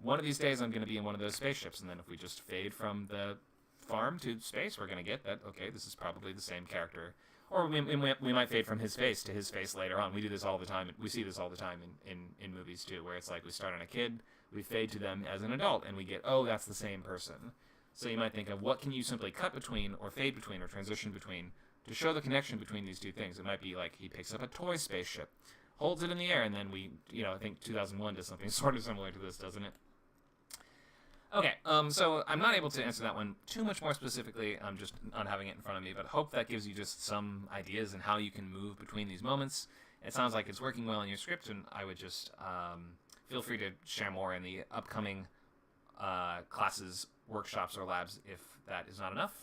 one of these days I'm going to be in one of those spaceships, and then if we just fade from the farm to space, we're going to get that, okay, this is probably the same character. Or we might fade from his face to his face later on. We do this all the time. We see this all the time in movies, too, where it's like we start on a kid, we fade to them as an adult, and we get, oh, that's the same person. So you might think of what can you simply cut between, or fade between, or transition between, to show the connection between these two things. It might be like he picks up a toy spaceship, holds it in the air, and then we, I think 2001 does something sort of similar to this, doesn't it? Okay, so I'm not able to answer that one too much more specifically. I'm just not having it in front of me, but hope that gives you just some ideas on how you can move between these moments. it sounds like it's working well in your script, and I would just feel free to share more in the upcoming classes, workshops, or labs if that is not enough.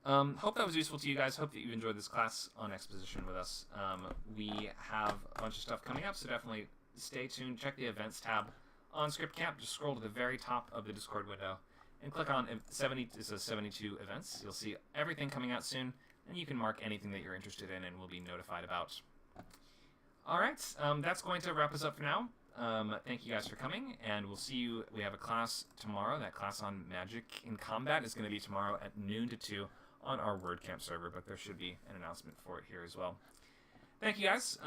Hope that was useful to you guys. Hope that you enjoyed this class on exposition with us. We have a bunch of stuff coming up, so definitely stay tuned. Check the events tab on ScriptCamp. Just scroll to the very top of the Discord window and click on 70. It says 72 events. You'll see everything coming out soon, and you can mark anything that you're interested in and will be notified about. All right, that's going to wrap us up for now. Thank you guys for coming, and we'll see you. We have a class tomorrow. That class on Magic in Combat is going to be tomorrow at noon to 2 on our WordCamp server, but there should be an announcement for it here as well. Thank you guys.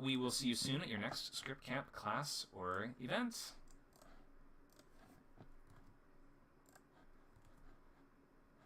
We will see you soon at your next ScriptCamp class or event.